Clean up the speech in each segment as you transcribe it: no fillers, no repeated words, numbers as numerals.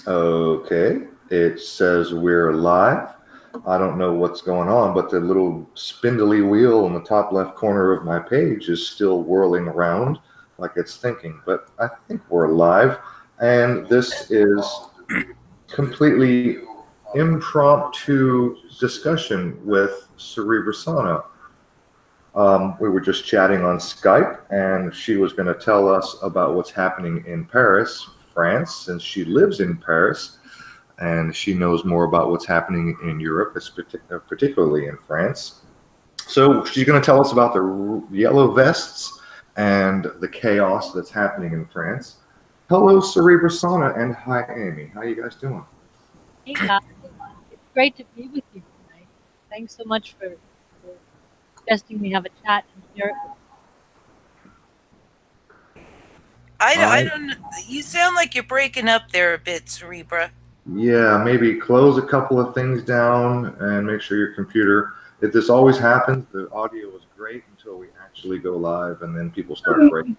Okay, it says we're live. I don't know what's going on, but the little spindly wheel in the top left corner of my page is still whirling around like it's thinking, but I think we're live. And this is completely impromptu discussion with Serebra Sana. We were just chatting on Skype, and she was going to tell us about what's happening in Paris, France, since she lives in Paris, and she knows more about what's happening in Europe, particularly in France. So she's going to tell us about the yellow vests and the chaos that's happening in France. Hello, Cerebra Sana, and hi, Amy. How you guys doing? Hey guys, it's great to be with you tonight. Thanks so much for suggesting we have a chat and share it. I don't. You sound like you're breaking up there a bit, Cerebra. Yeah, maybe close a couple of things down and make sure your computer. If this always happens, the audio is great until we actually go live, and then people start breaking.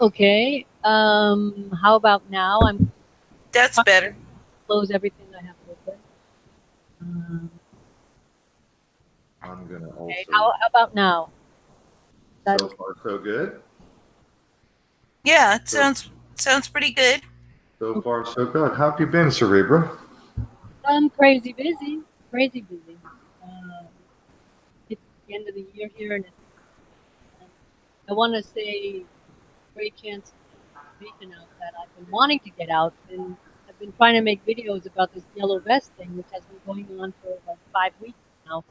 Okay. How about now? That's better. Close everything I have open. I'm gonna also. Okay. How about now? So far, so good. Yeah, it sounds pretty good. So far, so good. How have you been, Cerebra? I'm crazy busy. Crazy busy. It's the end of the year here, and I want to say, great chance to out that I've been wanting to get out, and I've been trying to make videos about this yellow vest thing, which has been going on for like 5 weeks now.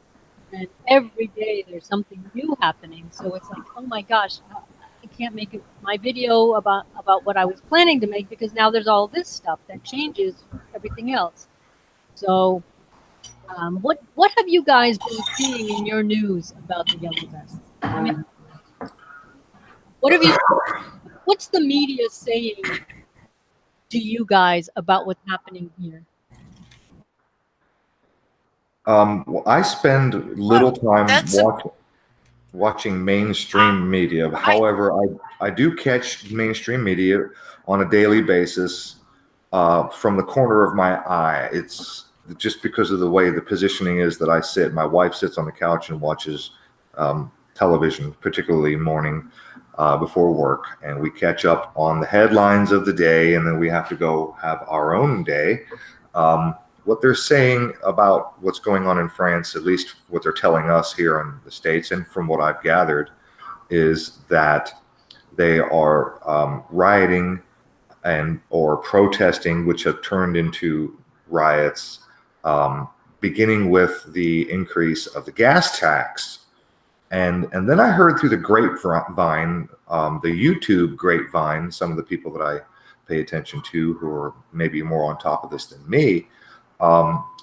And every day there's something new happening. So it's like, oh my gosh, I can't make my video about what I was planning to make because now there's all this stuff that changes everything else. So what have you guys been seeing in your news about the yellow vest? I mean, what's the media saying to you guys about what's happening here? Well, I spend little time watching mainstream media. However, I do catch mainstream media on a daily basis from the corner of my eye. It's just because of the way the positioning is that I sit. My wife sits on the couch and watches television, particularly morning before work, and we catch up on the headlines of the day, and then we have to go have our own day. What they're saying about what's going on in France, at least what they're telling us here in the States, and from what I've gathered, is that they are rioting or protesting, which have turned into riots, beginning with the increase of the gas tax. And then I heard through the grapevine, the YouTube grapevine, some of the people that I pay attention to who are maybe more on top of this than me,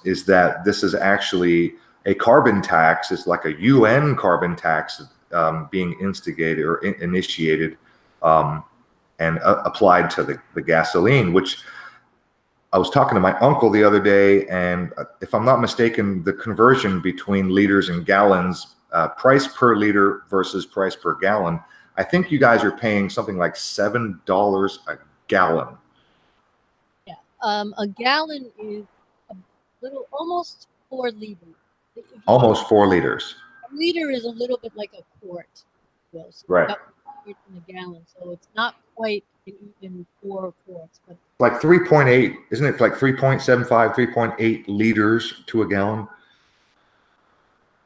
is that this is actually a carbon tax. It's like a UN carbon tax being instigated or initiated and applied to the gasoline, which I was talking to my uncle the other day, and if I'm not mistaken, the conversion between liters and gallons, price per liter versus price per gallon, I think you guys are paying something like $7 a gallon. Yeah, a gallon is a little, almost 4 liters. Almost 4 liters. A liter is a little bit like a quart. So right. In a gallon, so it's not quite even 4 quarts, but like 3.8, isn't it? Like 3.75, 3.8 liters to a gallon.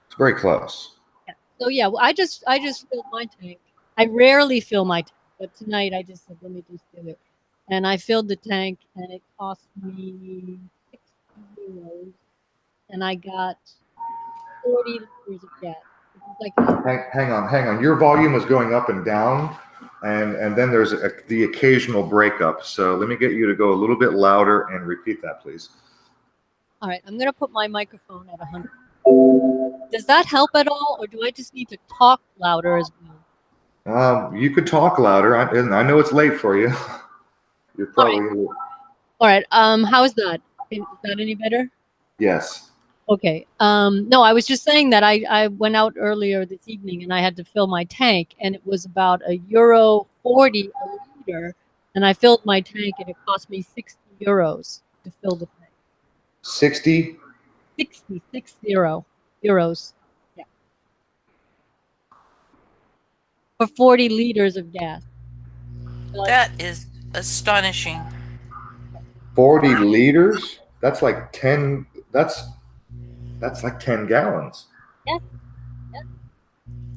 It's very close. Yeah. So yeah, I just filled my tank. I rarely fill my tank, but tonight I just said, let me just do it. And I filled the tank, and it cost me €60, and I got 40 liters of gas. Like hang on. Your volume is going up and down, and then there's the occasional breakup. So let me get you to go a little bit louder and repeat that, please. All right, I'm going to put my microphone at 100. Does that help at all, or do I just need to talk louder as well? You could talk louder. I know it's late for you. You're probably all right. How is that? Is that any better? Yes. Okay. No, I was just saying that I went out earlier this evening and I had to fill my tank, and it was about €1.40 a liter, and I filled my tank and it cost me 60 euros to fill the tank. 60? 60 euros. Yeah. For 40 liters of gas. That is astonishing. 40 liters? That's like 10. That's like 10 gallons. Yeah.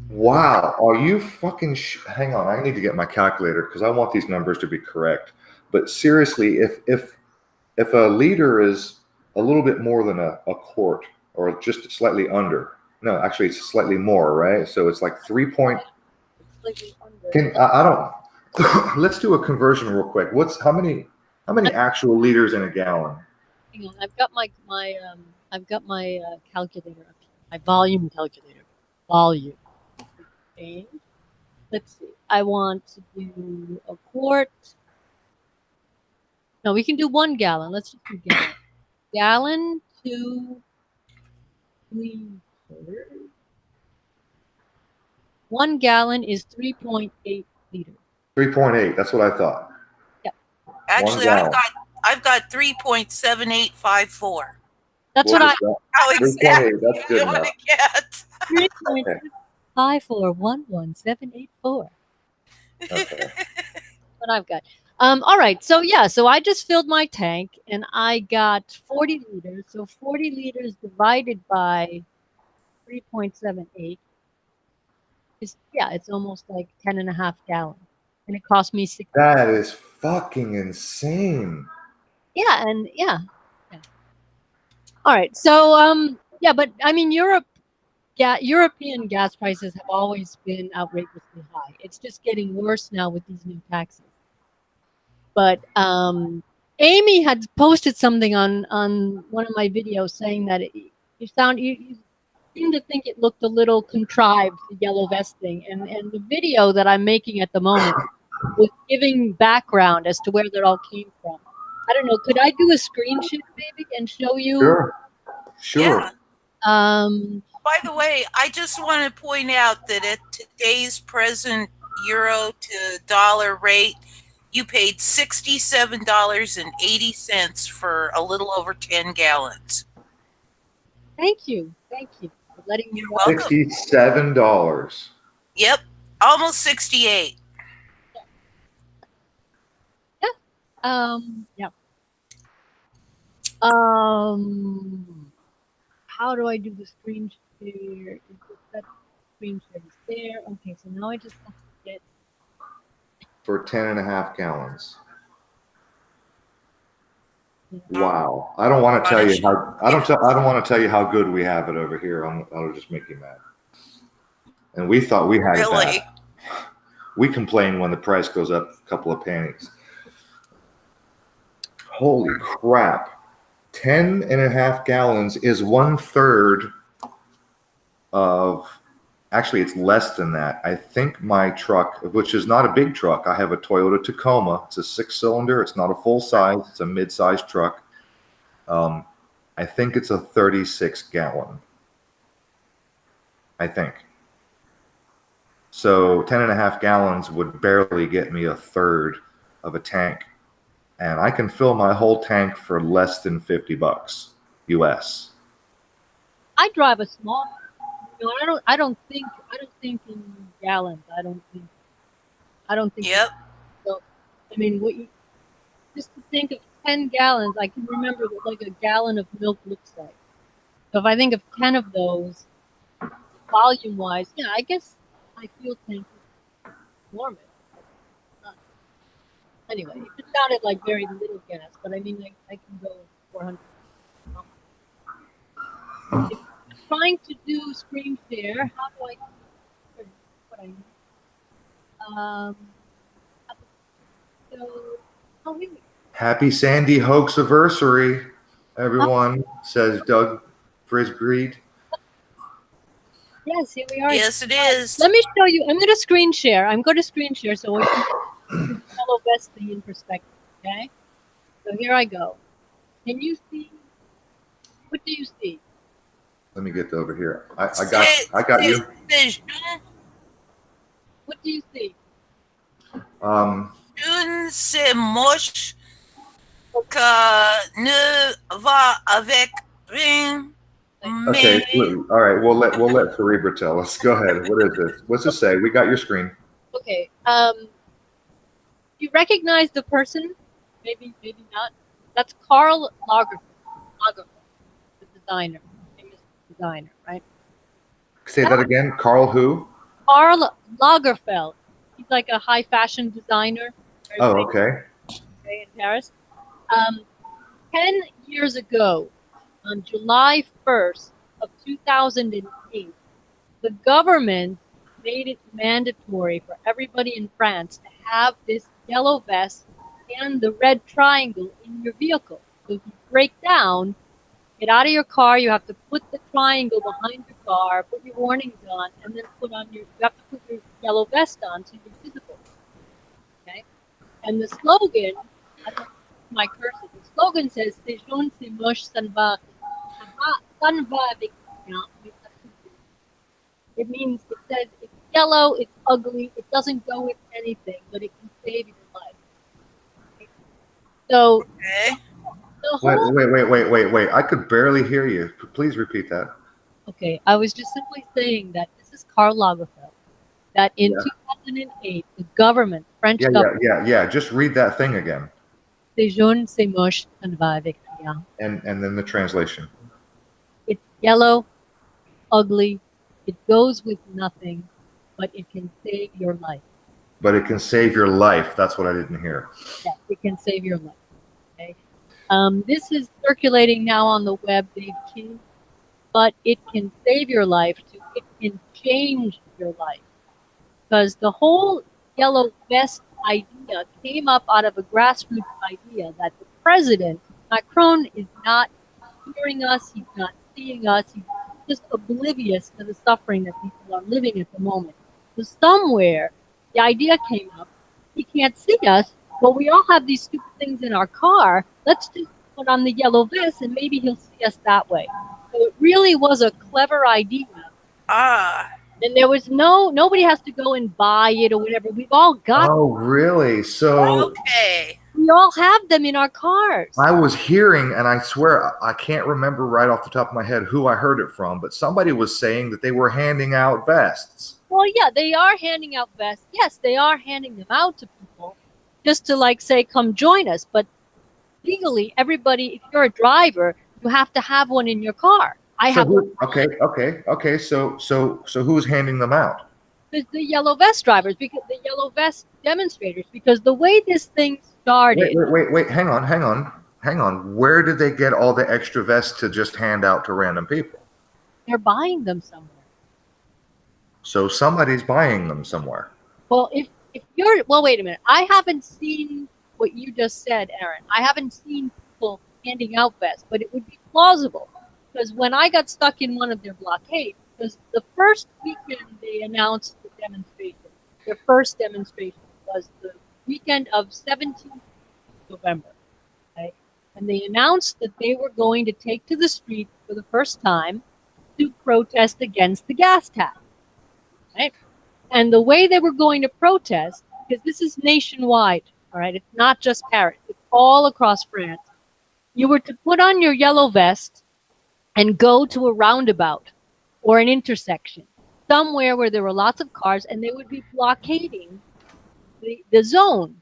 Wow. Are you fucking hang on, I need to get my calculator because I want these numbers to be correct. But seriously, if a liter is a little bit more than a quart, or just slightly under. No, actually it's slightly more, right? So it's like 3 point. Slightly under. I don't let's do a conversion real quick. How many actual liters in a gallon? Hang on, I've got my calculator up here, my volume calculator. Volume. Okay. Let's see. I want to do a quart. No, we can do 1 gallon. Let's just do gallon. Gallon to liters. 1 gallon is 3.8 liters. 3.8. That's what I thought. Yep. Actually, I've got 3.7854. That's what I. How exactly? That's good enough. 3.5411784. Okay. What I've got. All right. So yeah. So I just filled my tank, and I got 40 liters. So 40 liters divided by 3.78 is, yeah, it's almost like 10.5 gallons, and it cost me $60. That is fucking insane. Yeah, and yeah. All right. So yeah, but I mean, European gas prices have always been outrageously high. It's just getting worse now with these new taxes. But Amy had posted something on one of my videos saying that you seem to think it looked a little contrived, the yellow vesting, and the video that I'm making at the moment was giving background as to where that all came from. I don't know. Could I do a screen share maybe and show you? Sure. Yeah. By the way, I just want to point out that at today's present euro to dollar rate, you paid $67.80 for a little over 10 gallons. Thank you for letting me know. $67. Yep, almost 68. Yeah. Yeah. How do I do the screen share? Is that screen share is there? Okay, so now I just have to get for 10.5 gallons. Wow. I don't want to tell you how I don't want to tell you how good we have it over here. I'll just make you mad. And we thought we had it bad. We complain when the price goes up a couple of pennies. Holy crap. 10.5 gallons is 1/3 of, actually it's less than that. I think my truck, which is not a big truck, I have a Toyota Tacoma. It's a 6-cylinder. It's not a full size. It's a mid-sized truck. I think it's a 36 gallon. I think. So 10.5 gallons would barely get me 1/3 of a tank. And I can fill my whole tank for less than $50 US. I drive a small. You know, I don't think in gallons. I don't think. Yep. So, I mean, just to think of 10 gallons, I can remember what like a gallon of milk looks like. So if I think of 10 of those, volume-wise, yeah, I guess my fuel tank is enormous. Anyway, it sounded like very little gas, but I mean, I can go 400. If I'm trying to do screen share, how do I do what I need? So, here we go. Happy Sandy Hoax anniversary, everyone, says Doug Frisgreed. Yes, here we are. Yes, it is. Let me show you. I'm going to screen share. So we can follow best thing in perspective. Okay. So here I go. Can you see? What do you see? Let me get over here. I got you. What do you see? Ne va avec rien. Okay, Mais all right. We'll let Cerebra tell us. Go ahead. What is this? What's it say? We got your screen. Okay. You recognize the person? Maybe not. That's Karl Lagerfeld, the designer, famous designer, right? Say that again. Carl who? Karl Lagerfeld. He's like a high fashion designer. Very Oh, famous, okay. okay, in Paris. Um, 10 years ago, on July 1st of 2008, the government made it mandatory for everybody in France to have this yellow vest and the red triangle in your vehicle. So if you break down, get out of your car, you have to put the triangle behind your car, put your warnings on, and then you have to put your yellow vest on so you're visible. Okay? And the slogan, I don't know my cursor, the slogan says, C'est jaune, c'est moche, ça ne va avec rien, mais ça suffit. It means, it says it's yellow, it's ugly, it doesn't go with anything, but it can save your life. Okay? So, okay. the whole... Wait. I could barely hear you. Please repeat that. Okay, I was just simply saying that this is Karl Lagerfeld, that in Yeah. 2008, the government, French government... Yeah. Just read that thing again. C'est jaune, c'est moche, ça ne va avec rien. And then the translation. It's yellow, ugly, it goes with nothing, but it can save your life. But it can save your life. That's what I didn't hear. Yeah, it can save your life. Okay. This is circulating now on the web, Dave King, but it can save your life too. It can change your life. Because the whole yellow vest idea came up out of a grassroots idea that the president, Macron, is not hearing us, he's not seeing us, he's just oblivious to the suffering that people are living at the moment. So somewhere, the idea came up, he can't see us, but we all have these stupid things in our car, let's just put on the yellow vest and maybe he'll see us that way. So it really was a clever idea. And there was nobody has to go and buy it or whatever. We've all got Oh, really? So Okay. we all have them in our cars. I was hearing, and I swear I can't remember right off the top of my head who I heard it from, but somebody was saying that they were handing out vests. Well, yeah, they are handing out vests. Yes, they are handing them out to people just to like say, come join us. But legally, everybody, if you're a driver, you have to have one in your car. I have one. Okay. So who's handing them out? The yellow vest drivers, because the yellow vest demonstrators, because the way this thing started. Wait. Hang on. Where did they get all the extra vests to just hand out to random people? They're buying them somewhere. So somebody's buying them somewhere. Well, if you're, well, wait a minute. I haven't seen what you just said, Aaron. I haven't seen people handing out vests, but it would be plausible. Because when I got stuck in one of their blockades, because the first weekend they announced the demonstration, their first demonstration was the weekend of 17th November. Okay? And they announced that they were going to take to the street for the first time to protest against the gas tax. Right? And the way they were going to protest, because this is nationwide, all right, it's not just Paris, it's all across France. You were to put on your yellow vest and go to a roundabout or an intersection, somewhere where there were lots of cars, and they would be blockading the zone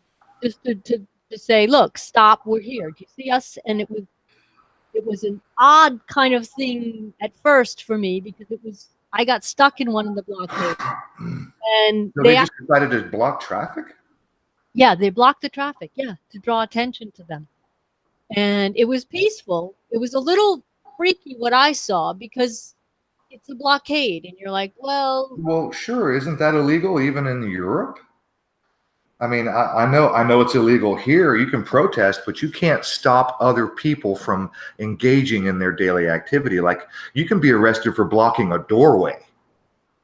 just to say, look, stop, we're here. Do you see us? And it was an odd kind of thing at first for me, because I got stuck in one of the blockades. And so they just decided to block traffic? Yeah, they blocked the traffic, to draw attention to them. And it was peaceful. It was a little freaky what I saw, because it's a blockade and you're like, well, sure, isn't that illegal even in Europe? I mean, I know it's illegal here. You can protest, but you can't stop other people from engaging in their daily activity. Like, you can be arrested for blocking a doorway.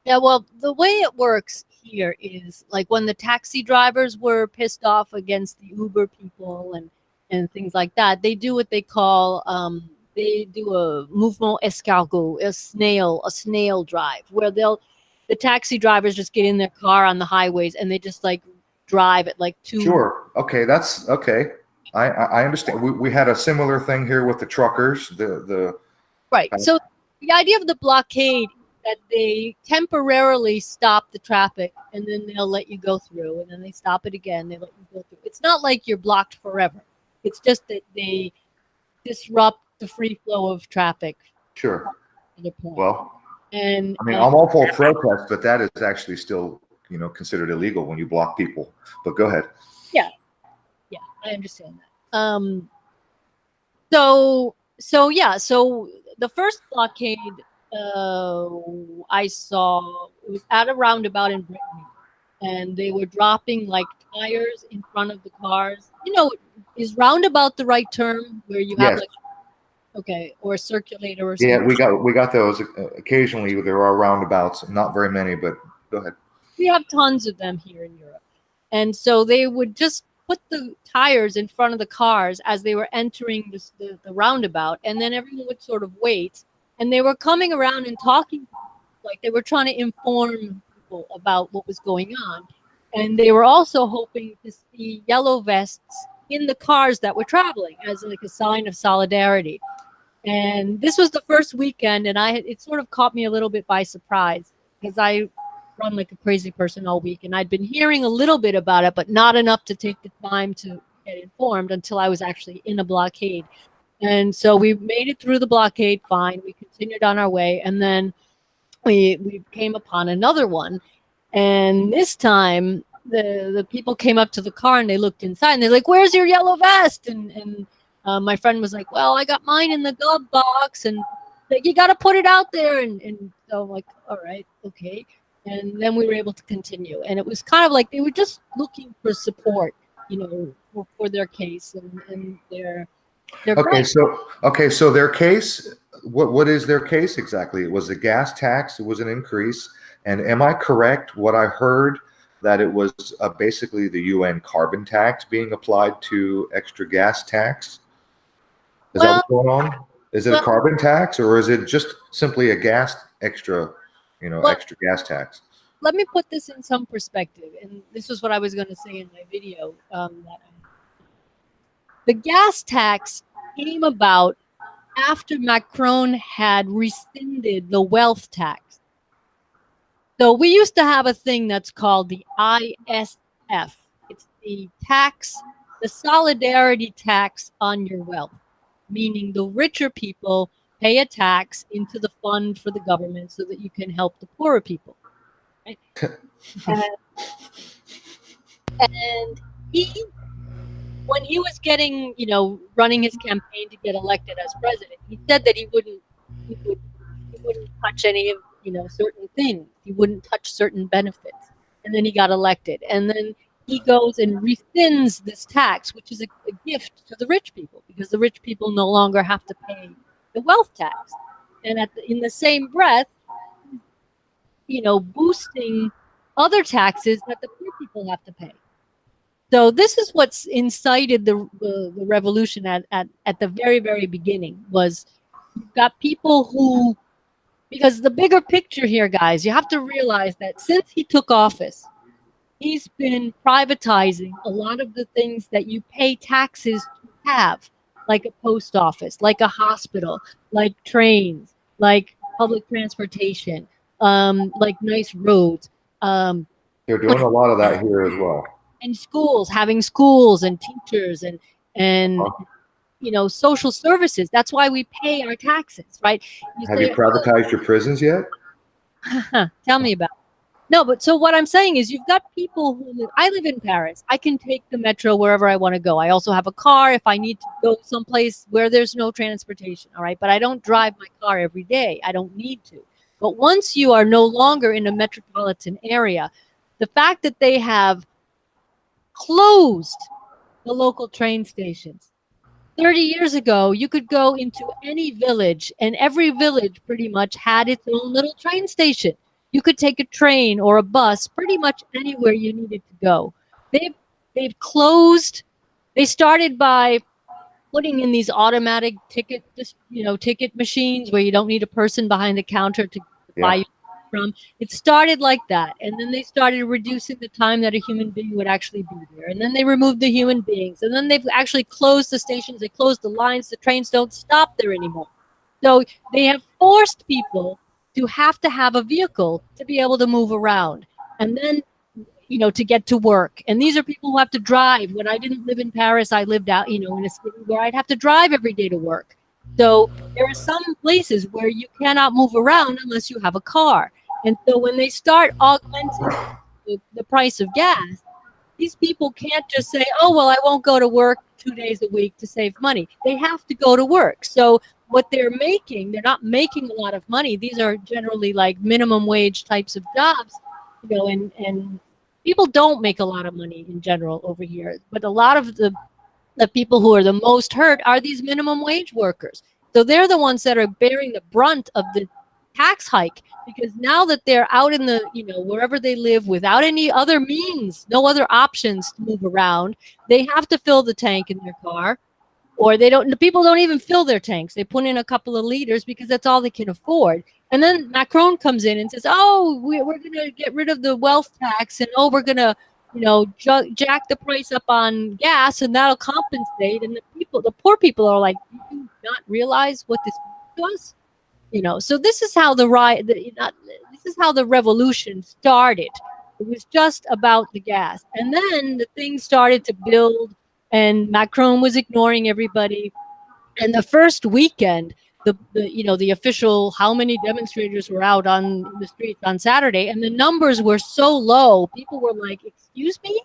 Yeah, well, the way it works here is like when the taxi drivers were pissed off against the Uber people and things like that, they do what they call they do a mouvement escargot, a snail drive, where the taxi drivers just get in their car on the highways and they just like drive at like 2. Sure. Okay, that's okay. I understand. We had a similar thing here with the truckers. Right. So the idea of the blockade is that they temporarily stop the traffic and then they'll let you go through, and then they stop it again. They let you go through. It's not like you're blocked forever. It's just that they disrupt the free flow of traffic. Sure. Point. Well, and I mean, I'm all for protest, but that is actually still, considered illegal when you block people. But go ahead. Yeah, I understand that. So the first blockade I saw, it was at a roundabout in Brittany, and they were dropping like tires in front of the cars. Is roundabout the right term where you have or a circulator or something? Yeah, we got those occasionally. There are roundabouts, not very many, but go ahead. We have tons of them here in Europe, and so they would just put the tires in front of the cars as they were entering the roundabout, and then everyone would sort of wait, and they were coming around and talking, like they were trying to inform people about what was going on, and they were also hoping to see yellow vests in the cars that were traveling as like a sign of solidarity. And this was the first weekend, and it sort of caught me a little bit by surprise because I run like a crazy person all week, and I'd been hearing a little bit about it, but not enough to take the time to get informed until I was actually in a blockade. And so we made it through the blockade fine. We continued on our way, and then we came upon another one. And this time, the people came up to the car and they looked inside, and they're like, "Where's your yellow vest?" And my friend was like, "Well, I got mine in the glove box," and like, "You got to put it out there." And so I'm like, "All right, okay." And then we were able to continue. And it was kind of like they were just looking for support, for their case and their So their case, what is their case exactly? It was a gas tax. It was an increase. And am I correct? What I heard that it was basically the UN carbon tax being applied to extra gas tax. Is that what's going on? Is it a carbon tax, or is it just simply a extra gas tax? Let me put this in some perspective, and this was what I was going to say in my video. The gas tax came about after Macron had rescinded the wealth tax. So we used to have a thing that's called the ISF. It's the solidarity tax on your wealth, meaning the richer people pay a tax into the fund for the government so that you can help the poorer people. Right? and when he was getting, running his campaign to get elected as president, he said that he wouldn't touch any of, certain things. He wouldn't touch certain benefits. And then he got elected. And then he goes and rescinds this tax, which is a gift to the rich people, because the rich people no longer have to pay the wealth tax. And in the same breath, boosting other taxes that the poor people have to pay. So this is what's incited the revolution at the very, very beginning. Was you've got people who, because the bigger picture here, guys, you have to realize that since he took office, he's been privatizing a lot of the things that you pay taxes to have, like a post office, like a hospital, like trains, like public transportation, like nice roads. They're doing a lot of that here as well. And schools, having schools and teachers and social services. That's why we pay our taxes, right? Have you privatized your prisons yet? Tell me about it. No, but so what I'm saying is you've got people who I live in Paris. I can take the metro wherever I want to go. I also have a car if I need to go someplace where there's no transportation, all right? But I don't drive my car every day. I don't need to. But once you are no longer in a metropolitan area, the fact that they have closed the local train stations. 30 years ago, you could go into any village, and every village pretty much had its own little train station. You could take a train or a bus pretty much anywhere you needed to go. They've closed. They started by putting in these automatic ticket machines where you don't need a person behind the counter to buy you from, it started like that. And then they started reducing the time that a human being would actually be there. And then they removed the human beings. And then they've actually closed the stations. They closed the lines. The trains don't stop there anymore. So they have forced people to have a vehicle to be able to move around. And then, you know, to get to work. And these are people who have to drive. When I didn't live in Paris, I lived out, you know, in a city where I'd have to drive every day to work. So there are some places where you cannot move around unless you have a car. And so when they start augmenting the price of gas, these people can't just say, oh, well, I won't go to work 2 days a week to save money. They have to go to work. So what they're making, they're not making a lot of money. These are generally like minimum wage types of jobs, you know, and people don't make a lot of money in general over here. But a lot of the people who are the most hurt are these minimum wage workers. So they're the ones that are bearing the brunt of the tax hike, because now that they're out in the, you know, wherever they live without any other means, no other options to move around, they have to fill the tank in their car, or the people don't even fill their tanks. They put in a couple of liters because that's all they can afford. And then Macron comes in and says, oh, we're going to get rid of the wealth tax, and oh, we're going to, you know, jack the price up on gas, and that'll compensate. And the poor people are like, do you not realize what this means to us? You know, so this is how this is how the revolution started. It was just about the gas, and then the thing started to build, and Macron was ignoring everybody. And the first weekend, the official how many demonstrators were out on the streets on Saturday, and the numbers were so low, people were like, "Excuse me,"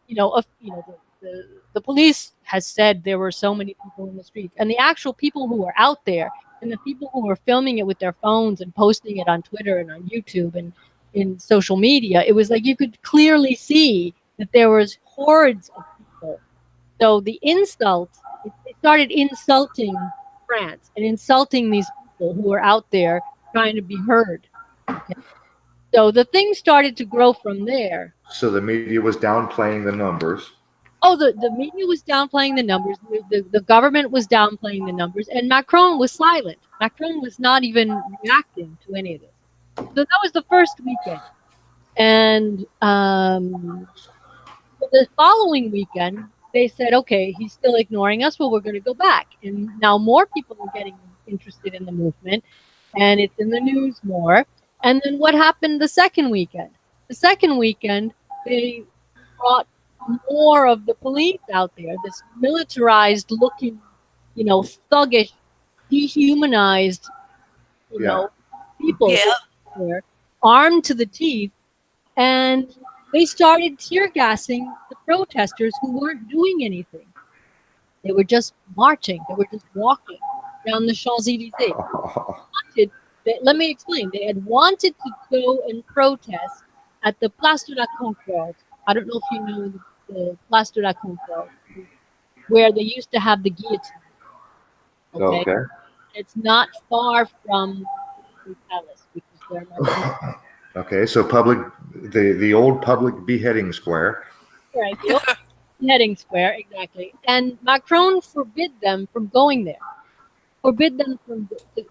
the police has said there were so many people in the streets, and the actual people who were out there, and the people who were filming it with their phones and posting it on Twitter and on YouTube and in social media, it was like you could clearly see that there was hordes of people. So the insult, it started insulting France and insulting these people who were out there trying to be heard. Okay? So the thing started to grow from there. So the media was downplaying the numbers. Oh, the media was downplaying the numbers. The government was downplaying the numbers, and Macron was silent. Macron was not even reacting to any of this. So that was the first weekend. And the following weekend, they said, okay, he's still ignoring us, well, we're going to go back. And now more people are getting interested in the movement, and it's in the news more. And then what happened the second weekend? The second weekend, they brought more of the police out there, this militarized looking, you know, thuggish, dehumanized, you know, people there, armed to the teeth, and they started tear gassing the protesters who weren't doing anything. They were just marching. They were just walking down the Champs-Élysées. Let me explain. They had wanted to go and protest at the Place de la Concorde. I don't know if you know the Place de la Concorde, where they used to have the guillotine. Okay. It's not far from the palace, because they're not. Okay, so the old public beheading square. Right, the old beheading square, exactly. And Macron forbid them from going there. Forbid them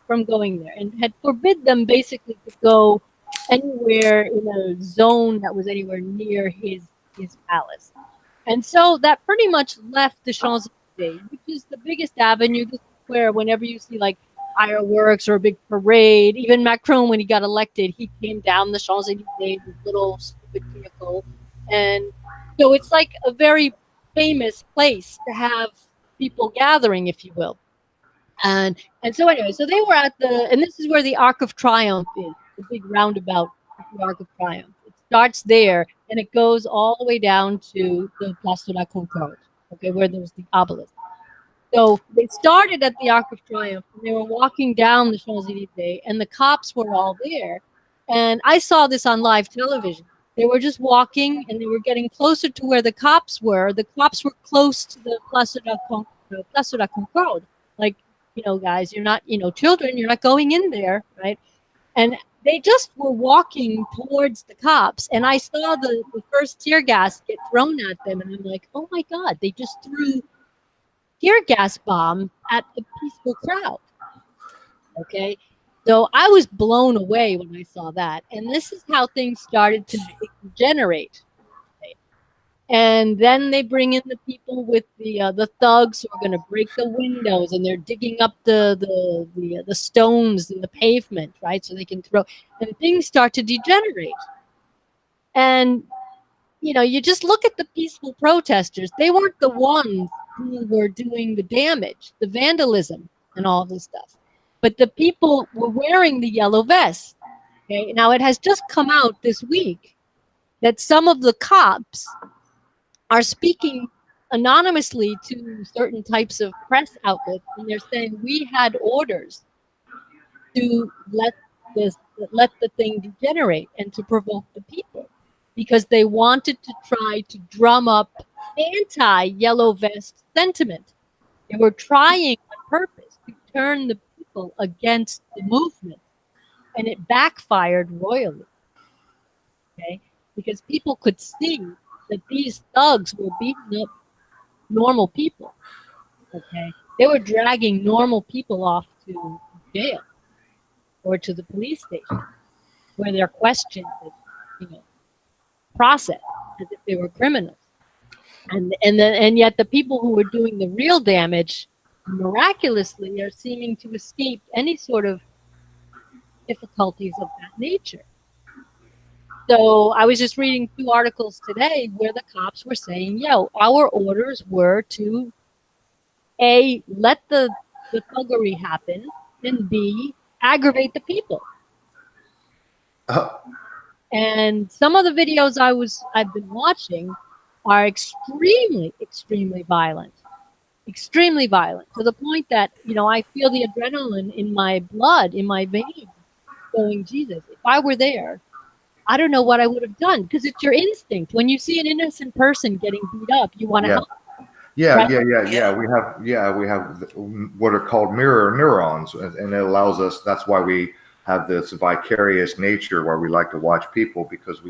from going there, and had forbid them basically to go anywhere in a zone that was anywhere near his palace. And so that pretty much left the Champs-Élysées, which is the biggest avenue, the square. Whenever you see like fireworks or a big parade, even Macron, when he got elected, he came down the Champs-Élysées with a little stupid vehicle. And so it's like a very famous place to have people gathering, if you will. And so anyway, so they were at and this is where the Arc of Triumph is, the big roundabout, the Arc of Triumph. It starts there, and it goes all the way down to the Place de la Concorde, okay, where there's the obelisk. So they started at the Arc of Triumph, and they were walking down the Champs-Élysées, and the cops were all there. And I saw this on live television. They were just walking, and they were getting closer to where the cops were. The cops were close to the Place de la Concorde. Like, you know, guys, you're not, you know, children, you're not going in there, right? And they just were walking towards the cops, and I saw the first tear gas get thrown at them, and I'm like, oh my God, they just threw tear gas bomb at the peaceful crowd. Okay. So I was blown away when I saw that. And this is how things started to degenerate. And then they bring in the people with the thugs who are going to break the windows, and they're digging up the stones in the pavement, right? So they can throw, and things start to degenerate. And you know, you just look at the peaceful protesters; they weren't the ones who were doing the damage, the vandalism, and all this stuff. But the people were wearing the yellow vests. Okay, now it has just come out this week that some of the cops are speaking anonymously to certain types of press outlets, and they're saying we had orders to let the thing degenerate and to provoke the people because they wanted to try to drum up anti-yellow vest sentiment. They were trying on purpose to turn the people against the movement, and it backfired royally. Okay, because people could see that these thugs were beating up normal people. Okay, they were dragging normal people off to jail or to the police station where they're questioned and, you know, processed as if they were criminals. And yet the people who were doing the real damage miraculously are seeming to escape any sort of difficulties of that nature. So I was just reading 2 articles today where the cops were saying, yo, our orders were to A, let the thuggery happen, and B, aggravate the people. And some of the videos I've been watching are extremely, extremely violent. Extremely violent, to the point that, you know, I feel the adrenaline in my blood, in my veins, going, Jesus, if I were there, I don't know what I would have done, because it's your instinct. When you see an innocent person getting beat up, you want to help. Yeah, right? We have what are called mirror neurons, and it allows us. That's why we have this vicarious nature where we like to watch people, because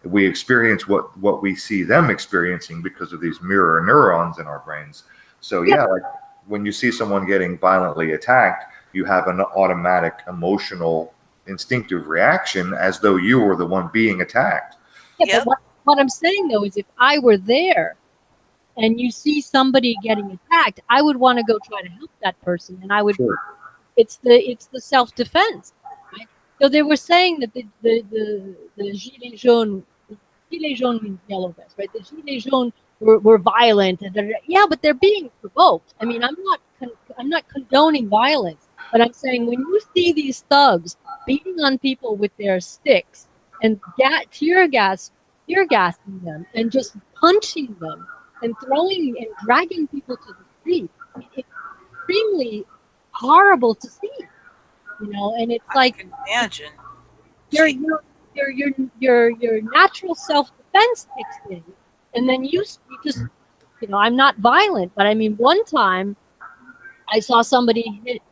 we experience what we see them experiencing because of these mirror neurons in our brains. So yeah, like when you see someone getting violently attacked, you have an automatic emotional instinctive reaction as though you were the one being attacked. Yeah, but what I'm saying though is if I were there and you see somebody getting attacked, I would want to go try to help that person, and I would. Sure. It's the self-defense, right? So they were saying that the gilets jaunes means yellow vest, right? The gilets jaunes were violent, and yeah, but they're being provoked. I mean, I'm not condoning violence, but I'm saying when you see these thugs beating on people with their sticks and tear gassing them and just punching them and throwing and dragging people to the street, it's extremely horrible to see, you know. And it's I can imagine your natural self-defense kicks in, and then you just, you know, I'm not violent, but I mean, one time I saw somebody hit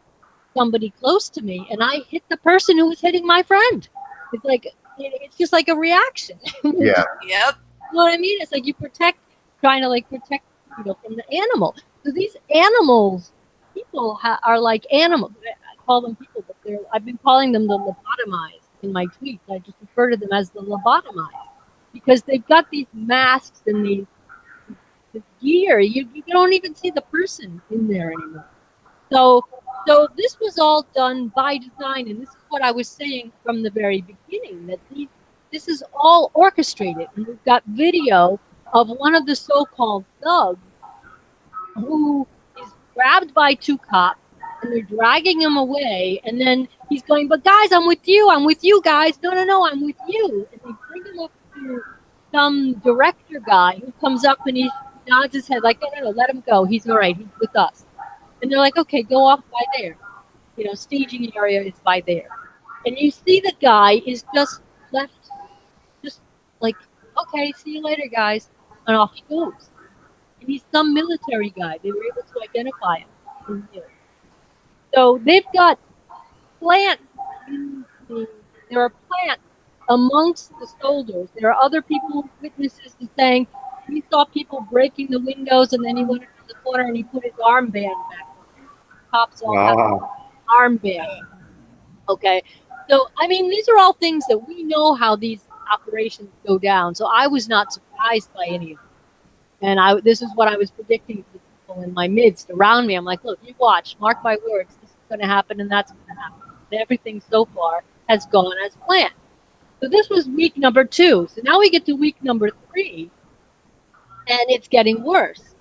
somebody close to me, and I hit the person who was hitting my friend. It's like, it's just like a reaction. Yeah. Yep. You know what I mean? It's like you trying to protect, you know, from the animal. So these animals, people are like animals. I call them people, but I've been calling them the lobotomized in my tweets. I just refer to them as the lobotomized because they've got these masks and this gear. You don't even see the person in there anymore. So this was all done by design, and this is what I was saying from the very beginning, that this is all orchestrated. And we've got video of one of the so-called thugs who is grabbed by 2 cops, and they're dragging him away, and then he's going, but guys, I'm with you guys. No, I'm with you. And they bring him up to some director guy who comes up and he nods his head like, no, let him go. He's all right. He's with us. And they're like, okay, go off by there. You know, staging area is by there. And you see the guy is just left, just like, okay, see you later, guys. And off he goes. And he's some military guy. They were able to identify him. So they've got plants. There are plants amongst the soldiers. There are other people, witnesses, saying he saw people breaking the windows, and then he went into the corner and he put his armband back. Cops all have armband. Okay. So, I mean, these are all things that we know how these operations go down. So I was not surprised by any of it. And this is what I was predicting to the people in my midst around me. I'm like, look, you watch, mark my words, this is going to happen and that's going to happen. And everything so far has gone as planned. So this was week number 2. So now we get to week number 3, and it's getting worse.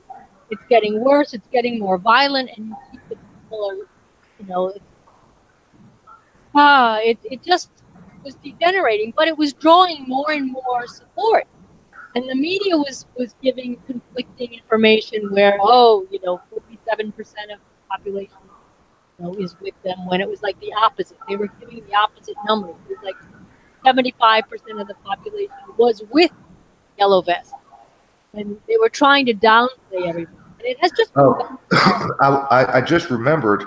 It's getting worse. It's getting more violent, and you see the people are, you know, it just was degenerating, but it was drawing more and more support. And the media was giving conflicting information where, 47% of the population, is with them, when it was like the opposite. They were giving the opposite numbers. It was like 75% of the population was with Yellow Vest. And they were trying to downplay everything. And it has just I just remembered,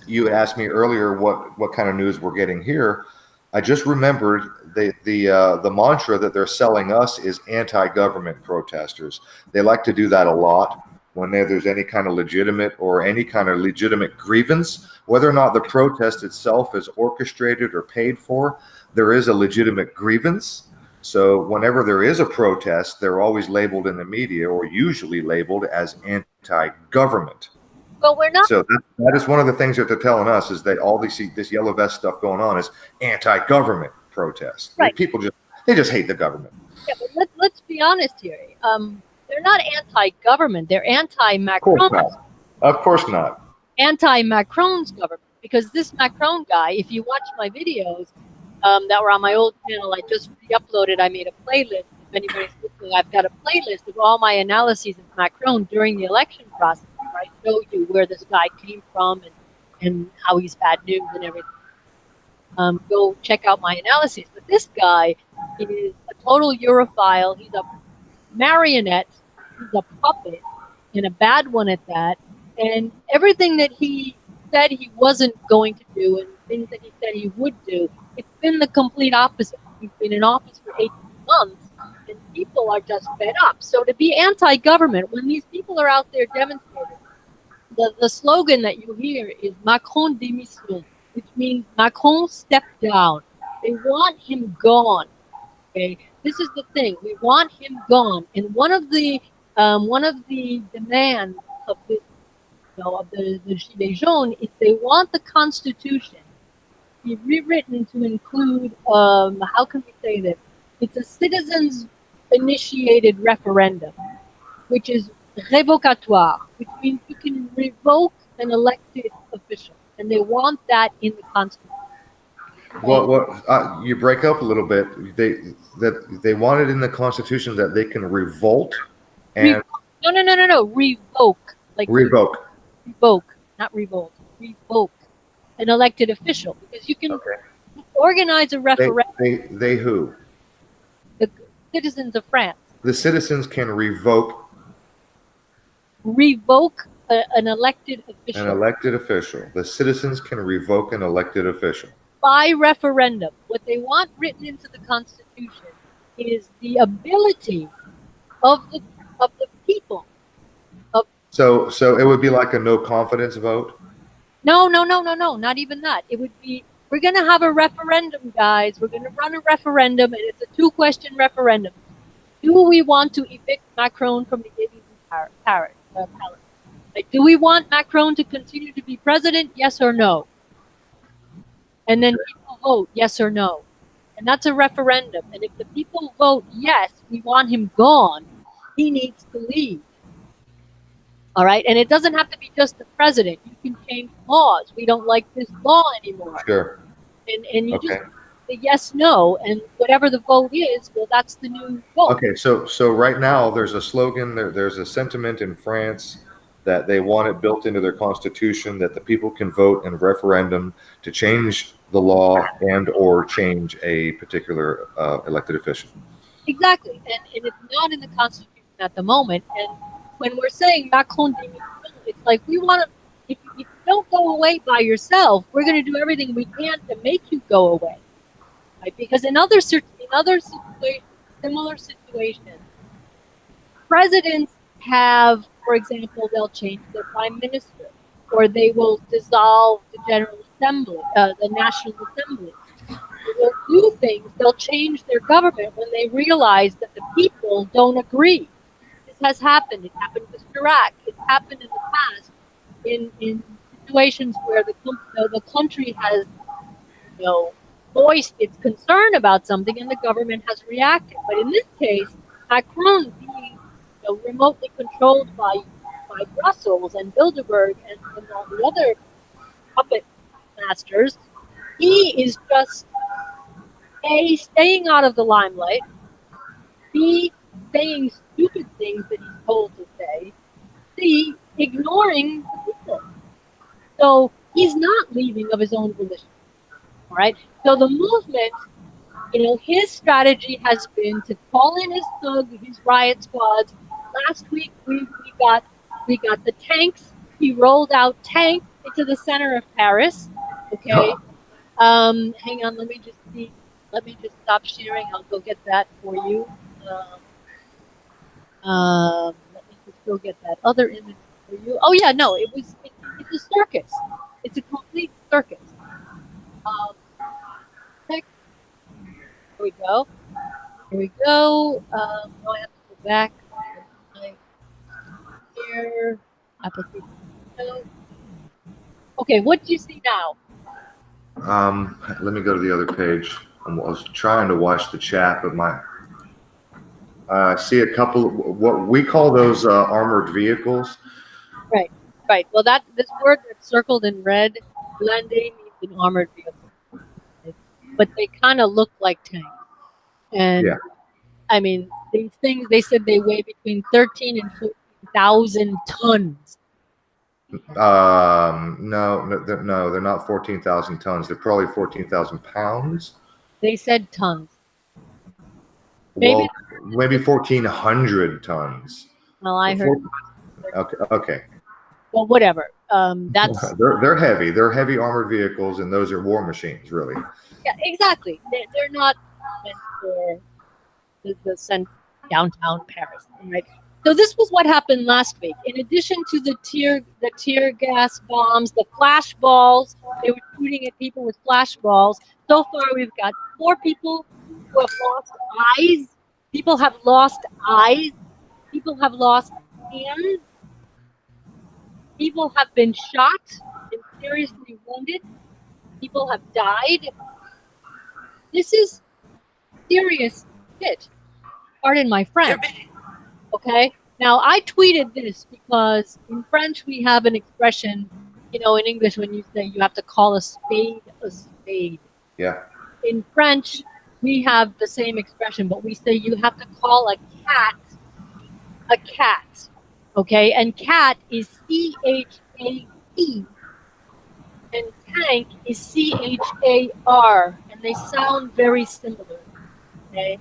you asked me earlier what kind of news we're getting here. I just remembered the mantra that they're selling us is anti-government protesters. They like to do that a lot when there's any kind of legitimate grievance, whether or not the protest itself is orchestrated or paid for. There is a legitimate grievance. So whenever there is a protest, they're always labeled in the media, or usually labeled, as anti-government. But we're not. So that is one of the things that they're telling us, is that all this yellow vest stuff going on is anti-government protests. Right. People just hate the government. Yeah, but let's be honest here. They're not anti-government. They're anti-Macron. Of course not. Anti-Macron's government. Because this Macron guy, if you watch my videos that were on my old channel, I just re-uploaded. I made a playlist. If anybody's listening, I've got a playlist of all my analyses of Macron during the election process. I show you where this guy came from and how he's bad news and everything. Go check out my analyses. But this guy is a total Europhile. He's a marionette. He's a puppet, and a bad one at that. And everything that he said he wasn't going to do and things that he said he would do, it's been the complete opposite. He's been in office for 18 months, and people are just fed up. So to be anti-government, when these people are out there demonstrating, the slogan that you hear is Macron démission, which means Macron step down. They want him gone. Okay, this is the thing. We want him gone. And one of the demands of this, of the Gilets jaunes, is they want the Constitution to be rewritten to include, how can we say this? It's a citizens-initiated referendum, which is revocatoire, which means you can revoke an elected official, and they want that in the Constitution. Well, you break up a little bit. They want it in the Constitution that they can revolt and no, revoke, like revoke, not revolt, revoke an elected official, because you can organize a referendum. They who? The citizens of France. The citizens can revoke an elected official. An elected official. The citizens can revoke an elected official by referendum. What they want written into the Constitution is the ability of the people. So it would be like a no confidence vote? No, not even that. It would be, we're going to have a referendum, guys. We're going to run a referendum, and it's a 2-question referendum. Do we want to evict Macron from the Élysée palace? Like, do we want Macron to continue to be president? Yes or no? And then people vote yes or no. And that's a referendum. And if the people vote yes, we want him gone, he needs to leave. All right? And it doesn't have to be just the president. You can change laws. We don't like this law anymore. Sure. And you just say yes, no, and whatever the vote is, well, that's the new vote. Okay, so right now there's a slogan, there's a sentiment in France that they want it built into their constitution that the people can vote in a referendum to change the law and or change a particular elected official. Exactly, and it's not in the Constitution at the moment. And when we're saying Macron démission, it's like we want to. If you don't go away by yourself, we're going to do everything we can to make you go away. Right? Because in other situations, similar situations, presidents have, for example, they'll change their prime minister, or they will dissolve the General assembly, the National Assembly. They'll do things, they'll change their government when they realize that the people don't agree. This has happened. It happened with Iraq. It's happened in the past in situations where the country has, voiced its concern about something and the government has reacted. But in this case, Macron being remotely controlled by Brussels and Bilderberg and all the other puppet masters, he is just A, staying out of the limelight, B, saying stupid things that he's told to say, C, ignoring the people. So he's not leaving of his own volition. All right. So the movement, his strategy has been to call in his riot squads. Last week we got the tanks. He rolled out tanks into the center of Paris. Okay. Hang on, let me just see. Let me just stop sharing. I'll go get that for you. Let me just go get that other image for you. Oh yeah, no, it's a circus. It's a complete circus. Here we go. Here we go. Now I have to go back. Here, application. Okay, what do you see now? Let me go to the other page. I was trying to watch the chat, but I see a couple of what we call those armored vehicles. Right. Well, this word that's circled in red, blende, means an armored vehicle. But they kind of look like tanks. And yeah. I mean, these things, they said they weigh between 13 and 14,000 tons. No, they're not 14,000 tons. They're probably 14,000 pounds. They said tons. Maybe 1,400 tons. Well, I heard. Okay. Well, whatever. That's they're heavy. They're heavy armored vehicles, and those are war machines, really. Yeah, exactly. They're not meant for the downtown Paris, right? So this was what happened last week. In addition to the tear gas bombs, the flash balls, they were shooting at people with flash balls. So far, we've got 4 people who have lost eyes. People have lost eyes. People have lost hands. People have been shot and seriously wounded. People have died. This is serious shit. Pardon my French. Okay? Now, I tweeted this because in French we have an expression, in English when you say you have to call a spade a spade. Yeah. In French, we have the same expression, but we say you have to call a cat. Okay? And cat is C-H-A-T. And tank is C-H-A-R. And they sound very similar. Okay?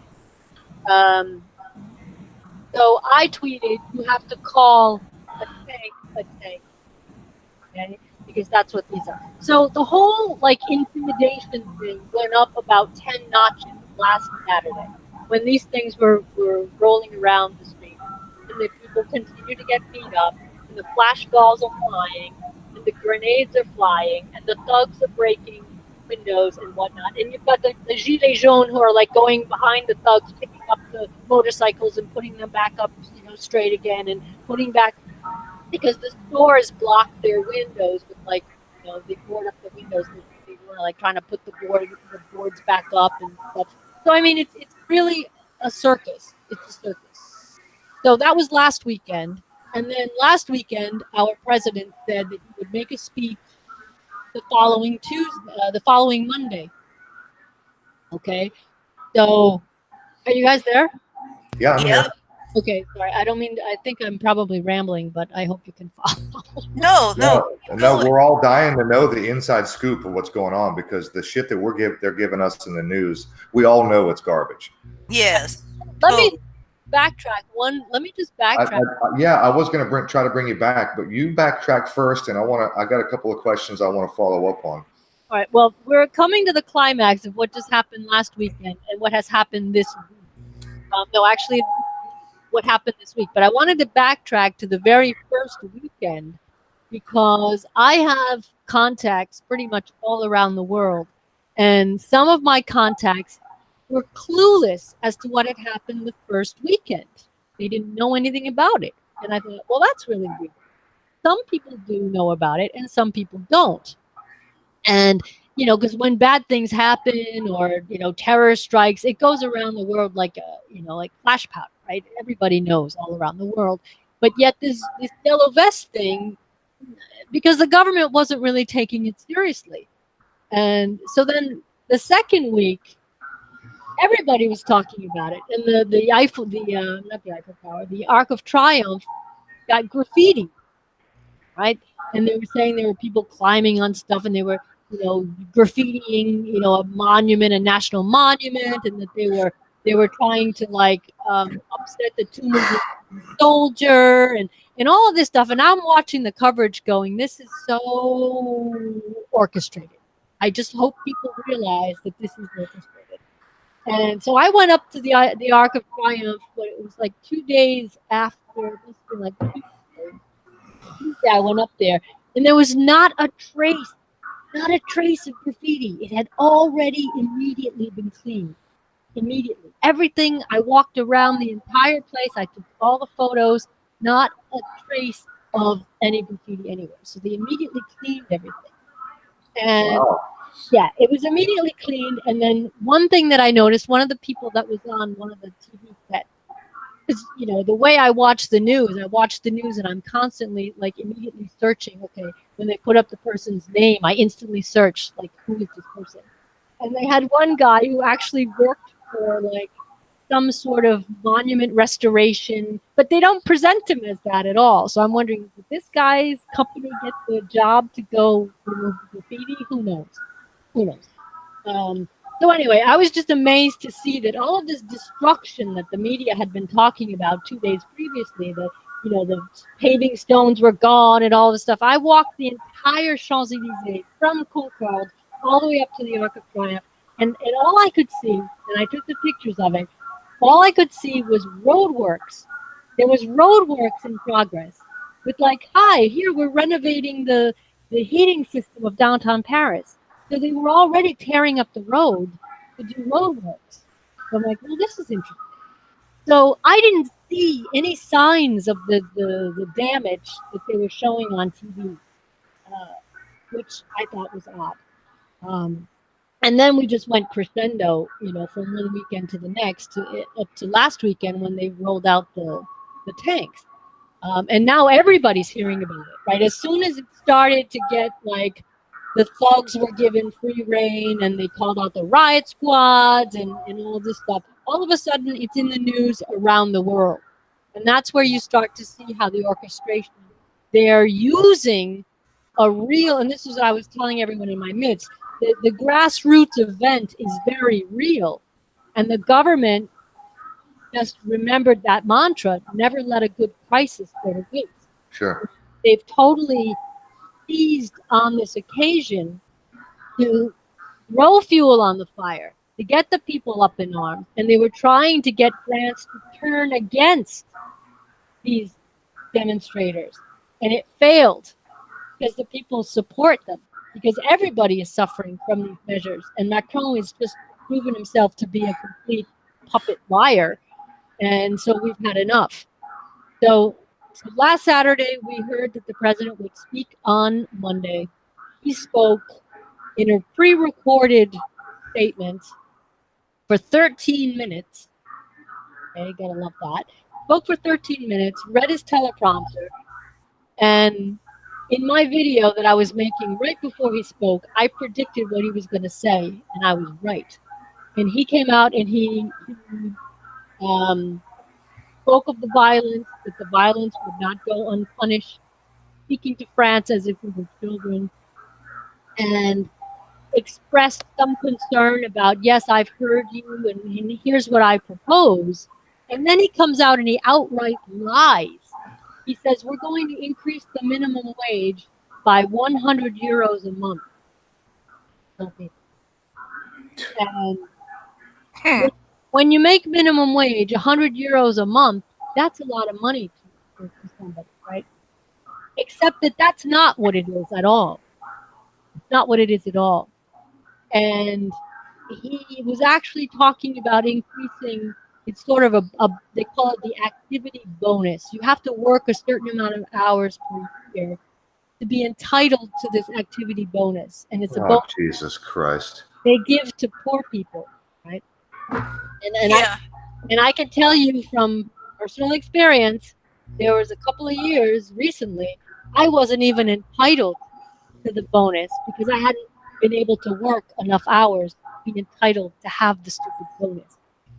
So I tweeted, you have to call a tank, okay? Because that's what these are. So the whole intimidation thing went up about 10 notches last Saturday when these things were rolling around the street. And the people continue to get beat up, and the flash balls are flying, and the grenades are flying, and the thugs are breaking windows and whatnot, and you've got the gilets jaunes who are going behind the thugs, picking up the motorcycles and putting them back up, straight again, and putting back, because the stores blocked their windows with they board up the windows. They were trying to put the boards back up and stuff. So I mean, it's really a circus. It's a circus. So that was last weekend, and then last weekend our president said that he would make a speech the following Monday. Okay, so are you guys there? Yeah, I'm here. Okay, sorry. I think I'm probably rambling, but I hope you can follow. No. We're all dying to know the inside scoop of what's going on, because the shit that they're giving us in the news, we all know it's garbage. Yes. Let me backtrack. Let me just backtrack. I was going to try to bring you back, but you backtrack first, and I got a couple of questions I want to follow up on. All right. Well, we're coming to the climax of what just happened last weekend and what has happened this week. No, actually, what happened this week. But I wanted to backtrack to the very first weekend because I have contacts pretty much all around the world. And some of my contacts were clueless as to what had happened the first weekend. They didn't know anything about it. And I thought, well, that's really weird. Some people do know about it and some people don't. And, you know, because when bad things happen or, you know, terror strikes, it goes around the world like like flash powder, right? Everybody knows all around the world. But yet this yellow vest thing, because the government wasn't really taking it seriously. And so then the second week, everybody was talking about it. And the Eiffel, not the Eiffel Tower, the Arc of Triumph got graffiti, right? And they were saying there were people climbing on stuff and they were, you know, graffitiing, you know, a monument, a national monument, and that they were trying to like upset the tomb of the soldier and all of this stuff. And I'm watching the coverage going, this is so orchestrated. I just hope people realize that this is orchestrated. And so I went up to the Arc of Triumph, but it was like 2 days after, like Tuesday, I went up there, and there was not a trace of graffiti. It had already immediately been cleaned. Immediately. Everything, I walked around the entire place. I took all the photos, not a trace of any graffiti anywhere. So they immediately cleaned everything. And Wow. yeah, it was immediately cleaned. And then one thing that I noticed, one of the people that was on one of the TV sets, because, you know, the way I watch the news and I'm constantly like immediately searching. Okay, when they put up the person's name, I instantly search like, who is this person? And they had one guy who actually worked for like some sort of monument restoration, but they don't present him as that at all. So I'm wondering, did this guy's company get the job to go remove graffiti? Who knows? Who knows? So anyway, I was just amazed to see that all of this destruction that the media had been talking about 2 days previously, that, you know, the paving stones were gone and all this stuff. I walked the entire Champs-Élysées from Concorde all the way up to the Arc of Triumph, and all I could see, and I took the pictures of it, all I could see was roadworks. There was roadworks in progress with like, hi, here we're renovating the heating system of downtown Paris. So they were already tearing up the road to do roadworks. So I'm like, well, this is interesting. So I didn't see any signs of the damage that they were showing on TV, which I thought was odd. And then we just went crescendo, you know, from one weekend to the next, up to last weekend when they rolled out the tanks. And now everybody's hearing about it, right? As soon as it started to get like, the thugs were given free reign and they called out the riot squads and all this stuff. All of a sudden, it's in the news around the world. And that's where you start to see how the orchestration, they're using a real, and this is what I was telling everyone in my midst, the grassroots event is very real. And the government just remembered that mantra, never let a good crisis go to waste. Sure. They've totally seized on this occasion to throw fuel on the fire, to get the people up in arms. And they were trying to get France to turn against these demonstrators. And it failed because the people support them, because everybody is suffering from these measures. And Macron has just proven himself to be a complete puppet liar. And so we've had enough. So last Saturday, we heard that the president would speak on Monday. He spoke in a pre-recorded statement for 13 minutes. Okay, gotta love that. Spoke for 13 minutes, read his teleprompter, and in my video that I was making right before he spoke, I predicted what he was going to say, and I was right. And he came out and he spoke of the violence, that the violence would not go unpunished, speaking to France as if we were children, and expressed some concern about, yes, I've heard you, and here's what I propose. And then he comes out and he outright lies. He says, we're going to increase the minimum wage by 100 euros a month. Okay. And when you make minimum wage, 100 euros a month, that's a lot of money to somebody, right? except that that's not what it is at all. It's not what it is at all. And he was actually talking about increasing, it's sort of they call it the activity bonus. You have to work a certain amount of hours per year to be entitled to this activity bonus. And it's a bonus Jesus Christ. they give to poor people, right? And Yeah. I can tell you from personal experience, there was a couple of years recently, I wasn't even entitled to the bonus because I hadn't been able to work enough hours to be entitled to have the stupid bonus.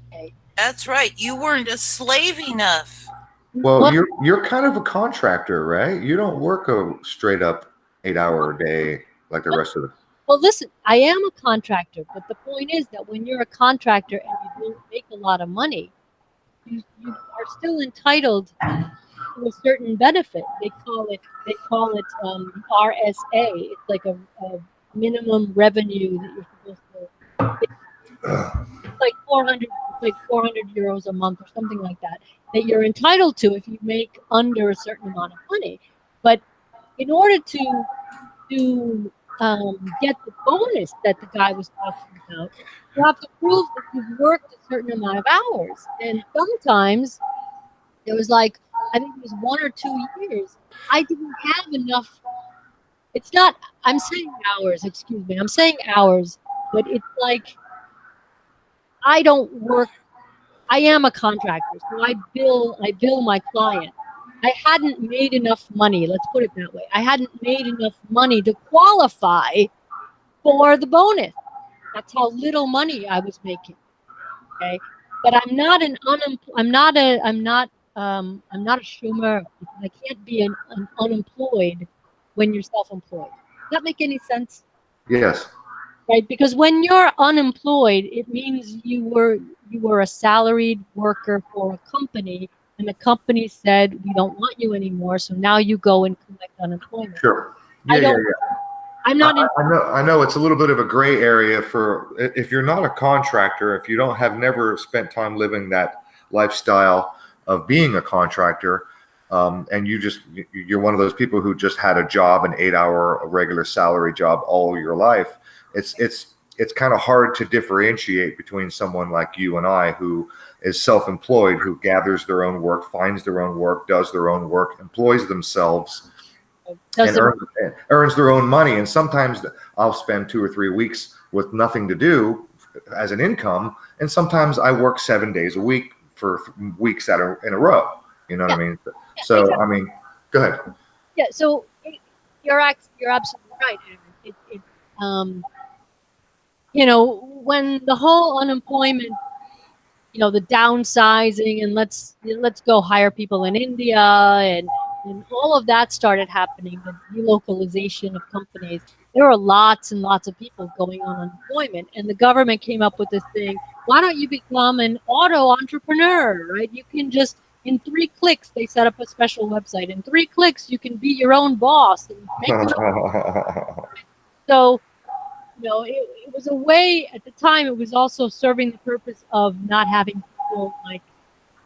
Okay. That's right. You weren't a slave enough. Well, you're kind of a contractor, right? You don't work a straight up 8-hour day like the rest of us. Well, listen, I am a contractor, but the point is that when you're a contractor and you don't make a lot of money, you are still entitled to a certain benefit. They call it RSA. It's like a minimum revenue that you're supposed to. It's like 400 euros a month or something like that you're entitled to if you make under a certain amount of money. But in order to get the bonus that the guy was talking about, you have to prove that you've worked a certain amount of hours. And sometimes there was I think it was 1 or 2 years, I didn't have enough. It's not, I'm saying hours, excuse me. I'm saying hours, but it's like I don't work. I am a contractor, so I bill my client. I hadn't made enough money. Let's put it that way. I hadn't made enough money to qualify for the bonus. That's how little money I was making. Okay, but I'm not a chômeur. I can't be an unemployed when you're self-employed. Does that make any sense? Yes. Right, because when you're unemployed, it means you were a salaried worker for a company, and the company said, we don't want you anymore, so now you go and collect unemployment. Sure. Yeah. I'm not. I know it's a little bit of a gray area for if you're not a contractor, if you don't have never spent time living that lifestyle of being a contractor, and you're one of those people who just had a job, an 8-hour regular salary job all your life. It's kind of hard to differentiate between someone like you and I who is self-employed, who gathers their own work, finds their own work, does their own work, employs themselves, and earns their own money. And sometimes I'll spend 2 or 3 weeks with nothing to do as an income, and sometimes I work 7 days a week for weeks in a row. You know what I mean? So exactly. I mean, go ahead. Yeah. So you're absolutely right. When the whole unemployment, the downsizing and let's go hire people in India and all of that started happening, the delocalization of companies, there were lots and lots of people going on unemployment, and the government came up with this thing, why don't you become an auto entrepreneur, right? You can just, in 3 clicks, they set up a special website. In 3 clicks, you can be your own boss and make So, it was a way, at the time, it was also serving the purpose of not having people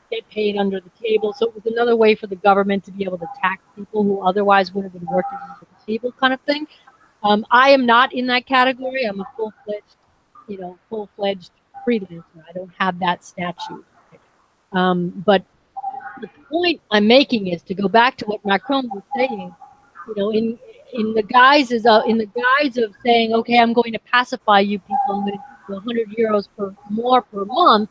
get paid under the table. So it was another way for the government to be able to tax people who otherwise would have been working under the table kind of thing. I am not in that category. I'm a full-fledged freelancer. I don't have that statute. But the point I'm making is to go back to what Macron was saying, in the guise of saying, okay, I'm going to pacify you people, I'm going to give you 100 euros more per month.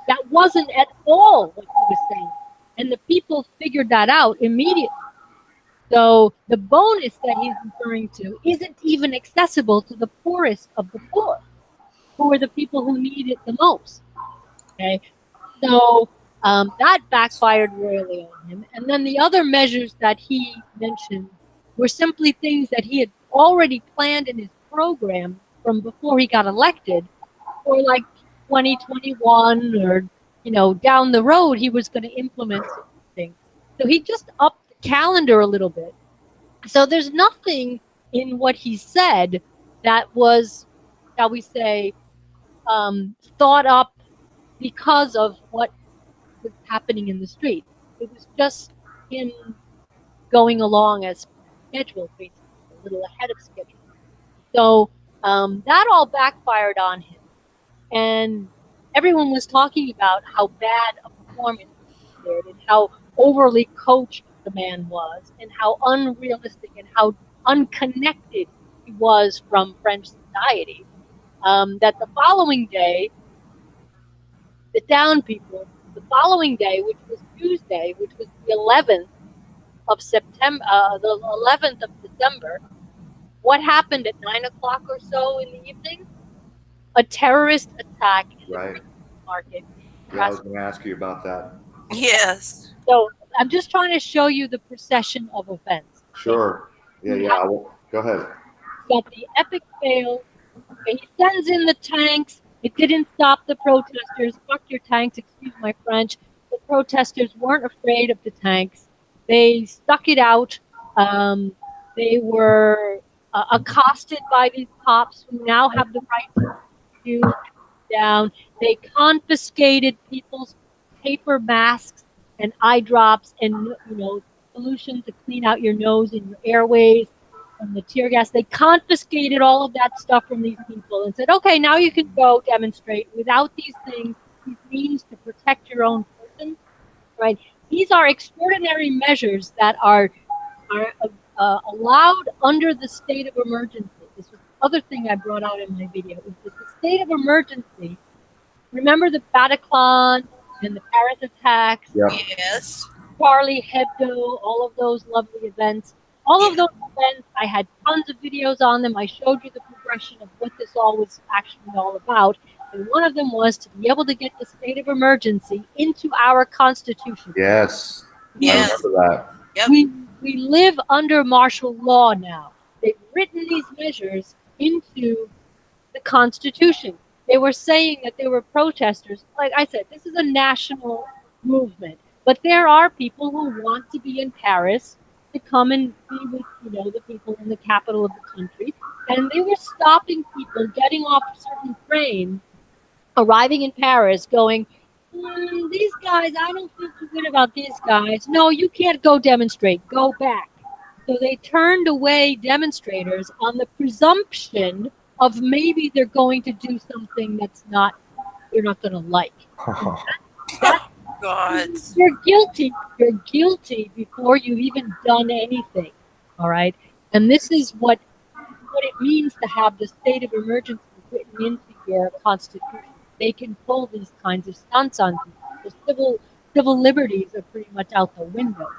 That wasn't at all what he was saying. And the people figured that out immediately. So the bonus that he's referring to isn't even accessible to the poorest of the poor, who are the people who need it the most. Okay, so that backfired royally on him. And then the other measures that he mentioned were simply things that he had already planned in his program from before he got elected, or 2021 or down the road he was going to implement things. So he just upped the calendar a little bit. So there's nothing in what he said that was, shall we say, thought up because of what was happening in the street. It was just him going along as scheduled, basically, a little ahead of schedule. So that all backfired on him. And everyone was talking about how bad a performance he did and how overly coached the man was and how unrealistic and how unconnected he was from French society. That the following day, the down people, the following day, which was Tuesday, which was the 11th of September, the 11th of December, what happened at 9 o'clock or so in the evening? A terrorist attack in Right. the market. Yeah, I was going to ask you about that. Yes. So I'm just trying to show you the procession of events. Sure. Yeah. Go ahead. Got the epic fail. He sends in the tanks. It didn't stop the protesters. Fuck your tanks, excuse my French. The protesters weren't afraid of the tanks. They stuck it out. They were accosted by these cops who now have the right to shoot down. They confiscated people's paper masks and eye drops and solution to clean out your nose and your airways from the tear gas. They confiscated all of that stuff from these people and said, okay, now you can go demonstrate without these things, these means to protect your own person, right? These are extraordinary measures that are allowed under the state of emergency. This was the other thing I brought out in my video, is that the state of emergency, remember the Bataclan and the Paris attacks, Yes. Charlie Hebdo, all of those lovely events. All of those events, I had tons of videos on them. I showed you the progression of what this all was actually all about. And one of them was to be able to get the state of emergency into our Constitution. Yes. Yes. I remember that. Yep. We live under martial law now. They've written these measures into the Constitution. They were saying that they were protesters. Like I said, this is a national movement. But there are people who want to be in Paris to come and be with, the people in the capital of the country. And they were stopping people, getting off certain trains, arriving in Paris, going, these guys, I don't feel too good about these guys. No, you can't go demonstrate. Go back. So they turned away demonstrators on the presumption of maybe they're going to do something you're not going to like. God. You're guilty. You're guilty before you've even done anything. All right. And this is what it means to have the state of emergency written into your Constitution. They can pull these kinds of stunts on people. The civil liberties are pretty much out the window.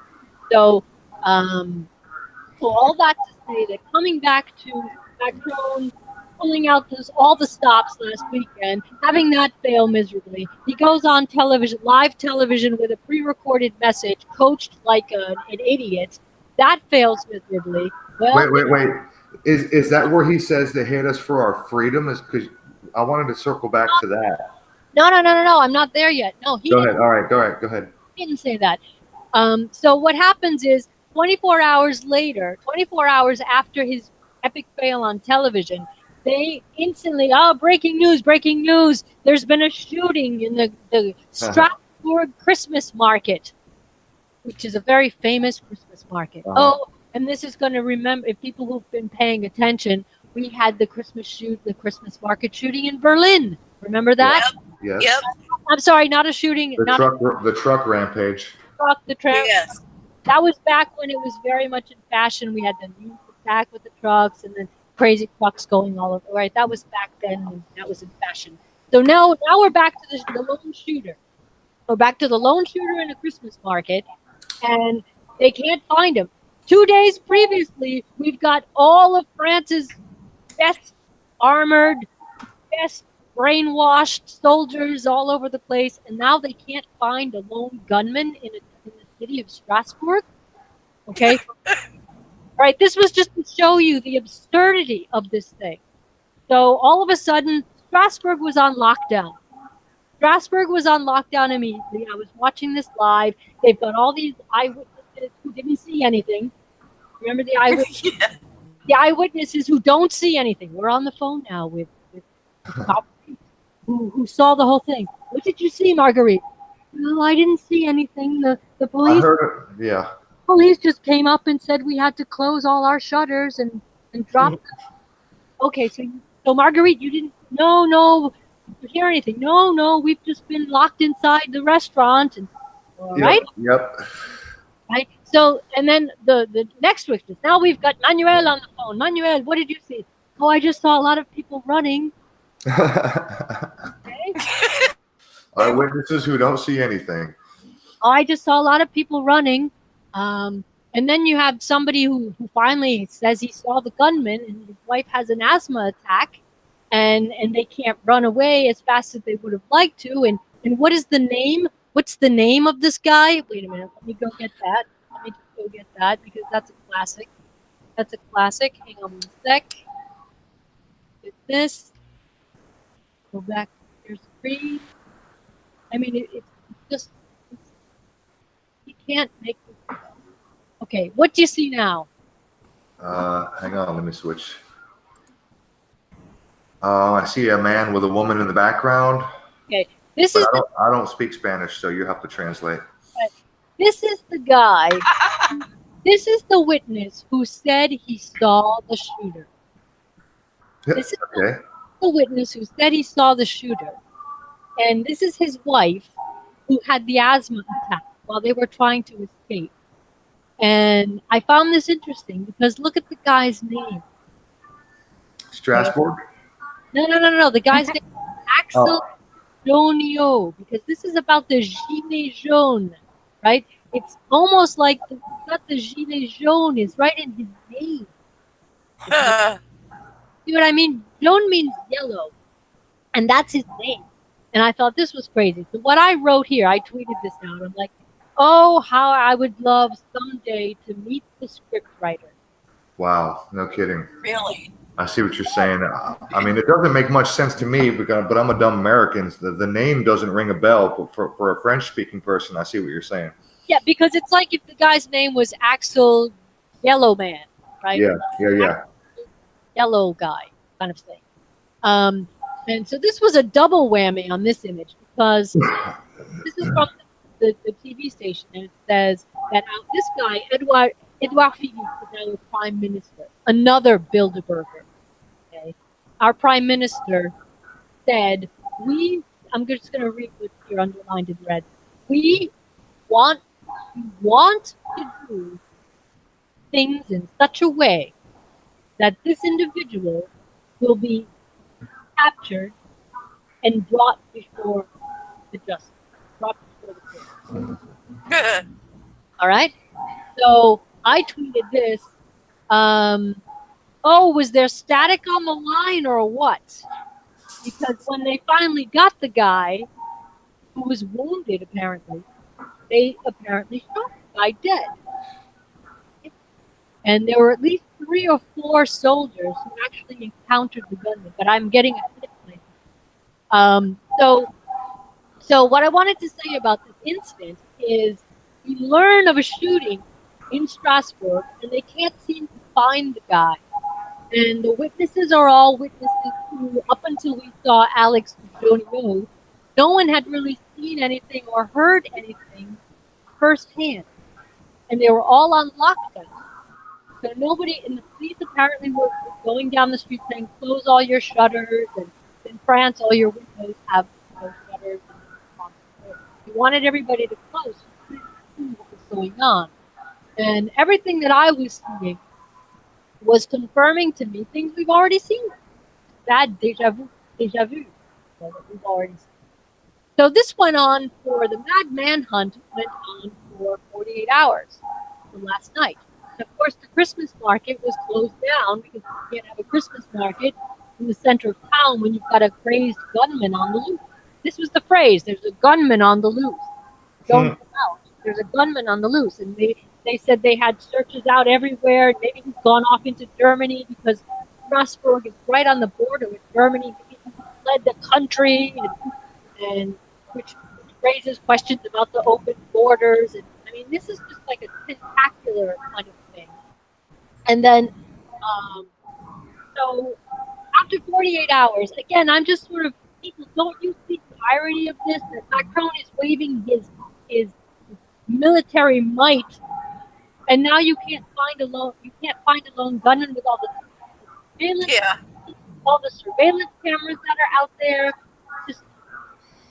So, so all that to say that coming back to Macron pulling out all the stops last weekend, having that fail miserably, he goes on television, live television, with a pre-recorded message, coached like an idiot. That fails miserably. Well, Wait. Is that where he says they hate us for our freedom? Is because I wanted to circle back to that. No. I'm not there yet. No, Go ahead. All right. Go ahead. He didn't say that. So what happens is 24 hours later, 24 hours after his epic fail on television, they instantly, breaking news. There's been a shooting in the Strasbourg Christmas market, which is a very famous Christmas market. And this is going to remember, if people who've been paying attention, we had the Christmas market shooting in Berlin. Remember that? Yes. Yep. I'm sorry, not a shooting. The truck rampage. Yes. That was back when it was very much in fashion. We had the new attack with the trucks and then crazy trucks going all over. Right, that was back then. And that was in fashion. So now we're back to the lone shooter. We're back to the lone shooter in a Christmas market, and they can't find him. 2 days previously, we've got all of France's best armored, best brainwashed soldiers all over the place, and now they can't find a lone gunman in the city of Strasbourg. Okay? All right, this was just to show you the absurdity of this thing. So all of a sudden, Strasbourg was on lockdown. Strasbourg was on lockdown immediately. I was watching this live. They've got all these eyewitnesses who didn't see anything. Remember the eyewitnesses? Yeah. The eyewitnesses who don't see anything. We're on the phone now with Marguerite, who saw the whole thing. What did you see, Marguerite? No, I didn't see anything. The police. I heard it. Yeah. police just came up and said we had to close all our shutters and drop them. Okay, so Marguerite, you didn't no hear anything. No, we've just been locked inside the restaurant. And all right. Yep. Right. So, and then the next witness. Now we've got Manuel on the phone. Manuel, what did you see? Oh, I just saw a lot of people running. Okay. Eyewitnesses who don't see anything. Oh, I just saw a lot of people running. And then you have somebody who finally says he saw the gunman, and his wife has an asthma attack, and they can't run away as fast as they would have liked to. And what is the name? What's the name of this guy? Wait a minute. Let me go get that. Let me just go get that because that's a classic. That's a classic. Hang on one sec. Get this. Go back to your screen. I mean, it's just, you can't make this up. Okay, what do you see now? Hang on, let me switch. I see a man with a woman in the background. Okay, this is I don't speak Spanish, so you have to translate. This is the guy. This is the witness who said he saw the shooter. This is Okay. the witness who said he saw the shooter. And this is his wife who had the asthma attack while they were trying to escape. And I found this interesting because look at the guy's name. Strasbourg? No. The guy's name is Axel Jonio, because this is about the Gilets jaunes, right? It's almost like the Gilets jaunes is right in his name. See what I mean? Jaune means yellow, and that's his name. And I thought this was crazy. So what I wrote here, I tweeted this out. I'm like, oh, how I would love someday to meet the scriptwriter. Wow, no kidding. Really? I see what you're saying. I mean, it doesn't make much sense to me, but I'm a dumb American. The name doesn't ring a bell, but for a French-speaking person, I see what you're saying. Yeah, because it's like if the guy's name was Axel Yellowman, right? Yeah. Yellow guy kind of thing. And so this was a double whammy on this image because this is from the TV station, and it says that this guy, Edouard Philippe, is now the prime minister. Another Bilderberger. Okay, our prime minister said, I'm just going to read what's here underlined in red. We want to do things in such a way that this individual will be captured and brought before the justice. Brought before the court. All right? So I tweeted this. Was there static on the line or what? Because when they finally got the guy who was wounded, apparently, they apparently shot the guy dead. And there were at least 3 or 4 soldiers who actually encountered the gunman, but I'm getting a clip later. So what I wanted to say about this incident is we learn of a shooting in Strasbourg, and they can't seem to find the guy. And the witnesses are all witnesses who, up until we saw Alex Jonio, no one had really seen anything or heard anything firsthand. And they were all on lockdown. So nobody, and the police apparently were going down the street saying, close all your shutters, and in France, all your windows have no shutters. We wanted everybody to close to see what was going on. And everything that I was seeing was confirming to me things we've already seen. Bad déjà vu, that we've already seen. So this went on the Mad Manhunt went on for 48 hours from last night. And of course, the Christmas market was closed down because you can't have a Christmas market in the center of town when you've got a crazed gunman on the loose. This was the phrase, there's a gunman on the loose. Don't come out. There's a gunman on the loose. And they said they had searches out everywhere. Maybe he's gone off into Germany because Strasbourg is right on the border with Germany. Maybe he fled the country, and which raises questions about the open borders. And I mean, this is just like a spectacular kind of thing. And then, so after 48 hours, again, I'm just sort of, people, don't you see the irony of this? That Macron is waving his military might And now you can't find a lone gunman with all the surveillance, Yeah. all the surveillance cameras that are out there. Just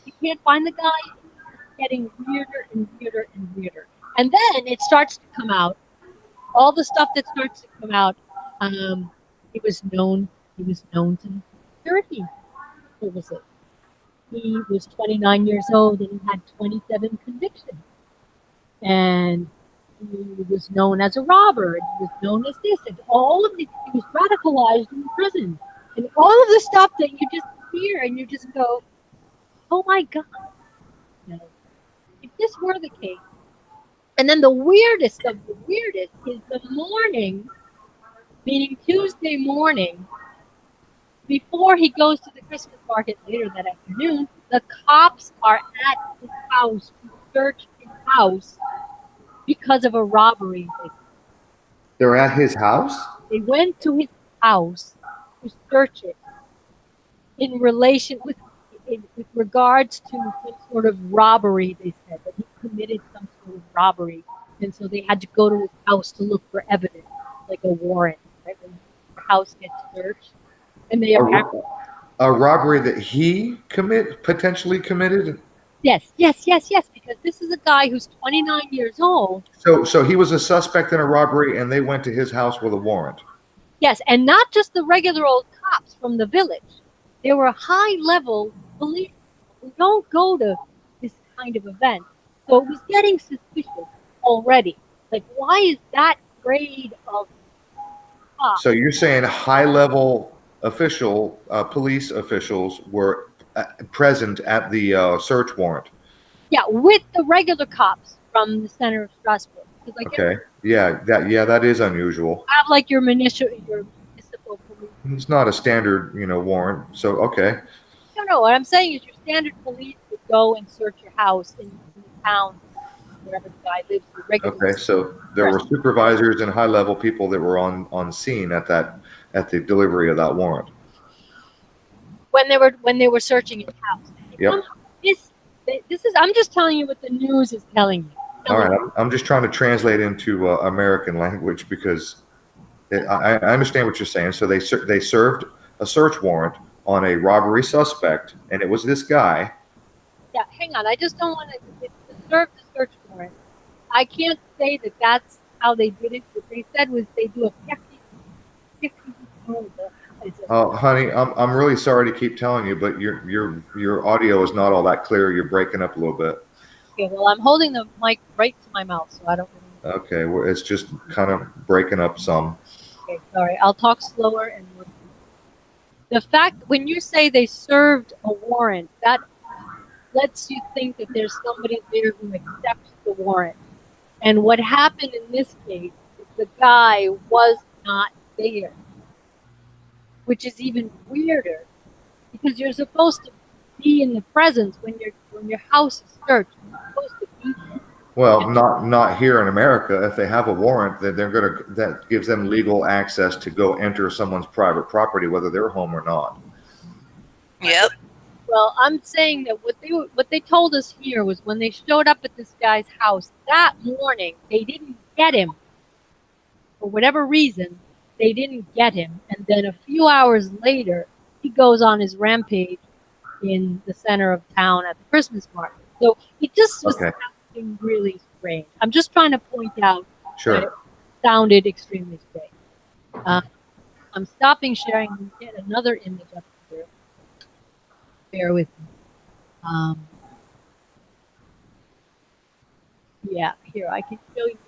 you can't find the guy. It's getting weirder and weirder and weirder. And then it starts to come out. All the stuff that starts to come out. He was known to 30 services. He was 29 years old and he had 27 convictions. And he was known as a robber, and he was known as this, and all of this. He was radicalized in prison, and all of the stuff that you just hear, and you just go, "Oh my God!" You know, if this were the case, and then the weirdest of the weirdest is the morning, meaning Tuesday morning, before he goes to the Christmas market later that afternoon. The cops are at his house to search his house because of a robbery. They're at his house? They went to his house to search it in relation with regards to some sort of robbery. They said that he committed some sort of robbery, and so they had to go to his house to look for evidence, like a warrant. Right? When your house gets searched, and they apparently a robbery that he potentially committed. Yes, because this is a guy who's 29 years old. So he was a suspect in a robbery, and they went to his house with a warrant. Yes, and not just the regular old cops from the village. There were high-level police who don't go to this kind of event. So it was getting suspicious already. Like, why is that grade of cop? So you're saying high-level police officials were present at the search warrant? Yeah, with the regular cops from the center of Strasbourg. Okay. That is unusual. Have like your municipal police. It's not a standard, warrant. So okay. No. What I'm saying is, your standard police would go and search your house in the town wherever the guy lives. Okay, so there were supervisors and high-level people that were on scene at the delivery of that warrant. When they were searching his house. Yep. This is. I'm just telling you what the news is telling me. All right, I'm just trying to translate into American language because I understand what you're saying. So they served a search warrant on a robbery suspect, and it was this guy. Yeah, hang on. I just don't want to serve the search warrant. I can't say that that's how they did it. What they said was they do a 50. Oh, honey, I'm really sorry to keep telling you, but your audio is not all that clear. You're breaking up a little bit. Okay, well, I'm holding the mic right to my mouth, so I don't really. Okay, well, it's just kind of breaking up some. Okay, sorry. I'll talk slower and more. The fact when you say they served a warrant, that lets you think that there's somebody there who accepts the warrant. And what happened in this case is the guy was not there, which is even weirder because you're supposed to be in the presence when your house is searched. You're supposed to be there. Well, not here in America. If they have a warrant, then that gives them legal access to go enter someone's private property, whether they're home or not. Yep. Well, I'm saying that what they told us here was when they showed up at this guy's house that morning, they didn't get him for whatever reason. They didn't get him, and then a few hours later, he goes on his rampage in the center of town at the Christmas market. So it just was something really strange. I'm just trying to point out that it sounded extremely strange. I'm stopping sharing and get another image up here. Bear with me. Yeah, here I can show you.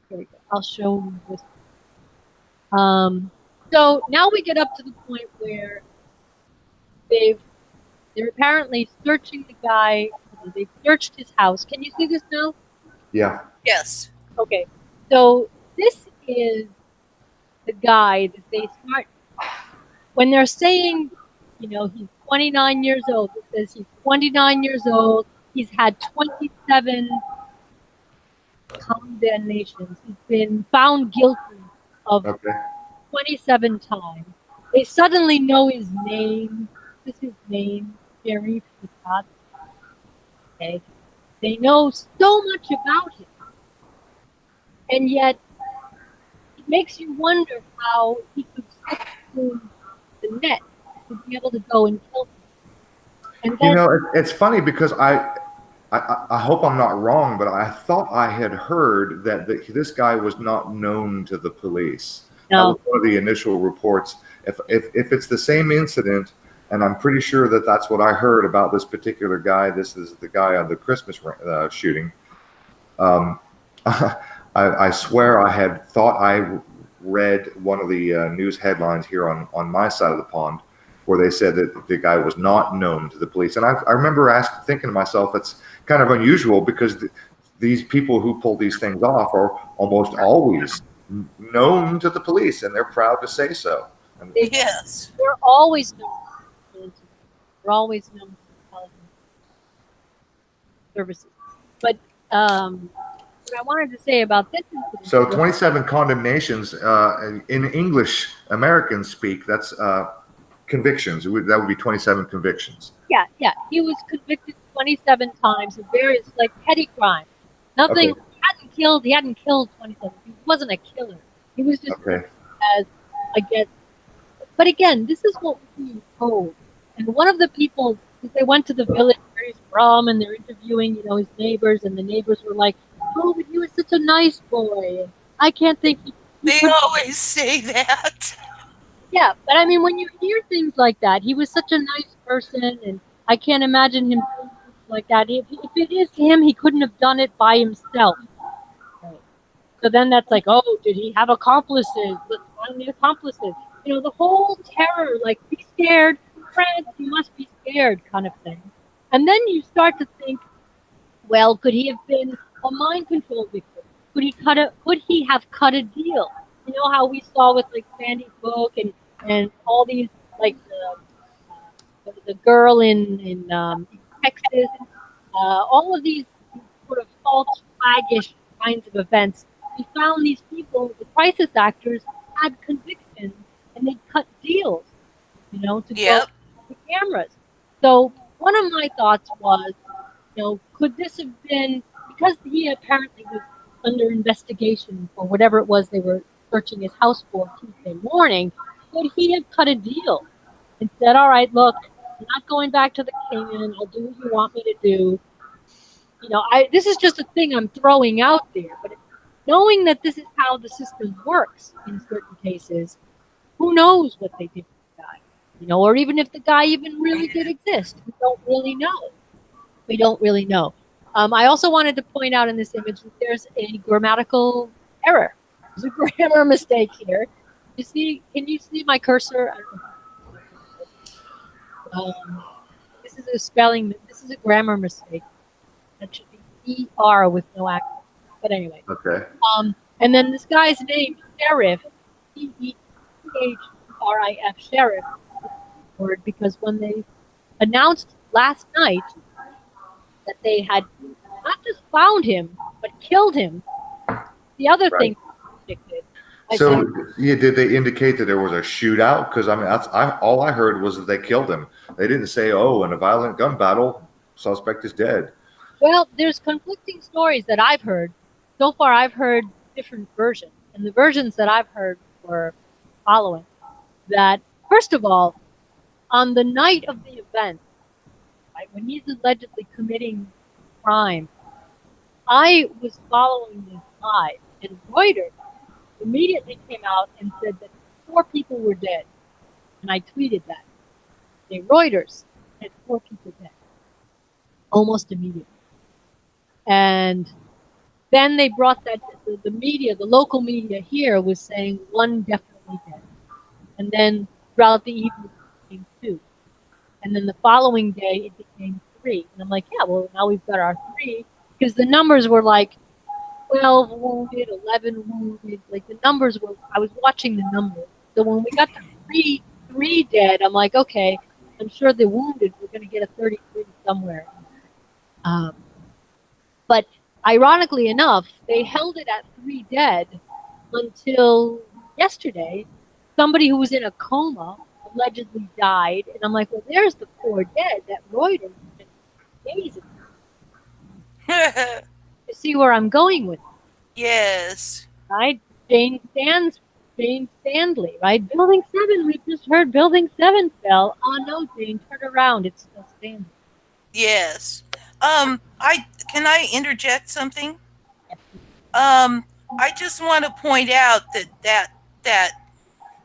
Here we go. I'll show you this. So now we get up to the point where they're apparently searching the guy. They've searched his house. Can you see this now? Yeah. Yes. Okay. So this is the guy that they start when they're saying, he's 29 years old. It says he's 29 years old. He's had 27 condemnations. He's been found guilty of Okay. 27 times. They suddenly know his name. This is his name, Roofuscat. Okay. They know so much about him. And yet, it makes you wonder how he could slip through the net to be able to go and kill people. And You then, know, it's funny because I hope I'm not wrong, but I thought I had heard that this guy was not known to the police. That was no, one of the initial reports. If it's the same incident, and I'm pretty sure that that's what I heard about this particular guy. This is the guy on the Christmas shooting. Um, I swear I had thought I read one of the news headlines here on my side of the pond where they said that the guy was not known to the police. And I remember thinking to myself, it's kind of unusual because these people who pull these things off are almost always known to the police, and they're proud to say so. And, Yes. they're always known. They're always known to intelligence services. But what I wanted to say about this incident. so 27 condemnations in English American speak. That's convictions. That would be 27 convictions. Yeah. He was convicted 27 times of various like petty crimes. Nothing. Okay. He hadn't killed 27. He wasn't a killer. He was just Okay. as, I guess. But again, this is what we're being told. And one of the people, they went to the village where he's from, and they're interviewing, his neighbors, and the neighbors were like, "Oh, but he was such a nice boy. And I can't think." They always say that. Yeah, but I mean, when you hear things like that, he was such a nice person, and I can't imagine him doing things like that. If it is him, he couldn't have done it by himself. Right. So then that's like, oh, did he have accomplices? Let's find the accomplices. The whole terror, like, be scared, France, you must be scared kind of thing. And then you start to think, well, could he have been a mind control victim? Could he have cut a deal? You know how we saw with like Sandy Hook and all these like the girl in Texas, all of these sort of false flagish kinds of events. We found these people, the crisis actors, had convictions and they cut deals, to go to the cameras. So one of my thoughts was, could this have been because he apparently was under investigation for whatever it was they were searching his house for Tuesday morning? Could he have cut a deal and said, "All right, look, I'm not going back to the Cayman. I'll do what you want me to do." This is just a thing I'm throwing out there, but knowing that this is how the system works in certain cases, who knows what they did to the guy, or even if the guy even really did exist. We don't really know. I also wanted to point out in this image that there's a grammatical error. There's a grammar mistake here. Can you see my cursor? This is a spelling, this is a grammar mistake. That should be ER with no accent. But anyway. Okay. And then this guy's name, Sheriff, Sheriff, Sheriff, word because when they announced last night that they had not just found him, but killed him, the other thing predicted. Did they indicate that there was a shootout? Because all I heard was that they killed him. They didn't say, "Oh, in a violent gun battle, suspect is dead." Well, there's conflicting stories that I've heard. So far, I've heard different versions, and the versions that I've heard were following: that first of all, on the night of the event, right, when he's allegedly committing crime, I was following this live, and Reuters immediately came out and said that 4 people were dead. And I tweeted that. Reuters had 4 people dead. Almost immediately. And then they brought that, the media, the local media here was saying 1 definitely dead. And then throughout the evening it became 2. And then the following day it became 3. And I'm like, yeah, well, now we've got our 3. Because the numbers were like 12 wounded, 11 wounded. Like the numbers were, I was watching the numbers. So when we got to 3 dead, I'm like, okay, I'm sure the wounded, we're going to get a 33 somewhere. But ironically enough, they held it at 3 dead until yesterday, somebody who was in a coma allegedly died, and I'm like, well, there's the poor dead that Reuters is amazing. You see where I'm going with it, Yes. right? Jane Stanley, right? Building 7, we just heard Building 7 fell. Oh no, Jane, turn around, it's still standing. Yes. Can I interject something? I just want to point out that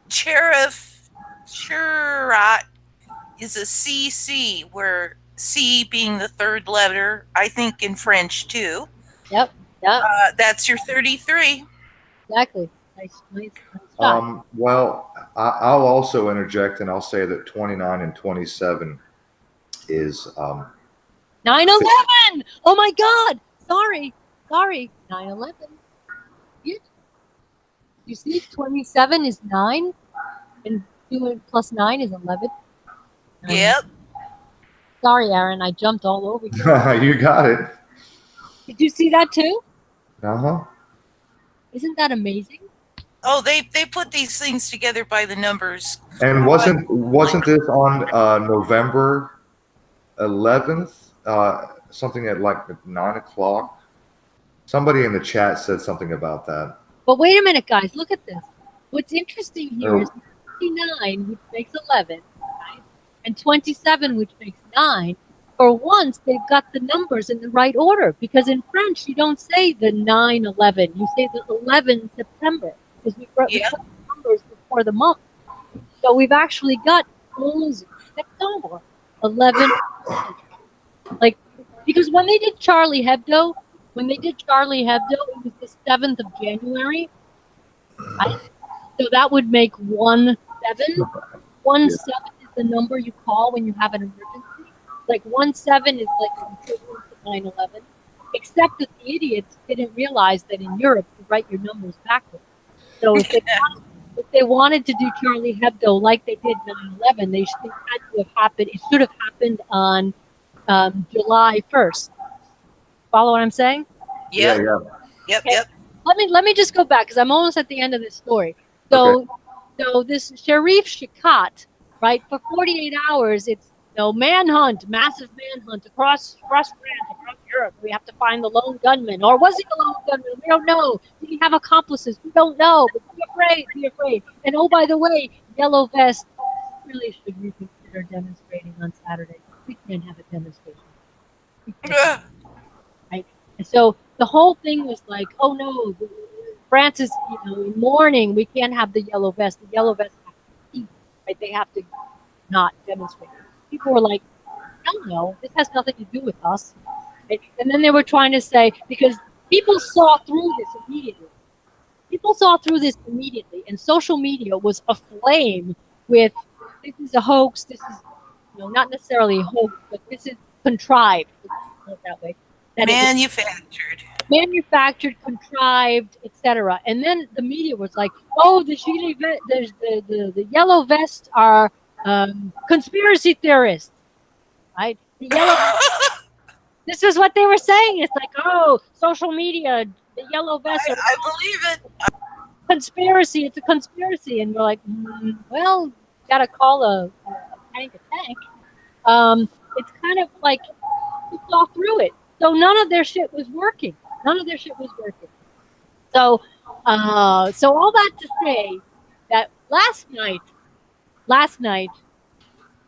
Sheriff Sherrod is a CC, where C being the third letter, I think in French too. Yep. That's your 33. Exactly. Nice shot. Well, I'll also interject, and I'll say that 29 and 27 is 9/11. Oh my God. Sorry. 9/11. You see, 27 is 9, and 2 plus 9 is 11. Yep. Sorry, Aaron, I jumped all over you. You got it. Did you see that too? Uh-huh. Isn't that amazing? Oh, they put these things together by the numbers. And wasn't this on November 11th? Something at like 9 o'clock? Somebody in the chat said something about that. But wait a minute, guys. Look at this. What's interesting here is 59, which makes 11, right? And 27, which makes 9. For once, they've got the numbers in the right order, because in French, you don't say the 9/11. You say the 11 September, because we put the numbers before the month. So we've actually got 11 September, 11. Like, because when they did Charlie Hebdo, it was the 7th of January. Right? So that would make 1/7. 1/7 is the number you call when you have an emergency. Like 1/7 is like an equivalent to 9/11. Except that the idiots didn't realize that in Europe you write your numbers backwards. So if they wanted to do Charlie Hebdo like they did 9/11, they should had to have happened. It should have happened on July 1st. Follow what I'm saying? Yep. Let me just go back, because I'm almost at the end of this story. So this Sharif Shikat, right, for 48 hours, it's manhunt, massive manhunt across France, across Europe. We have to find the lone gunman. Or was he the lone gunman? We don't know. Did he have accomplices? We don't know. But be afraid. And oh, by the way, Yellow Vest really should reconsider demonstrating on Saturday. We can't have a demonstration. Right? And so the whole thing was like, oh no, France is in mourning. We can't have the Yellow Vest. The Yellow Vest have to eat, right? They have to not demonstrate. People were like, no, this has nothing to do with us. Right? And then they were trying to say, because people saw through this immediately. And social media was aflame with, this is a hoax, this is not necessarily a hoax, but this is contrived. Let's put it that way. Manufactured, contrived, etc. And then the media was like, oh, the Yellow Vests are conspiracy theorists, right? This is what they were saying. It's like, oh, social media, the Yellow Vests. I believe it. Conspiracy. It's a conspiracy, and we're like, well, gotta call a tank a tank. It's kind of like we saw through it. So none of their shit was working. So, all that to say that last night,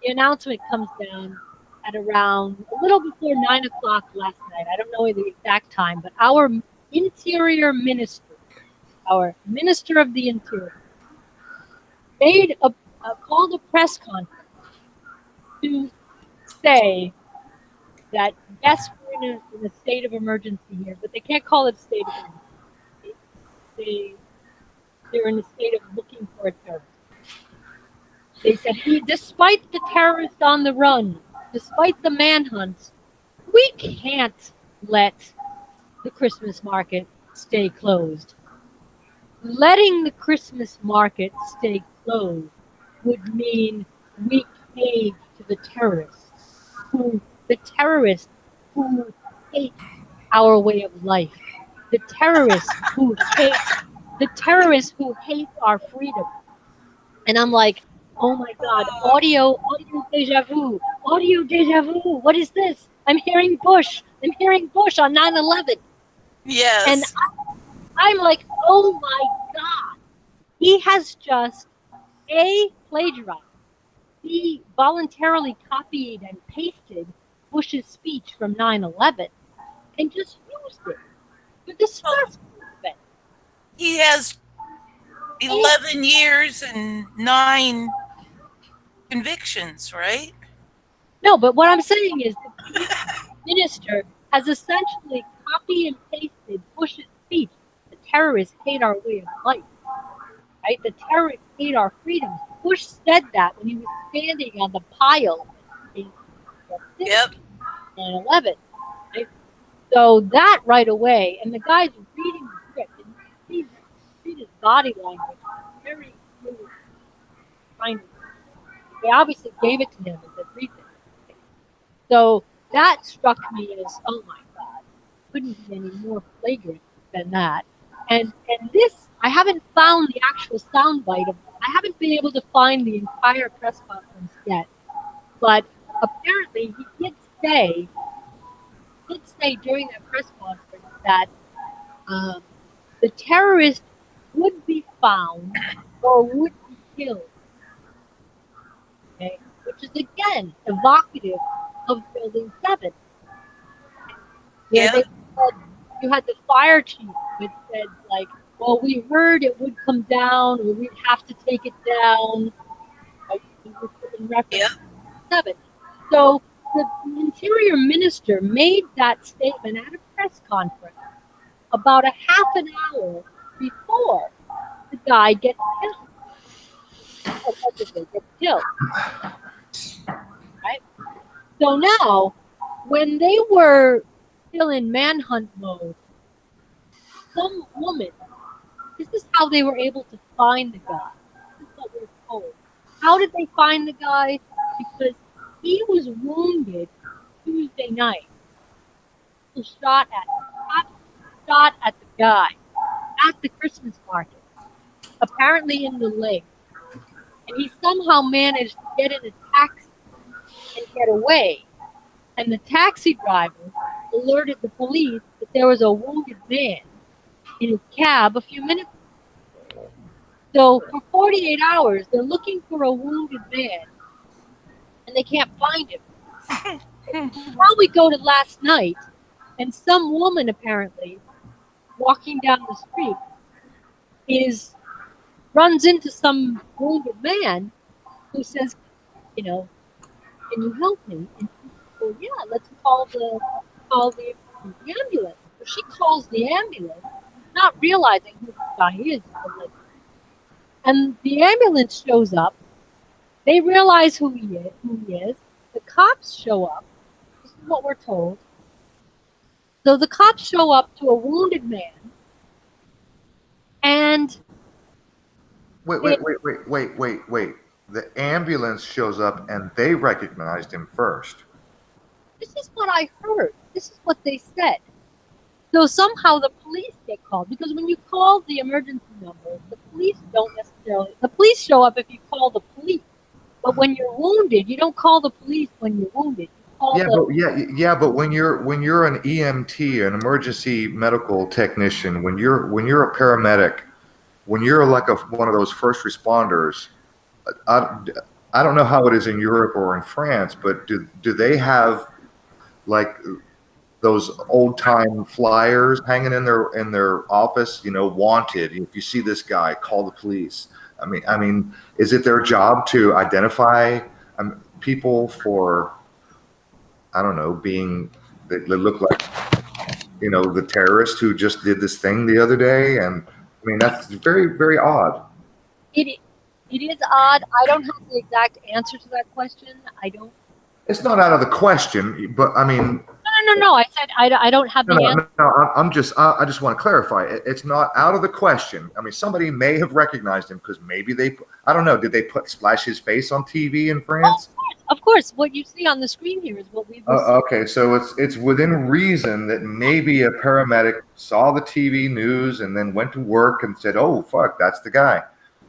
the announcement comes down at around a little before 9 o'clock last night. I don't know the exact time, but our Interior Minister, our Minister of the Interior, called a press conference to say that yes, we're in a state of emergency here, but they can't call it a state of emergency. They're in a state of looking for a terrorist. They said, despite the terrorists on the run, despite the manhunts, we can't let the Christmas market stay closed. Letting the Christmas market stay closed would mean we cave to the terrorists who hate our way of life, the terrorists who hate the terrorists who hate our freedom. And I'm like, oh my God, audio deja vu, audio deja vu. What is this? I'm hearing Bush on 9/11. And Yes. I'm like, oh my God, he has just plagiarized. He voluntarily copied and pasted Bush's speech from 9/11 and just used it for this first event. He has 11 years and 9 convictions, right? No, but what I'm saying is the minister has essentially copied and pasted Bush's speech. The terrorists hate our way of life, right? The terrorists hate our freedoms. Bush said that when he was standing on the pile in Yep. 9/11. Right? So that right away, and the guy's reading the script, and you see his body language, very smooth. They obviously gave it to him and said, read it. So that struck me as, oh my God, couldn't be any more flagrant than that. And this, I haven't found the actual soundbite of. I haven't been able to find the entire press conference yet, but apparently he did say during that press conference that the terrorist would be found or would be killed. Okay? Which is again evocative of Building 7. Yeah. You had the fire chief that said, like, well, we heard it would come down, or we'd have to take it down. Like, in reference to 7. So the Interior Minister made that statement at a press conference about a half an hour before the guy gets killed. Allegedly gets killed. Right? So now, when they were still in manhunt mode, some woman, this is how they were able to find the guy. This is what we're told. How did they find the guy? Because he was wounded Tuesday night. He shot at the guy at the Christmas market, apparently in the leg. And he somehow managed to get in a taxi and get away. And the taxi driver alerted the police that there was a wounded man in his cab a few minutes ago. So for 48 hours, they're looking for a wounded man, and they can't find him. Now we go to last night, and some woman apparently walking down the street runs into some wounded man who says, you know, can you help me? And she says, well, yeah, let's call the ambulance. So she calls the ambulance, not realizing who this guy is. And the ambulance shows up. They realize who he is. The cops show up. This is what we're told. So the cops show up to a wounded man. And Wait. The ambulance shows up and they recognized him first. this is what I heard. This is what they said. So somehow the police get called, because when you call the emergency number, the police don't necessarily. The police show up if you call the police, but when you're wounded, you don't call the police when you're wounded. But when you're an EMT, an emergency medical technician, when you're a paramedic, when you're like one of those first responders, I don't know how it is in Europe or in France, but do they have like those old time flyers hanging in their office? You know, wanted. If you see this guy, call the police. I mean, is it their job to identify people for, I don't know, they look like, you know, the terrorist who just did this thing the other day? And I mean, that's very, very odd. It is odd. I don't have the exact answer to that question. I don't. It's not out of the question, but I mean. No. I said I don't have the answer. No. I just want to clarify. It's not out of the question. I mean, somebody may have recognized him because maybe I don't know. Did they splash his face on TV in France? Oh, of course, what you see on the screen here is what we've received. Okay, so it's within reason that maybe a paramedic saw the TV news and then went to work and said, "Oh, fuck, that's the guy."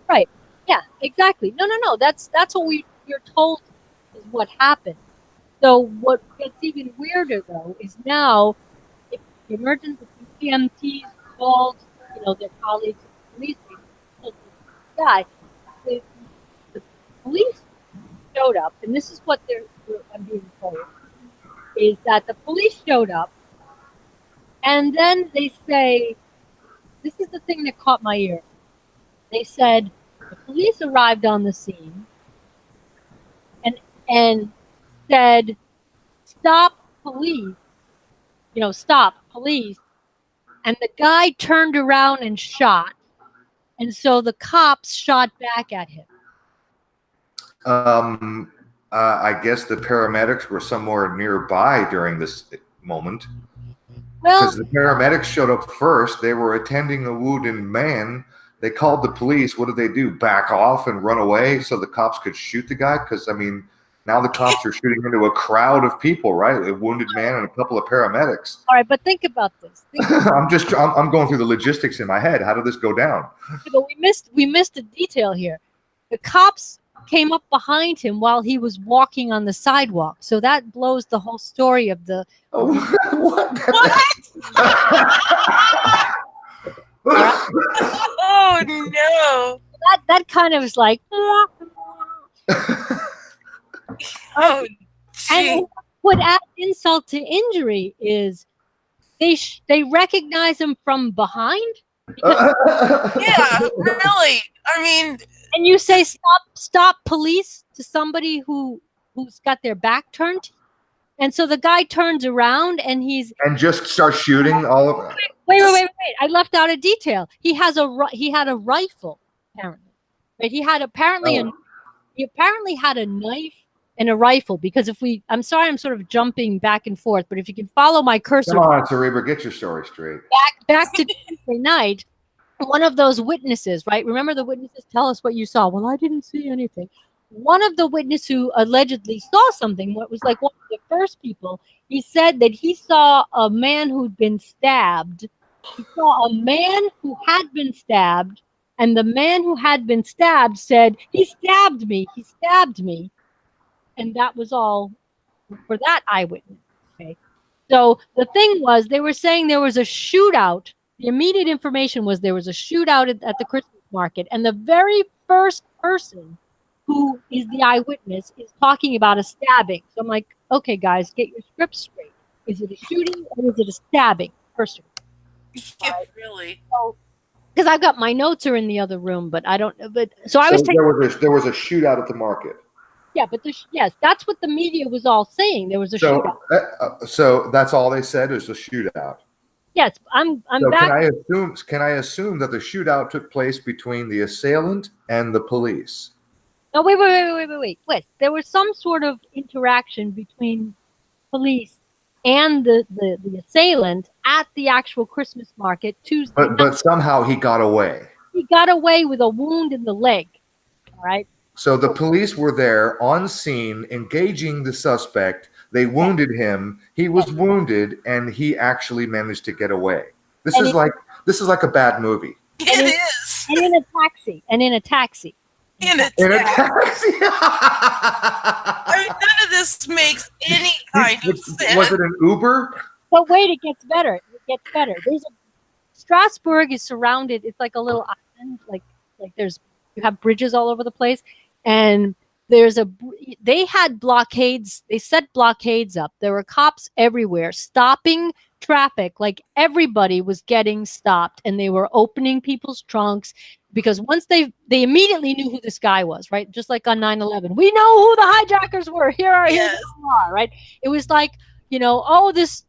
Right. Yeah, exactly. No. That's what we're told is what happened. So what gets even weirder though is now if the emergency EMTs called, their colleagues at the police station, told the guy, the police showed up, and this is what I'm being told, is that the police showed up, and then they say, this is the thing that caught my ear. They said the police arrived on the scene and said, stop police, stop police. And the guy turned around and shot. And so the cops shot back at him. I guess the paramedics were somewhere nearby during this moment. Well, because the paramedics showed up first. They were attending a wounded man. They called the police. What did they do? Back off and run away so the cops could shoot the guy? Because, I mean, now the cops are shooting into a crowd of people, right? A wounded man and a couple of paramedics. All right, but think about this. I'm going through the logistics in my head. How did this go down? But we missed a detail here. The cops came up behind him while he was walking on the sidewalk. So that blows the whole story of the... Oh, what? Oh, no. That kind of is like... Oh, and what adds insult to injury is they recognize him from behind. Yeah, really. I mean, and you say stop police to somebody who's got their back turned, and so the guy turns around and just starts shooting all of. Wait! I left out a detail. He had a rifle apparently, right? He apparently had a knife and a rifle, because I'm sorry, I'm sort of jumping back and forth, but if you can follow my cursor. Come on, Serebra, get your story straight. Back to Tuesday night, one of those witnesses, right? Remember the witnesses tell us what you saw. Well, I didn't see anything. One of the witnesses who allegedly saw something, what was like one of the first people, he said that he saw a man who'd been stabbed. He saw a man who had been stabbed, and the man who had been stabbed said, he stabbed me. And that was all for that eyewitness. Okay. So the thing was, they were saying there was a shootout. The immediate information was there was a shootout at the Christmas market. And the very first person who is the eyewitness is talking about a stabbing. So I'm like, okay, guys, get your script straight. Is it a shooting or is it a stabbing? First of all. Yeah, really. Because I've got my notes are in the other room, but I don't. But so I was taking. There was a shootout at the market. Yeah, but yes, that's what the media was all saying. There was a shootout. So that's all they said is a shootout. Yes, I'm so back. Can I assume that the shootout took place between the assailant and the police? No, wait. There was some sort of interaction between police and the assailant at the actual Christmas market Tuesday. But somehow he got away. He got away with a wound in the leg. All right. So the police were there on scene, engaging the suspect. They wounded him. He was wounded, and he actually managed to get away. This is like a bad movie. It is. And in a taxi. In a taxi. I mean, none of this makes any kind of sense. Was it an Uber? But wait, it gets better. Strasbourg is surrounded. It's like a little island. Like you have bridges all over the place. And they had blockades. They set blockades up. There were cops everywhere stopping traffic. Like everybody was getting stopped, and they were opening people's trunks because once they immediately knew who this guy was, right? Just like on 9/11, we know who the hijackers were. Here they are, right? It was like, this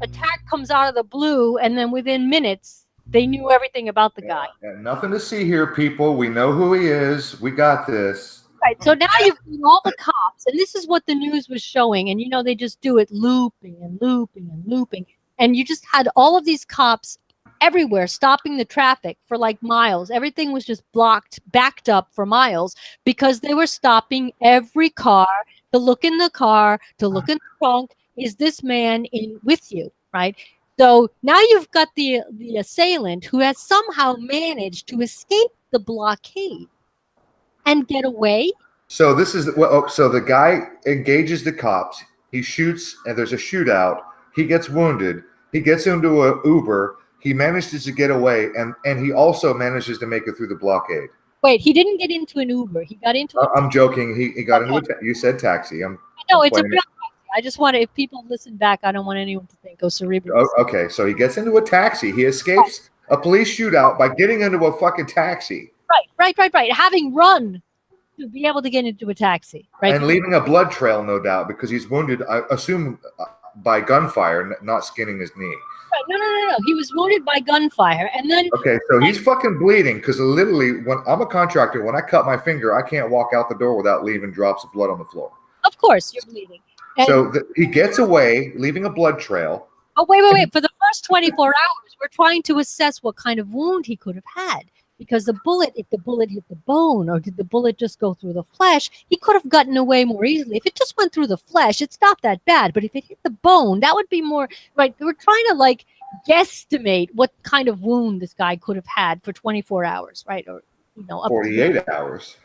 attack comes out of the blue, and then within minutes, they knew everything about the guy. Yeah, nothing to see here, people. We know who he is. We got this. Right. So now you've got all the cops, and this is what the news was showing. And, they just do it looping and looping and looping. And you just had all of these cops everywhere stopping the traffic for like miles. Everything was just backed up for miles because they were stopping every car to look in the car, to look in the trunk. Is this man in with you, right? So now you've got the assailant who has somehow managed to escape the blockade and get away. So this is well. So the guy engages the cops. He shoots, and there's a shootout. He gets wounded. He gets into an Uber. He manages to get away, and he also manages to make it through the blockade. Wait, he didn't get into an Uber. He got into. I'm joking. He got into a. You said taxi. No, it's a real taxi. I just want to. If people listen back, I don't want anyone to think, "Oh, Serebra." Okay, so he gets into a taxi. He escapes a police shootout by getting into a fucking taxi. Right. Having run to be able to get into a taxi, right? And leaving a blood trail, no doubt, because he's wounded, I assume, by gunfire, not skinning his knee. Right. No. He was wounded by gunfire, and then. Okay, so he's fucking bleeding because literally, when I'm a contractor, when I cut my finger, I can't walk out the door without leaving drops of blood on the floor. Of course, you're bleeding. And so he gets away, leaving a blood trail. Oh, wait. For the first 24 hours, we're trying to assess what kind of wound he could have had. Because if the bullet hit the bone, or did the bullet just go through the flesh, he could have gotten away more easily. If it just went through the flesh, it's not that bad. But if it hit the bone, that would be more, right? We're trying to guesstimate what kind of wound this guy could have had for 24 hours, right? Or, up 48 hours.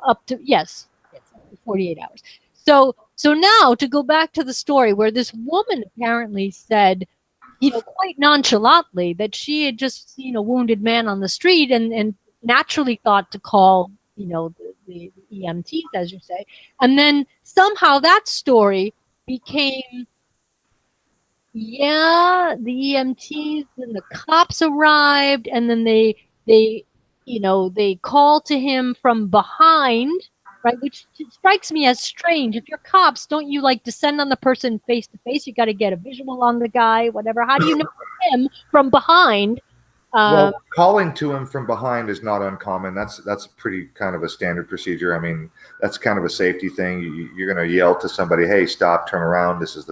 Up to, yes, 48 hours. So now to go back to the story where this woman apparently said, quite nonchalantly, that she had just seen a wounded man on the street and naturally thought to call, the EMTs, as you say. And then somehow that story became, the EMTs and the cops arrived, and then they call to him from behind, right? Which strikes me as strange. If you're cops, don't you descend on the person face to face? You got to get a visual on the guy, whatever. How do you know him from behind? Well, calling to him from behind is not uncommon. That's pretty kind of a standard procedure. I mean, that's kind of a safety thing. You're going to yell to somebody, "Hey, stop! Turn around!" This is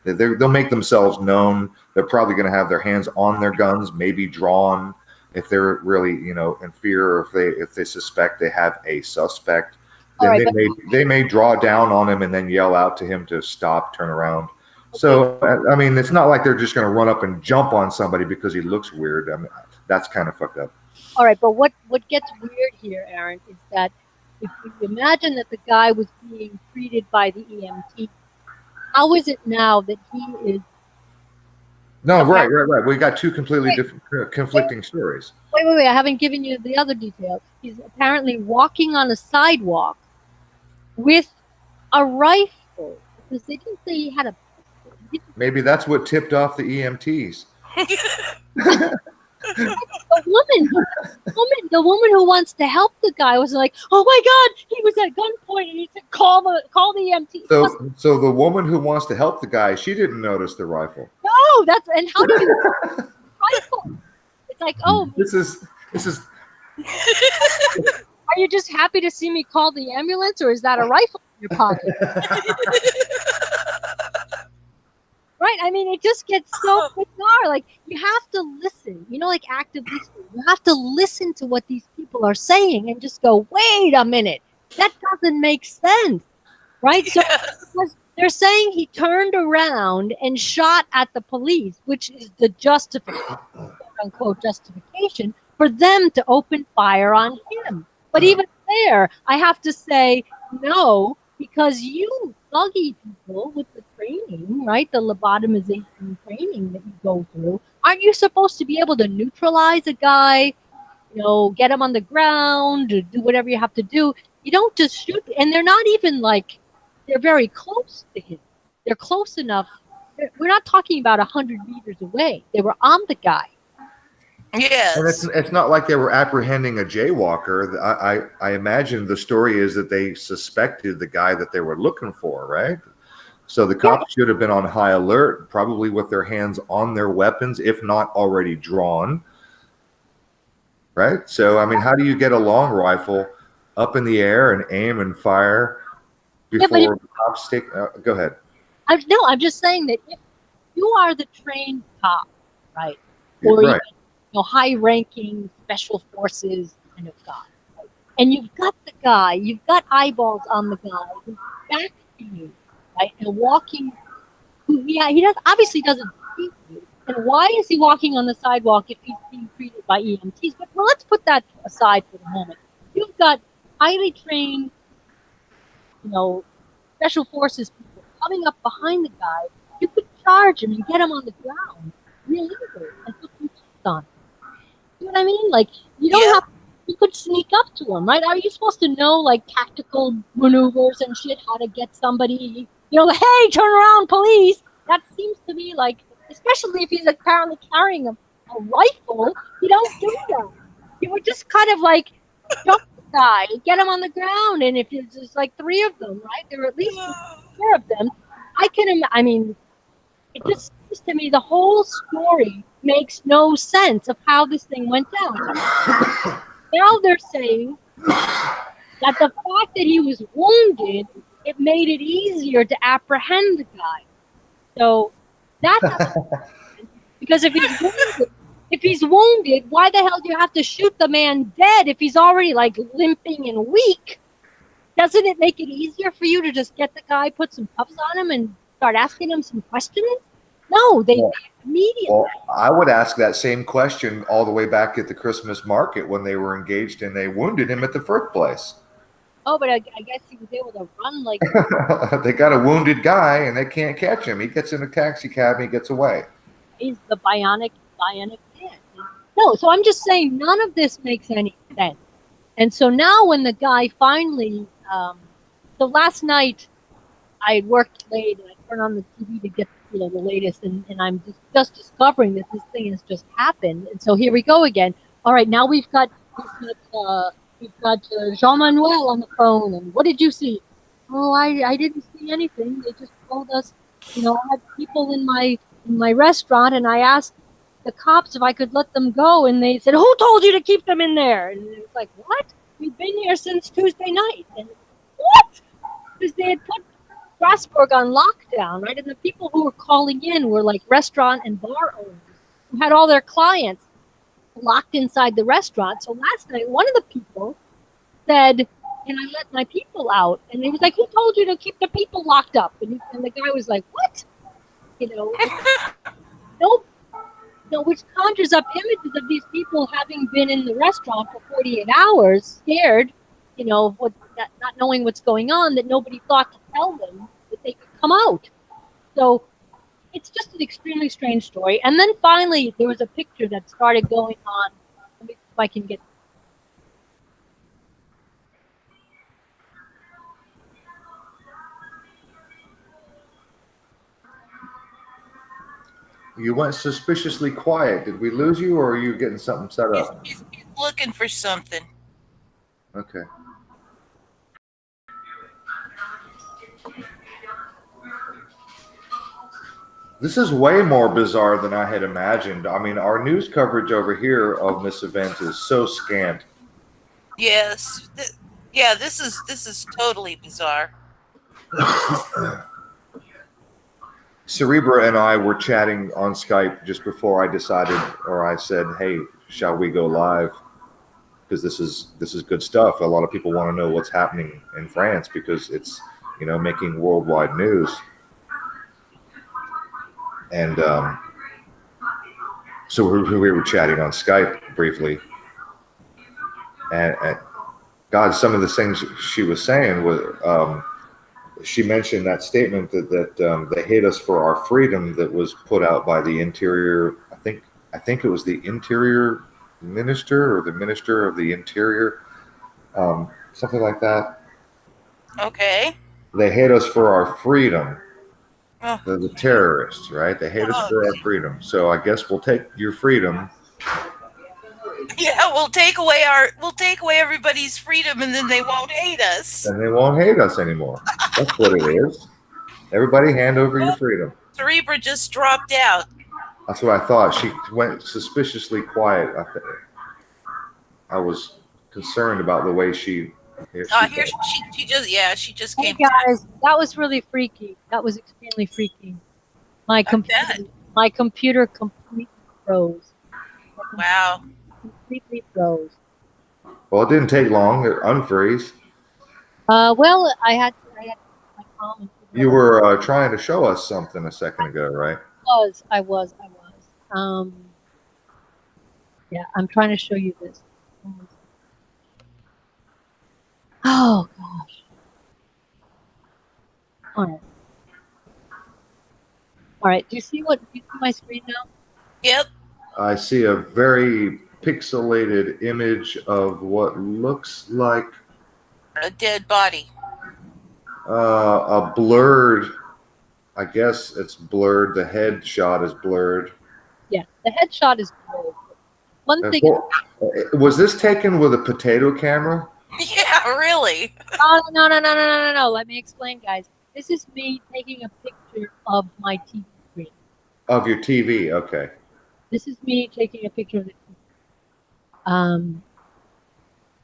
they'll make themselves known. They're probably going to have their hands on their guns, maybe drawn. If they're really, in fear, or if they suspect they have a suspect, then they may draw down on him and then yell out to him to stop, turn around. So, I mean, it's not like they're just going to run up and jump on somebody because he looks weird. I mean, that's kind of fucked up. All right, but what gets weird here, Aaron, is that if you imagine that the guy was being treated by the EMT, how is it now that he is? No, right. We got two completely different, conflicting stories. Wait. I haven't given you the other details. He's apparently walking on a sidewalk with a rifle, because they didn't say he had a pistol. Maybe that's what tipped off the EMTs. The woman who wants to help the guy was like, "Oh my God, he was at gunpoint," and he said, "Call the EMT." So the woman who wants to help the guy, she didn't notice the rifle. No, and how do you rifle? It's like, oh, this is. Are you just happy to see me call the ambulance, or is that a rifle in your pocket? Right? I mean, it just gets so bizarre. You have to listen, active listening. You have to listen to what these people are saying and just go, wait a minute, that doesn't make sense, right? Yes. So they're saying he turned around and shot at the police, which is the quote unquote justification for them to open fire on him. But even there, I have to say no, because you buggy people with the training, right? The lobotomization training that you go through, aren't you supposed to be able to neutralize a guy, get him on the ground, do whatever you have to do? You don't just shoot, and they're not even they're very close to him. They're close enough. We're not talking about 100 meters away. They were on the guy. Yes. And it's not like they were apprehending a jaywalker. I imagine the story is that they suspected the guy that they were looking for, right? So the cops should have been on high alert, probably with their hands on their weapons, if not already drawn. Right? So, I mean, how do you get a long rifle up in the air and aim and fire before the cops take... go ahead. I'm just saying that if you are the trained cop, right? Or right. High-ranking special forces kind of guy, right? and you've got the guy, you've got eyeballs on the guy who's back to you, right, and walking. He obviously doesn't see you. And why is he walking on the sidewalk if he's being treated by EMTs? But well, let's put that aside for the moment. You've got highly trained, special forces people coming up behind the guy. You could charge him and get him on the ground real easily and put some cheeks on. You know what I mean? Like, you don't have. You could sneak up to him, right? Are you supposed to know like tactical maneuvers and shit, how to get somebody? Hey, turn around, police. That seems to me like, especially if he's apparently carrying a rifle, you don't do that. You would just kind of like jump the guy, get him on the ground, and if there's like 3 of them, right? There are at least 4 of them. It just seems to me the whole story makes no sense of how this thing went down. Now they're saying that the fact that he was wounded, it made it easier to apprehend the guy. So that's because if he's wounded, why the hell do you have to shoot the man dead if he's already like limping and weak? Doesn't it make it easier for you to just get the guy, put some cuffs on him, and start asking him some questions? No, they immediately. Well, I would ask that same question all the way back at the Christmas market when they were engaged and they wounded him at the first place. Oh, but I guess he was able to run like. They got a wounded guy and they can't catch him. He gets in a taxi cab and he gets away. He's the bionic man. No, so I'm just saying none of this makes any sense. And so now when the guy finally, so last night I worked late and I turned on the TV to get the latest, and I'm just discovering that this thing has just happened. And so here we go again. All right, now we've got Jean-Manuel on the phone. And what did you see? Oh, I didn't see anything. They just told us, I had people in my restaurant, and I asked the cops if I could let them go, and they said, "Who told you to keep them in there?" And it was like, "What? We've been here since Tuesday night." And what? Because they had put Strasbourg on lockdown, right? And the people who were calling in were like restaurant and bar owners who had all their clients locked inside the restaurant. So last night, one of the people said, "Can I let my people out?" And he was like, "Who told you to keep the people locked up?" And the guy was like, "What?" Which conjures up images of these people having been in the restaurant for 48 hours, scared, not knowing what's going on, that nobody thought to tell them that they could come out. So it's just an extremely strange story. And then finally, there was a picture that started going on. Let me see if I can get. You went suspiciously quiet. Did we lose you, or are you getting something set up? He's looking for something. Okay. This is way more bizarre than I had imagined. I mean, our news coverage over here of this event is so scant. Yes. This is totally bizarre. Serebra and I were chatting on Skype just before I said, "Hey, shall we go live?" Because this is good stuff. A lot of people want to know what's happening in France because it's, making worldwide news. And so we were chatting on Skype briefly, and God, some of the things she was saying was. She mentioned that statement that they hate us for our freedom that was put out by the Interior. I think it was the Interior Minister or the Minister of the Interior, something like that. Okay. They hate us for our freedom. Oh. They're the terrorists, right? They hate us for our freedom. So I guess we'll take your freedom. Yeah, we'll take away everybody's freedom, and then they won't hate us. And they won't hate us anymore. That's what it is. Everybody hand over your freedom. Serebra just dropped out. That's what I thought. She went suspiciously quiet. I was concerned about the way she just Hey came. guys, that was really freaky. That was extremely freaky. My computer completely froze. Wow. Completely froze. Well, it didn't take long. It unfreeze. Well, I had my mom and figure You out were trying to show us something a second ago, right? I was. Yeah, I'm trying to show you this. Oh gosh. All right. All right. Do you see my screen now? Yep. I see a very pixelated image of what looks like A dead body. a blurred. I guess it's blurred. The head shot is blurred. Yeah, the headshot is blurred. One thing. Was this taken with a potato camera? Yeah, really. No. Let me explain, guys. This is me taking a picture of my TV screen. Of your TV, okay. This is me taking a picture of the TV.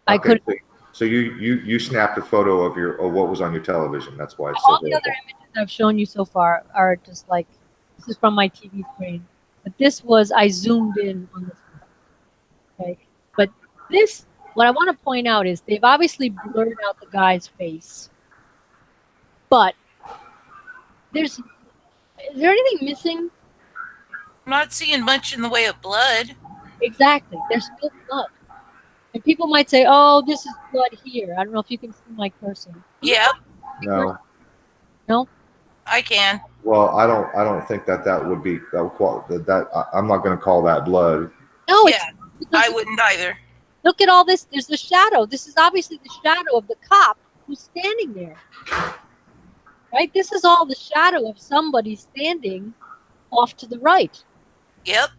I Okay, could. so you snapped a photo of what was on your television. That's why it All said the other images I've shown you so far are just like this is from my TV screen, but this was I zoomed in on this. Okay, but this what I want to point out is they've obviously blurred out the guy's face, but is there anything missing? I'm not seeing much in the way of blood. Exactly, there's still blood. And people might say, "Oh, this is blood here." I don't know if you can see my cursor. Yep, No. No. I can. Well, I don't think that would be I'm not going to call that blood. No, Yeah, I wouldn't either. Look at all this. There's the shadow. This is obviously the shadow of the cop who's standing there. Right? This is all the shadow of somebody standing off to the right. Yep.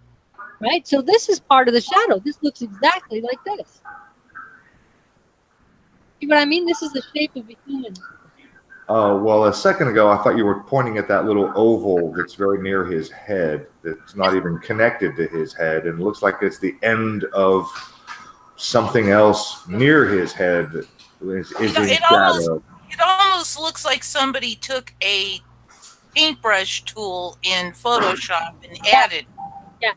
Right? So this is part of the shadow. This looks exactly like this. See what I mean? This is the shape of a human. Well, a second ago, I thought you were pointing at that little oval that's very near his head, that's not even connected to his head, and looks like it's the end of something else near his head that is in shadow. It almost looks like somebody took a paintbrush tool in Photoshop and added. Yeah.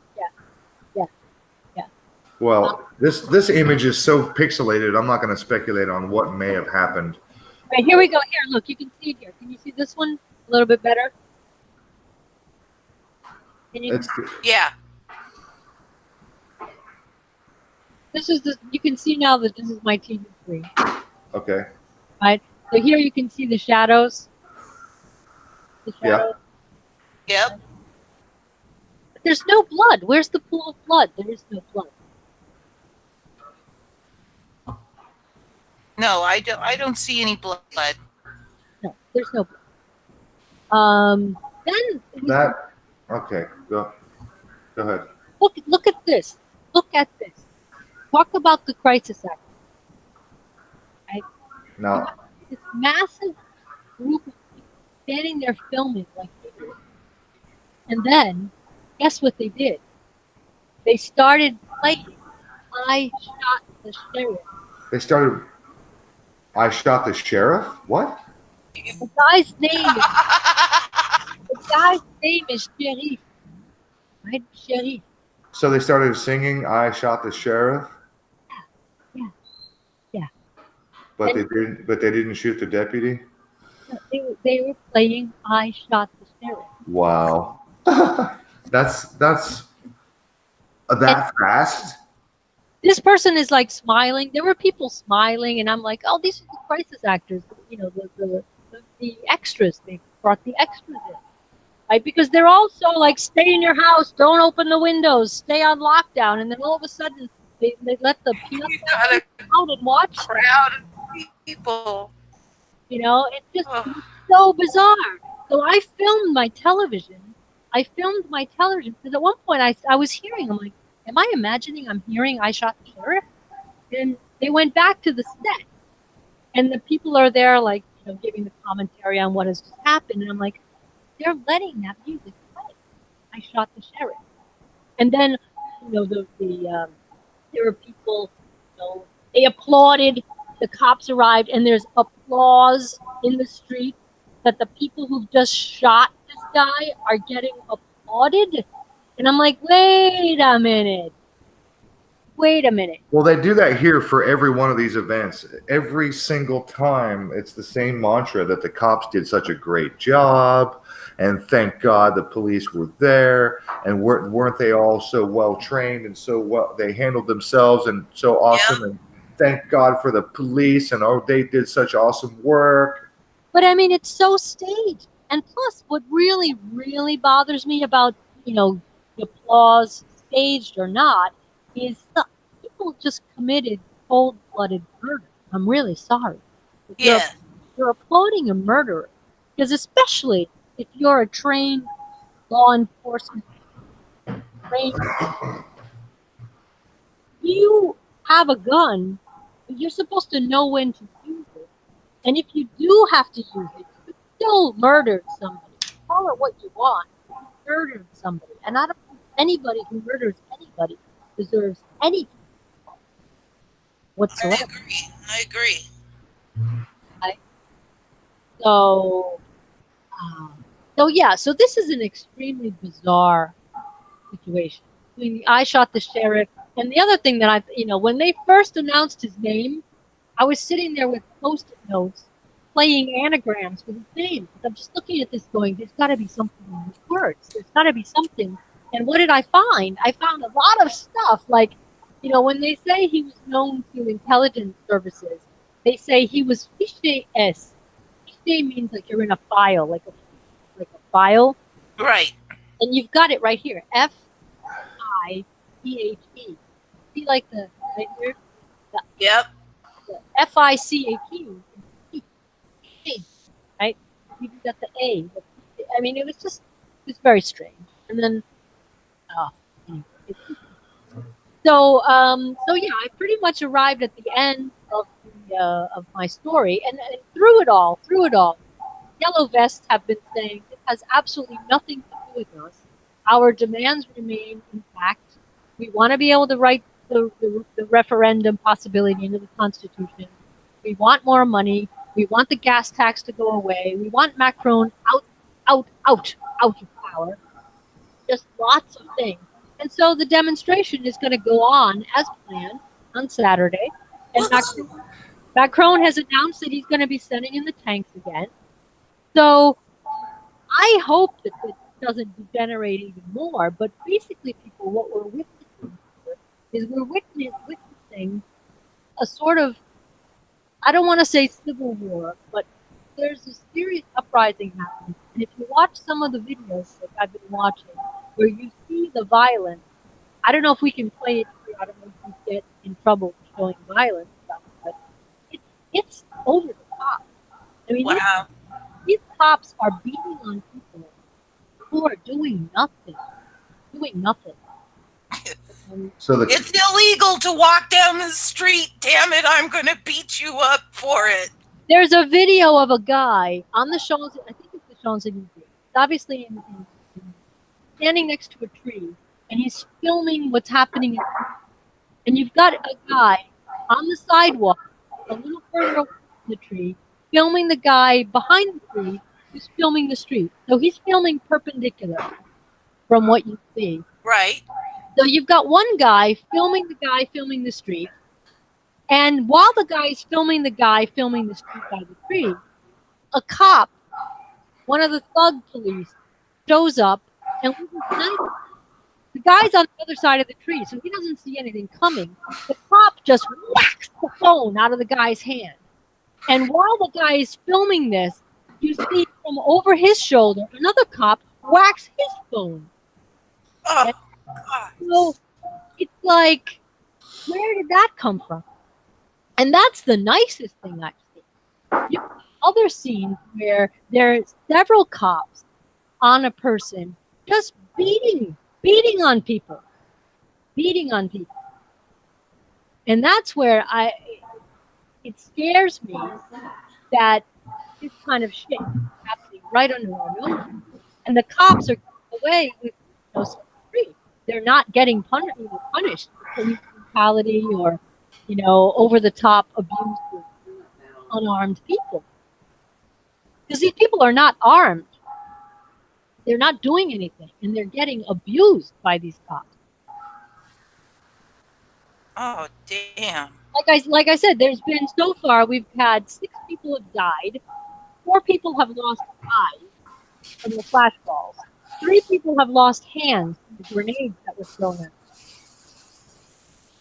Well, this image is so pixelated, I'm not going to speculate on what may have happened. Right, here we go. Here, look, you can see it here. Can you see this one a little bit better? Yeah. You can see now that this is my TV screen. Okay. Right? So here you can see the shadows. Yeah. Yep. But there's no blood. Where's the pool of blood? There is no blood. No, I don't see any blood. No, there's no blood. Okay. Go ahead. Look at this. Look at this. Talk about the crisis act. Right? Now, This massive group of people standing there filming like idiots. And then, guess what they did? They started playing I Shot the Sheriff. they started. I shot the sheriff. What? The guy's name is Sheriff. Right? Sheriff. So they started singing "I shot the sheriff." Yeah. But they didn't shoot the deputy. They were playing I Shot the Sheriff. Wow. that's that fast. This person is like smiling. There were people smiling, and I'm like, oh, these are the crisis actors. You know, the extras. They brought the extras in, right? Because they're also like, stay in your house, don't open the windows, stay on lockdown, and then all of a sudden they let the peanuts out and watch. Crowd of people. You know, it's just so bizarre. So I filmed my television. Because at one point I was hearing. I'm like, am I imagining I'm hearing I Shot the Sheriff? And they went back to the set. And the people are there, like, you know, giving the commentary on what has just happened. And I'm like, they're letting that music play. I Shot the Sheriff. And then, you know, there were people, you know, they applauded. The cops arrived, and there's applause in the street that the people who just shot this guy are getting applauded. And I'm like, wait a minute. wait a minute. Well, they do that here for every one of these events. Every single time, it's the same mantra that the cops did such a great job, and thank God the police were there, and weren't they all so well trained and so well they handled themselves and so awesome, and thank God for the police, and oh, they did such awesome work. But I mean, it's so staged. And plus, what really, really bothers me about, the applause, staged or not, is people just committed cold-blooded murder. I'm really sorry. You're applauding a murderer. Because especially if you're a trained law enforcement, you have a gun, but you're supposed to know when to use it. And if you do have to use it, you still murdered somebody. Call it what you want. You murdered somebody. And I don't think anybody who murders anybody deserves any whatsoever. I agree. So this is an extremely bizarre situation. I mean, I shot the sheriff. And the other thing that when they first announced his name, I was sitting there with Post-it notes playing anagrams with his name. I'm just looking at this going, there's got to be something in these words. There's got to be something. And what did I find? I found a lot of stuff. Like, when they say he was known to intelligence services, they say he was fiché-S. Fiché means like you're in a file, like a file. Right. And you've got it right here. F-I-C-H-E. See, like the right here? Yep. The F-I-C-H-E. Right? You got the A. I mean, it was very strange. And then, So yeah, I pretty much arrived at the end of my story, and through it all, Yellow Vests have been saying it has absolutely nothing to do with us. Our demands remain intact. We want to be able to write the referendum possibility into the Constitution. We want more money. We want the gas tax to go away. We want Macron out of power. Just lots of things. And so the demonstration is going to go on as planned on Saturday. And Macron has announced that he's going to be sending in the tanks again. So I hope that this doesn't degenerate even more. But basically, people, what we're witnessing here is we're witnessing a sort of, I don't want to say civil war, but there's a serious uprising happening. And if you watch some of the videos that I've been watching, where you see the violence, I don't know if we can play it here. I don't know if we get in trouble for showing violence stuff, but it's over the top. I mean, wow. These cops are beating on people who are doing nothing. So it's illegal to walk down the street. Damn it! I'm going to beat you up for it. There's a video of a guy on the Champs. I think it's the Champs-Élysées. It's obviously standing next to a tree, and he's filming what's happening. And you've got a guy on the sidewalk, a little further away from the tree, filming the guy behind the tree who's filming the street. So he's filming perpendicular from what you see. Right. So you've got one guy filming the street. And while the guy's filming the guy filming the street by the tree, a cop, one of the thug police, shows up, and the guy's on the other side of the tree, so he doesn't see anything coming. The cop just whacks the phone out of the guy's hand. And while the guy is filming this, you see from over his shoulder, another cop whacks his phone. Oh, so it's like, where did that come from? And that's the nicest thing I've seen. You have other scenes where there's several cops on a person just beating on people. And that's where it scares me that this kind of shit is happening right under our nose. And the cops are getting away with free. They're not getting punished for police brutality or, over-the-top abuse of unarmed people. Because these people are not armed. They're not doing anything, and they're getting abused by these cops. Oh, damn. Like I said, there's been so far we've had 6 people have died, 4 people have lost eyes from the flashballs, 3 people have lost hands from the grenades that were thrown at them.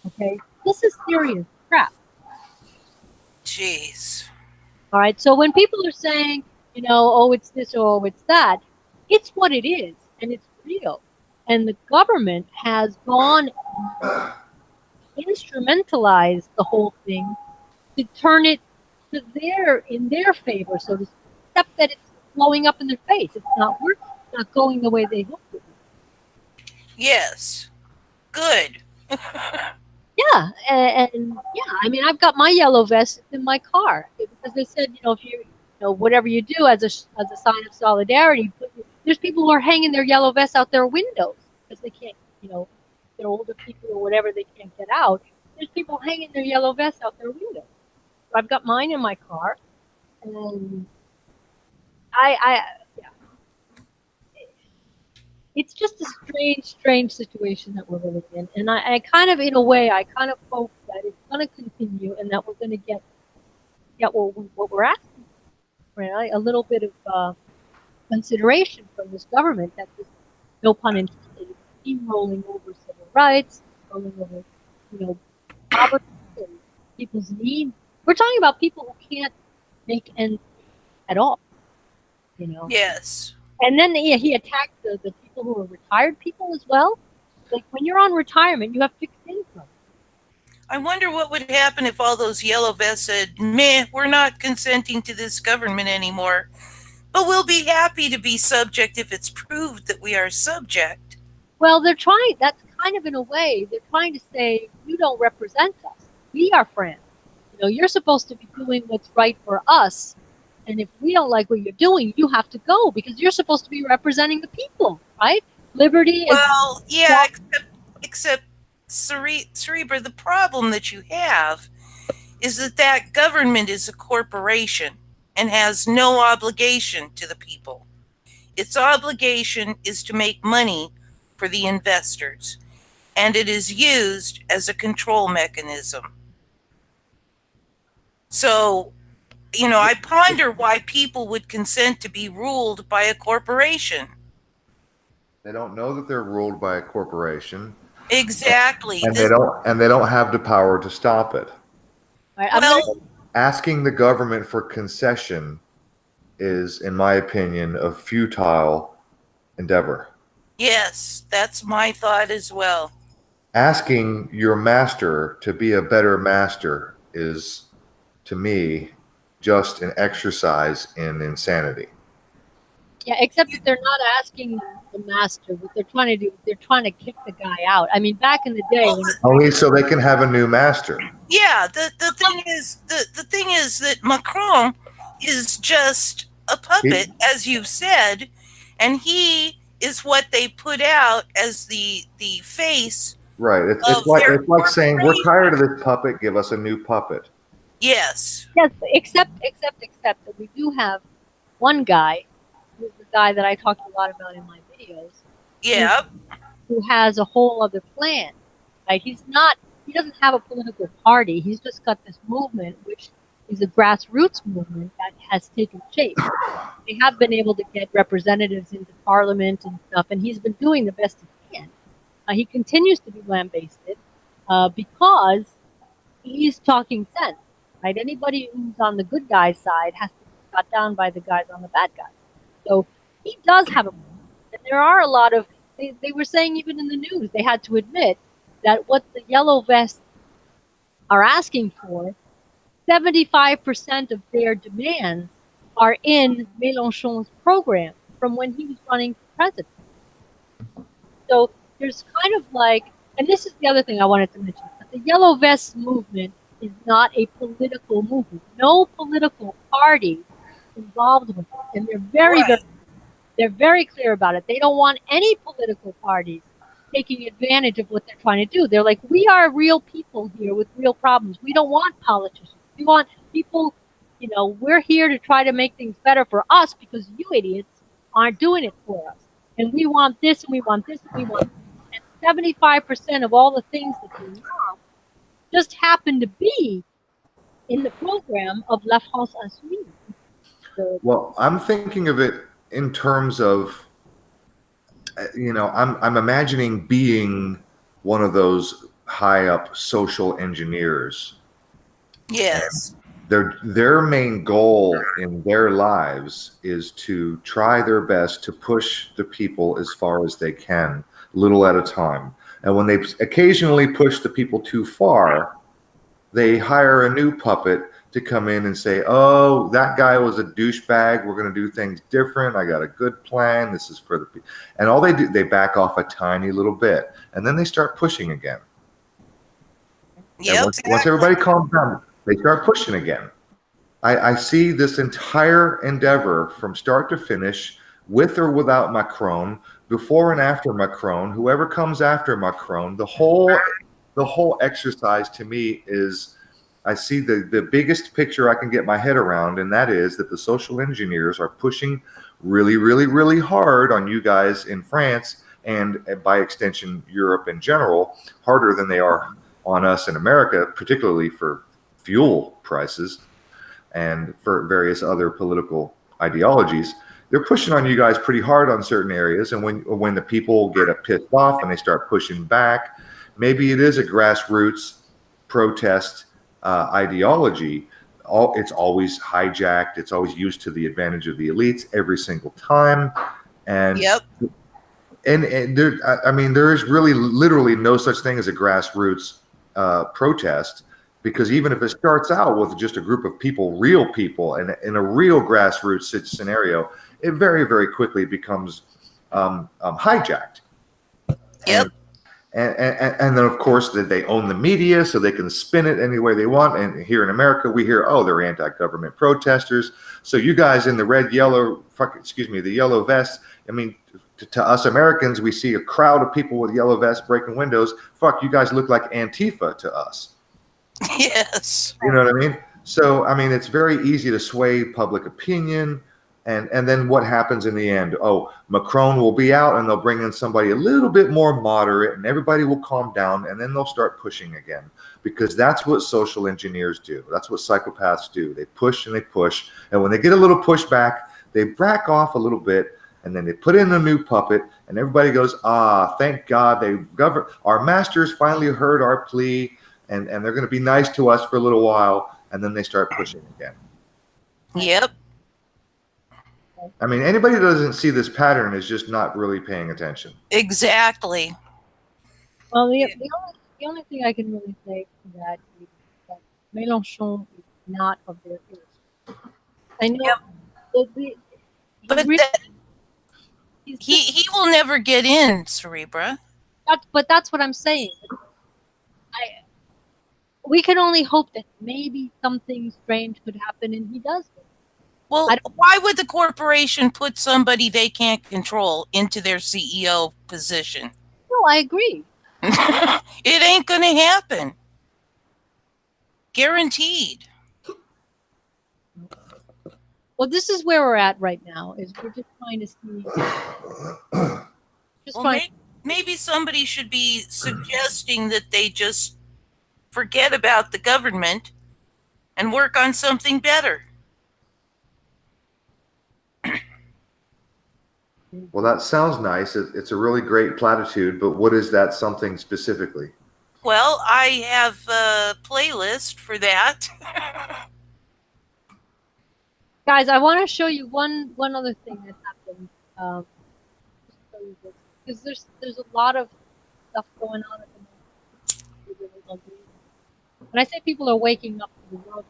Okay, this is serious crap. Jeez. All right, so when people are saying, you know, oh, it's this or oh, it's that, it's what it is, and it's real. And the government has gone and instrumentalized the whole thing to turn it to in their favor, so to speak, except that it's blowing up in their face. It's not working. It's not going the way they hoped it would. Yes. Good. Yeah, and yeah, I mean, I've got my yellow vest in my car because they said, you know, if you know, whatever you do as a sign of solidarity, there's people who are hanging their yellow vests out their windows because they can't, you know, they're older people or whatever, they can't get out. There's people hanging their yellow vests out their windows. So I've got mine in my car, and yeah. It's just a strange situation that we're living in, and I kind of, in a way, I kind of hope that it's going to continue and that we're going to get what we're asking for, right? A little bit of consideration from this government that is, no pun intended, steamrolling over civil rights, rolling over, you know, poverty and people's needs. We're talking about people who can't make ends meet at all, you know. Yes. And then he attacked the people who are retired people as well. Like, when you're on retirement, you have fixed income. I wonder what would happen if all those yellow vests said, meh, we're not consenting to this government anymore, but we'll be happy to be subject if it's proved that we are subject. Well, they're trying, that's kind of in a way, they're trying to say, you don't represent us. We are friends. You know, you're supposed to be doing what's right for us. And if we don't like what you're doing, you have to go because you're supposed to be representing the people, right? Liberty. Well, yeah, except Serebra, the problem that you have is that government is a corporation and has no obligation to the people. Its obligation is to make money for the investors, and it is used as a control mechanism. So, you know, I ponder why people would consent to be ruled by a corporation. They don't know that they're ruled by a corporation. Exactly. And they don't have the power to stop it. Well, asking the government for concession is, in my opinion, a futile endeavor. Yes, that's my thought as well. Asking your master to be a better master is, to me, just an exercise in insanity. Yeah, except that they're not asking the master. What they're trying to do, they're trying to kick the guy out. I mean, back in the day, only so they can have a new master. Yeah, the thing is that Macron is just a puppet, as you've said, and he is what they put out as the face. Right. It's like saying, we're tired of this puppet. Give us a new puppet. Yes. Yes, except that we do have one guy, who's the guy that I talked a lot about in my videos. Yeah. Who has a whole other plan. Right? He doesn't have a political party. He's just got this movement, which is a grassroots movement that has taken shape. They have been able to get representatives into parliament and stuff, and he's been doing the best he can. He continues to be lambasted because he's talking sense. Right? Anybody who's on the good guy's side has to be cut down by the guys on the bad guys. So he does have a plan. And there are a lot of, they were saying even in the news, they had to admit that what the yellow vests are asking for, 75% of their demands are in Mélenchon's program from when he was running for president. So there's kind of like, and this is the other thing I wanted to mention, that the yellow vest movement is not a political movement. No political party involved with it, and they're very clear about it. They don't want any political parties taking advantage of what they're trying to do. They're like, we are real people here with real problems. We don't want politicians. We want people, you know, we're here to try to make things better for us because you idiots aren't doing it for us. And we want this and we want this and we want this. And 75% of all the things that they want just happened to be in the program of La France Insoumise. Well, I'm thinking of it in terms of, I'm imagining being one of those high up social engineers. Yes. Their main goal in their lives is to try their best to push the people as far as they can, little at a time. And when they occasionally push the people too far, they hire a new puppet to come in and say, "Oh, that guy was a douchebag. We're going to do things different. I got a good plan. This is for the people." And all they do, they back off a tiny little bit, and then they start pushing again. Yep. And once everybody calms down, they start pushing again. I see this entire endeavor from start to finish, with or without Macron, before and after Macron, whoever comes after Macron. The whole exercise to me is, I see the biggest picture I can get my head around, and that is that the social engineers are pushing really, really, really hard on you guys in France, and by extension Europe in general, harder than they are on us in America, particularly for fuel prices and for various other political ideologies. They're pushing on you guys pretty hard on certain areas, and when the people get pissed off and they start pushing back, maybe it is a grassroots protest ideology. It's always hijacked. It's always used to the advantage of the elites every single time. And Yep. and there, I mean, there is really literally no such thing as a grassroots protest, because even if it starts out with just a group of people, real people, and in a real grassroots scenario, it very, very quickly becomes hijacked. Yep. And then, of course, that they own the media, so they can spin it any way they want. And here in America, we hear, "Oh, they're anti-government protesters." So you guys in the the yellow vests. I mean, to us Americans, we see a crowd of people with yellow vests breaking windows. Fuck, you guys look like Antifa to us. Yes. You know what I mean? So, I mean, it's very easy to sway public opinion. And then what happens in the end? Oh, Macron will be out, and they'll bring in somebody a little bit more moderate, and everybody will calm down, and then they'll start pushing again, because that's what social engineers do. That's what psychopaths do. They push and they push, and when they get a little pushback, they back off a little bit, and then they put in a new puppet, and everybody goes, "Ah, thank God, our masters finally heard our plea, and they're going to be nice to us for a little while," and then they start pushing again. Yep. I mean, anybody that doesn't see this pattern is just not really paying attention. Exactly. Well, the only thing I can really say to that is that Mélenchon is not of their ilk. I know But he will never get in, Serebra. But that's what I'm saying. We can only hope that maybe something strange could happen and he does it. Well, why would the corporation put somebody they can't control into their CEO position? No, I agree. It ain't going to happen. Guaranteed. Well, this is where we're at right now. Is we're just trying to see. Maybe somebody should be suggesting that they just forget about the government and work on something better. Well, that sounds nice. It's a really great platitude, but what is that something specifically? Well, I have a playlist for that. Guys, I want to show you one other thing that happened. Because there's a lot of stuff going on at the moment. When I say people are waking up to the world,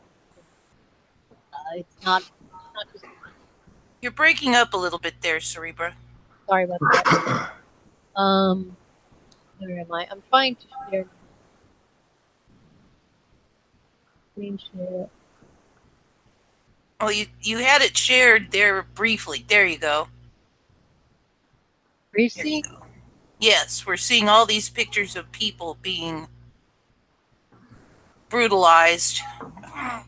it's not just. You're breaking up a little bit there, Serebra. Sorry about that. Where am I? I'm trying to share. Screen share. Oh, you had it shared there briefly. There you go. Briefly? Yes, we're seeing all these pictures of people being brutalized. Hang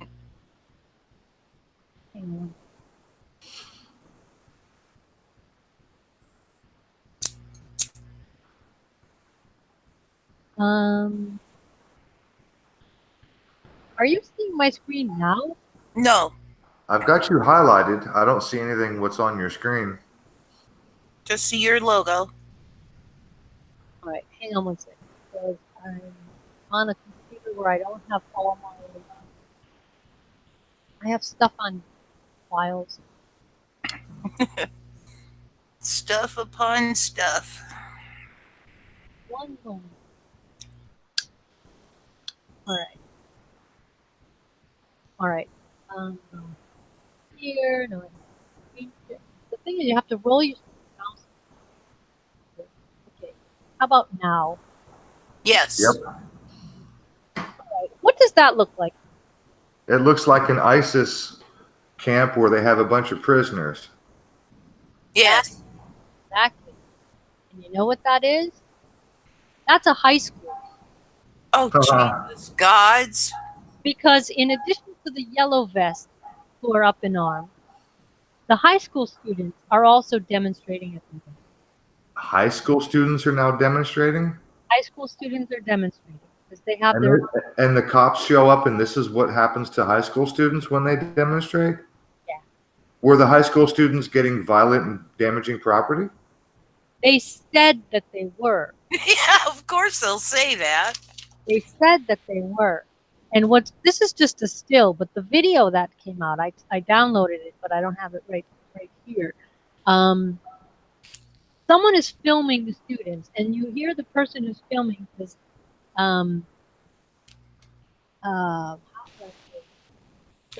on. Are you seeing my screen now? No, I've got you highlighted. I don't see anything what's on your screen. just see your logo. All right, hang on one second. Because I'm on a computer where I don't have all my. I have stuff on files. Stuff upon stuff. One moment. All right. All right. Here, no. The thing is, you have to roll your mouse. Okay. How about now? Yes. Yep. All right. What does that look like? It looks like an ISIS camp where they have a bunch of prisoners. Yes. Exactly. And you know what that is? That's a high school. Oh, Jesus. Gods. Because in addition to the yellow vests who are up in arms, the high school students are also demonstrating at the event. High school students are now demonstrating? High school students are demonstrating because they have And the cops show up, and this is what happens to high school students when they demonstrate? Yeah. Were the high school students getting violent and damaging property? They said that they were. Yeah, of course they'll say that. They said that they were. And this is just a still, but the video that came out, I downloaded it, but I don't have it right here. Someone is filming the students, and you hear the person who's filming says, the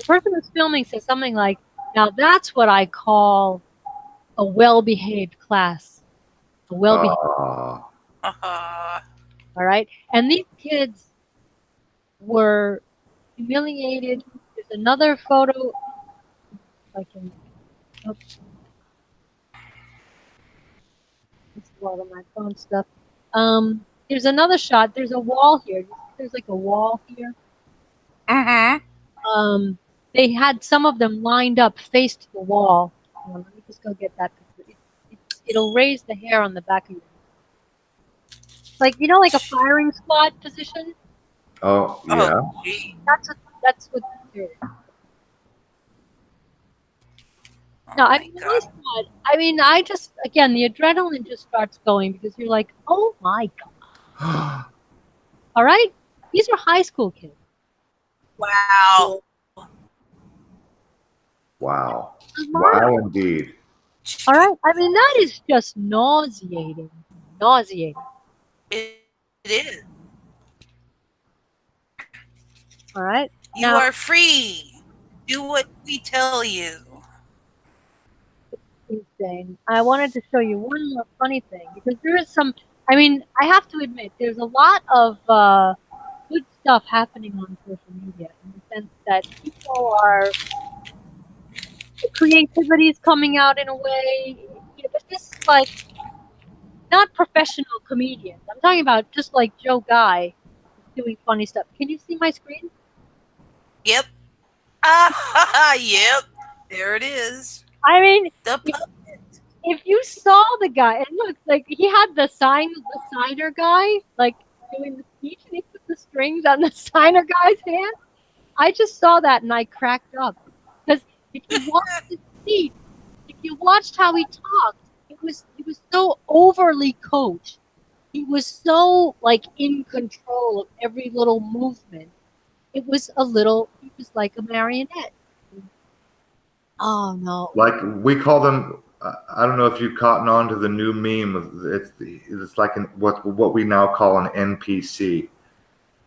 person who's filming says something like, "Now that's what I call a well-behaved class, a well-behaved." All right, and these kids were humiliated. There's another photo. If I can. Oops. This is a lot of my phone stuff. There's another shot. There's a wall here. There's like a wall here. Mm-hmm. They had some of them lined up, face to the wall. Let me just go get that picture. It'll raise the hair on the back of your head. Like, you know, like a firing squad position? Oh, yeah. Oh, gee. That's what they're doing. No, I mean, I just, again, the adrenaline just starts going because you're like, oh my God. All right? These are high school kids. Wow. Wow. Wow, indeed. All right? I mean, that is just nauseating. Nauseating. It is. All right? You are free. Do what we tell you. Insane. I wanted to show you one more funny thing because there is some. I mean, I have to admit, there's a lot of good stuff happening on social media in the sense that people are. The creativity is coming out in a way. But this is like not professional comedians. I'm talking about just like Joe Guy doing funny stuff. Can you see my screen? Yep. Yep. There it is. I mean, The puppet. if you saw the guy, and look, like he had the signer guy, like doing the speech, and he put the strings on the signer guy's hand. I just saw that and I cracked up because if you watched his speech, if you watched how he talked, he was so overly coached. He was so like in control of every little movement. He was like a marionette. Oh no! Like we call them. I don't know if you've caught on to the new meme. It's like what we now call an NPC.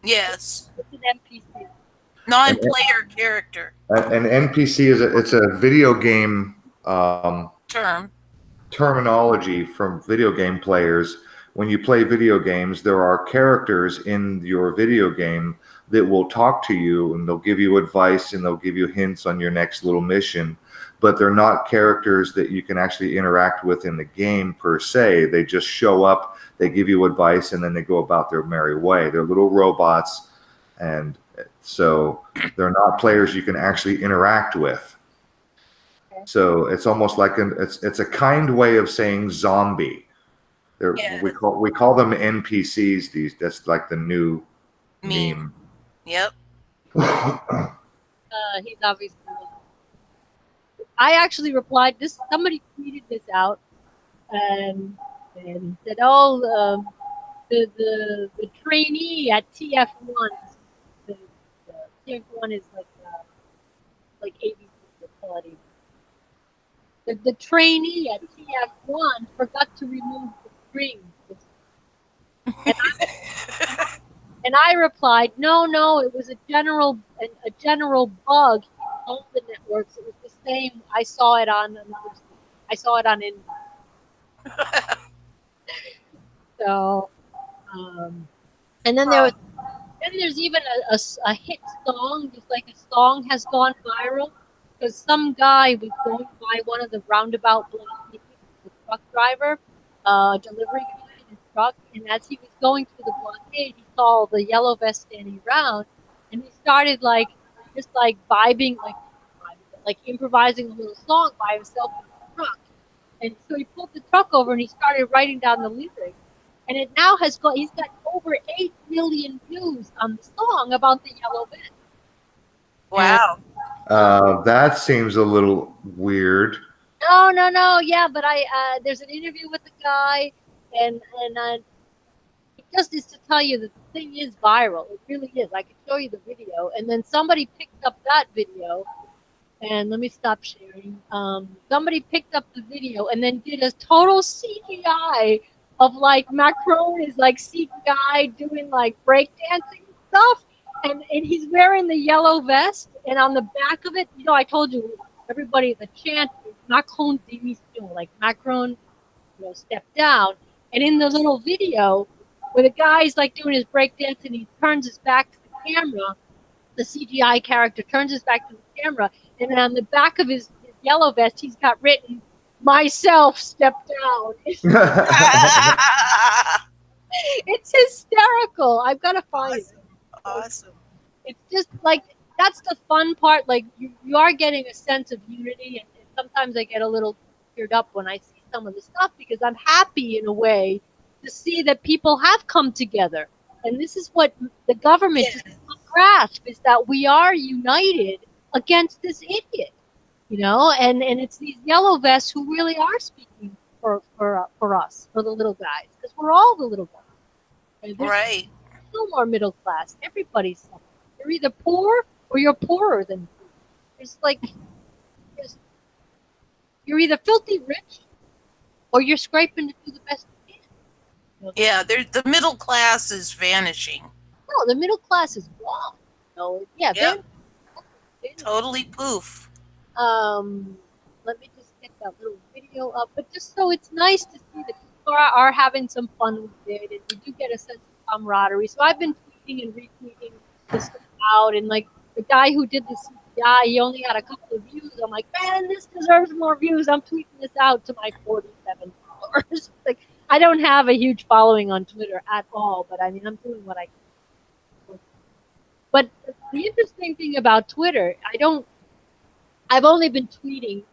Yes. It's an NPC. Non-player character. An NPC it's a video game terminology from video game players. When you play video games, there are characters in your video game that will talk to you and they'll give you advice and they'll give you hints on your next little mission. But they're not characters that you can actually interact with in the game per se. They just show up, they give you advice, and then they go about their merry way. They're little robots, and so they're not players you can actually interact with. So it's almost like it's a kind way of saying zombie. Yes. We call them NPCs. That's like the new meme. Yep. He's obviously. I actually replied. Somebody tweeted this out, and said, "Oh, the trainee at TF1. The, the TF1 is like ABC quality. The trainee at TF1 forgot to remove the strings." And I replied, no, it was a general bug on the networks. It was the same. I saw it on India. So, and then there's even a hit song, just like a song has gone viral because some guy was going by one of the roundabout blockades, the truck driver, delivery guy in his truck, and as he was going through the blockade, he saw the yellow vest standing around, and he started just vibing, like improvising a little song by himself in the truck. And so he pulled the truck over and he started writing down the lyrics. And it now he's got over 8 million views on the song about the yellow vest. Wow. That seems a little weird. No. Yeah, but there's an interview with the guy, and it just is to tell you that the thing is viral. It really is. I can show you the video. And then somebody picked up that video, and let me stop sharing. Somebody picked up the video and then did a total CGI of Macron is CGI doing breakdancing stuff, and he's wearing the yellow vest, and on the back of it, I told you, everybody, the chant is Macron démission, Macron, step down. And in the little video, where the guy's doing his breakdance and he turns his back to the camera, the CGI character turns his back to the camera, and then on the back of his yellow vest, he's got written, "Myself step down." It's hysterical. I've got to find it. Awesome. It's just that's the fun part. You are getting a sense of unity, and sometimes I get a little teared up when I see some of the stuff because I'm happy in a way to see that people have come together. And this is what the government does not grasp, is that we are united against this idiot, and it's these yellow vests who really are speaking for us, for the little guys, because we're all the little guys. And Right. No more middle class. Everybody's suffering. You're either poor or you're poorer than poor. You're either filthy rich or you're scraping to do the best you can. Yeah, the middle class is vanishing. No, the middle class is gone. Yep. Totally poof. Let me just get that little video up. But just so it's nice to see that people are having some fun with it, and you do get a sense of camaraderie. So I've been tweeting and retweeting this out, and the guy who did the CGI, he only had a couple of views. I'm like, man, this deserves more views. I'm tweeting this out to my 47 followers. I don't have a huge following on Twitter at all, but I mean, I'm doing what I can. But the interesting thing about Twitter, I've only been tweeting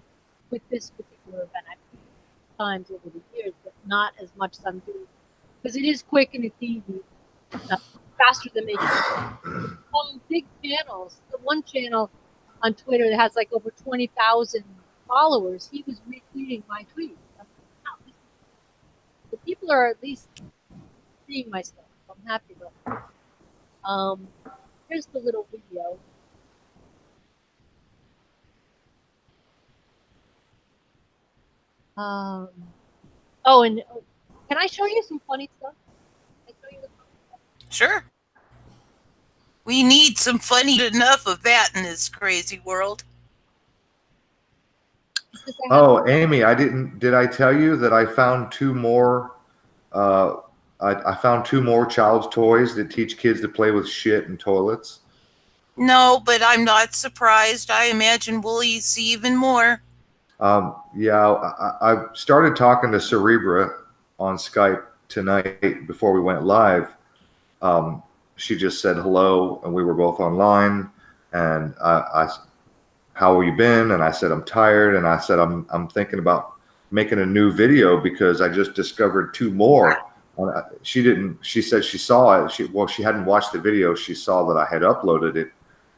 with this particular event. I've tweeted times over the years, but not as much as I'm doing, because it is quick and it's easy, faster than making some big channels. The one channel on Twitter that has over 20,000 followers, he was retweeting my tweets. The people are at least seeing my stuff. So I'm happy about it. Here's the little video. And can I show you some funny stuff? Can I show you the funny stuff? Sure. We need some funny enough of that in this crazy world. Oh, Amy, did I tell you that I found 2 more? I found 2 more child's toys that teach kids to play with shit and toilets. No, but I'm not surprised. I imagine we'll see even more. I started talking to Serebra on Skype tonight before we went live. She just said hello, and we were both online. And I how have you been? And I said, I'm tired. And I said, I'm thinking about making a new video because I just discovered 2 more. She said she saw it. She hadn't watched the video. She saw that I had uploaded it.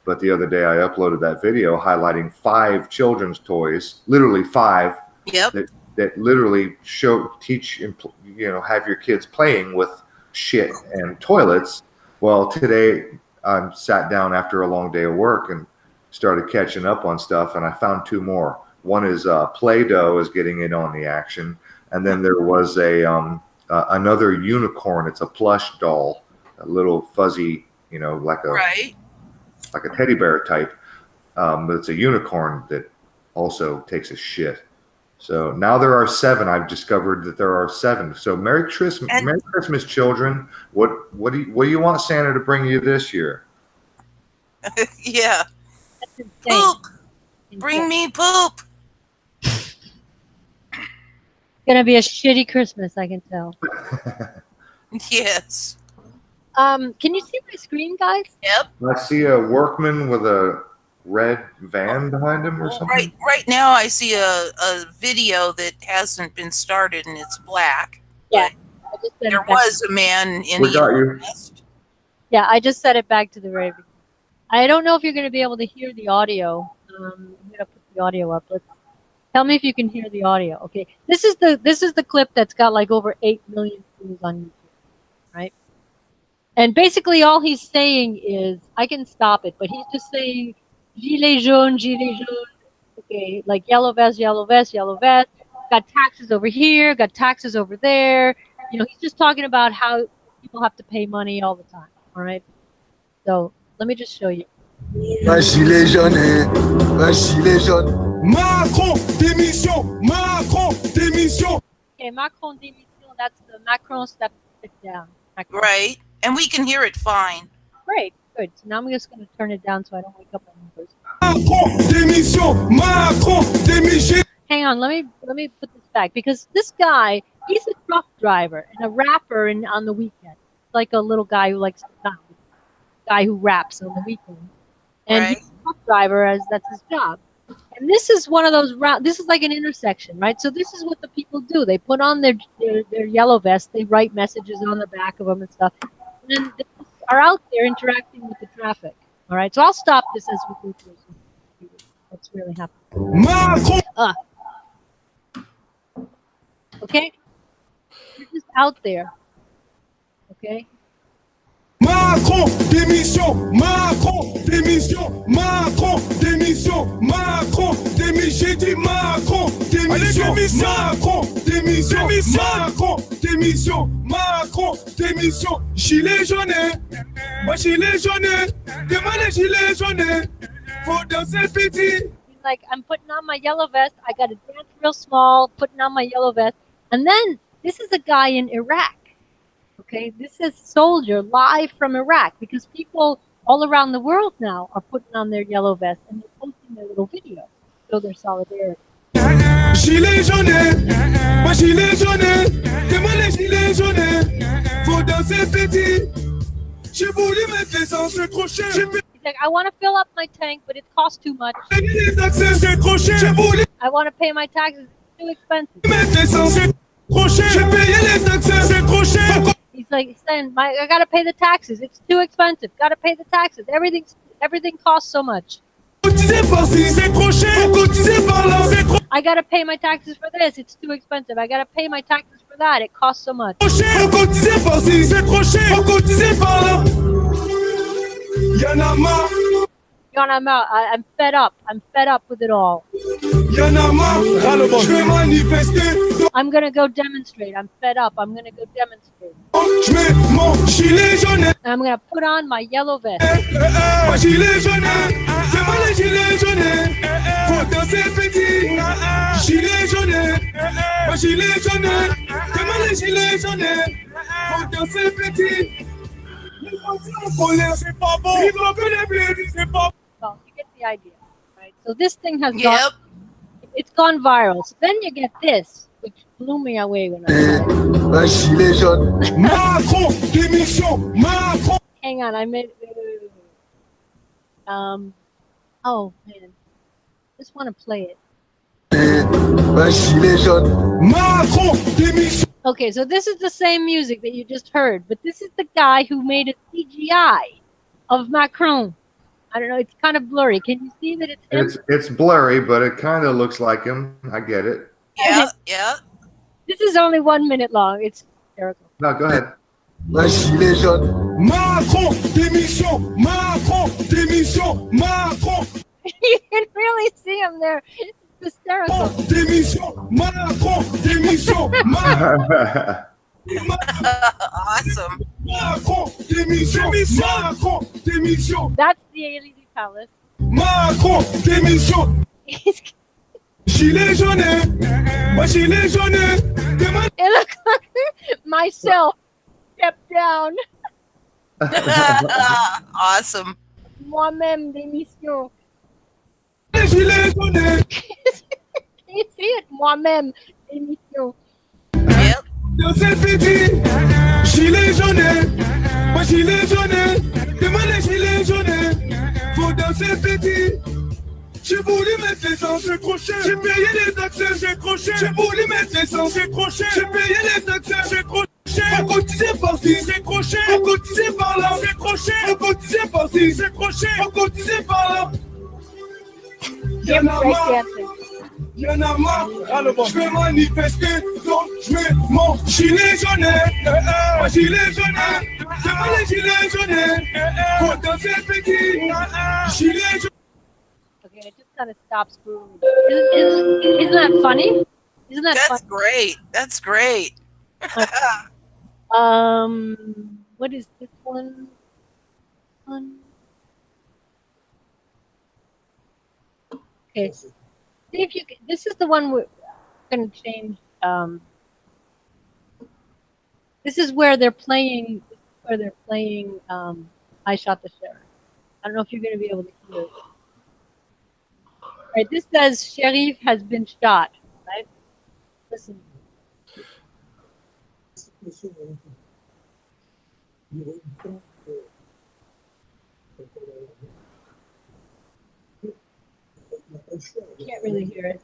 But the other day I uploaded that video highlighting 5 children's toys, literally 5, Yep. that literally teach, have your kids playing with shit and toilets. Well, today I sat down after a long day of work and started catching up on stuff, and I found 2 more. One is Play-Doh is getting in on the action, and then there was another unicorn. It's a plush doll, a little fuzzy, like a teddy bear type. But it's a unicorn that also takes a shit. So now there are 7. I've discovered that there are 7. So Merry Christmas, children. What do you want Santa to bring you this year? Yeah. Poop. Bring me poop. It's gonna be a shitty Christmas, I can tell. Yes. Can you see my screen, guys? Yep. I see a workman with a red van behind him or something. Right now I see a video that hasn't been started and it's black. Yeah. There was a man in We got you. West. Yeah, I just set it back to the very beginning. I don't know if you're going to be able to hear the audio. I'm going to put the audio up. Tell me if you can hear the audio. Okay, this is the clip that's got like over 8 million views on YouTube, right? And basically all he's saying is, I can stop it, but he's just saying, gilet jaune, okay, like yellow vest, yellow vest, yellow vest, got taxes over here, got taxes over there. He's just talking about how people have to pay money all the time, all right? So let me just show you. Un gilet jaune, un gilet jaune. Macron, démission, Macron, démission. Okay, Macron démission, that's the Macron step down. Macron. Right, and we can hear it fine. Great, good. So now I'm just going to turn it down so I don't wake up my neighbors. Macron, démission, Macron, démission. Hang on, let me put this back, because this guy, he's a truck driver and a rapper on the weekend. Like a little guy who likes to dance, guy who raps on the weekend. And he's a truck driver, that's his job. And this is one of those this is like an intersection, right? So this is what the people do. They put on their yellow vest, they write messages on the back of them and stuff. And then they are out there interacting with the traffic. All right, so I'll stop this as we go through what's really happening. Okay? You're just out there. Okay? Macron, démission, Macron, démission, Macron, démission, Macron, démission. J'ai dit Macron, démission, Macron, démission, Macron, démission, Macron, démission. Gilet jaune, moi gilet jaune, demain les gilets jaunes, faut danser petit. Like, I'm putting on my yellow vest. I got to dance real small, putting on my yellow vest. And then this is a guy in Iraq. Okay, this is soldier live from Iraq, because people all around the world now are putting on their yellow vest and they're posting their little videos to show their solidarity. Gilet jaune, moi gilet jaune, demain les gilets jaunes, faut danser petit. J'ai voulu mettre l'essence, c'est trop cher. He's like, I want to fill up my tank, but it costs too much. Les taxes, c'est trop cher. J'ai voulu I want to pay my taxes, it's too expensive. mettre l'essence, c'est trop cher. J'ai payé les taxes, c'est trop cher. He's like saying, I gotta pay the taxes. It's too expensive. Gotta pay the taxes. Everything costs so much. I gotta pay my taxes for this. It's too expensive. I gotta pay my taxes for that. It costs so much. I'm fed up. I'm fed up with it all. I'm gonna go demonstrate. I'm fed up. I'm gonna go demonstrate. I'm gonna put on my yellow vest. Well, you get the idea, right? So this thing has it's gone viral. So then you get this, which blew me away when I saw it. Hang on, I made. Oh man, just want to play it. Okay, so this is the same music that you just heard, but this is the guy who made a CGI of Macron. I don't know. It's kind of blurry. Can you see that it's him? It's blurry, but it kind of looks like him. I get it. Yeah, yeah. This is only 1 minute long. It's hysterical. No, go ahead. Macron, démission. Macron, démission. Macron, You can really see him there. It's hysterical. démission. Macron, démission. Macron, Awesome. démission. Macron, démission. That's the LED palace. Macron, démission. Gilet jaune. Moi, gilet jaune. Demande It looks like myself stepped down. Awesome. Moi-même démission. gilet jaune. Can you see it? Moi-même démission. Yep. Danser petit. Gilet jaune. Moi, gilet jaune. Demande les gilets jaunes. Faut danser petit. J'ai voulu mettre l'essence, j'ai croché. J'ai payé les taxes, j'ai croché. J'ai voulu mettre l'essence, j'ai croché. J'ai payé les taxes, j'ai croché. On cotisait par-ci, j'ai croché. On cotisait par-là, j'ai croché. On cotisait par-ci, j'ai croché. On cotisait par-là. Him breakdancing. Y'en a marre, alors je vais manifester, donc je mets mon gilet jaune. Mon gilet jaune. C'est pas les gilets jaunes. Faut danser petit. Gilet jaune. Okay, it just kind of stops for isn't that funny? Isn't that That's funny? great. That's great. What is this one? Okay, see if you can, this is the one we're going to change. This is where they're playing. I shot the sheriff. I don't know if you're going to be able to hear it. Right, this says sheriff has been shot. Right, listen. Can't really hear it.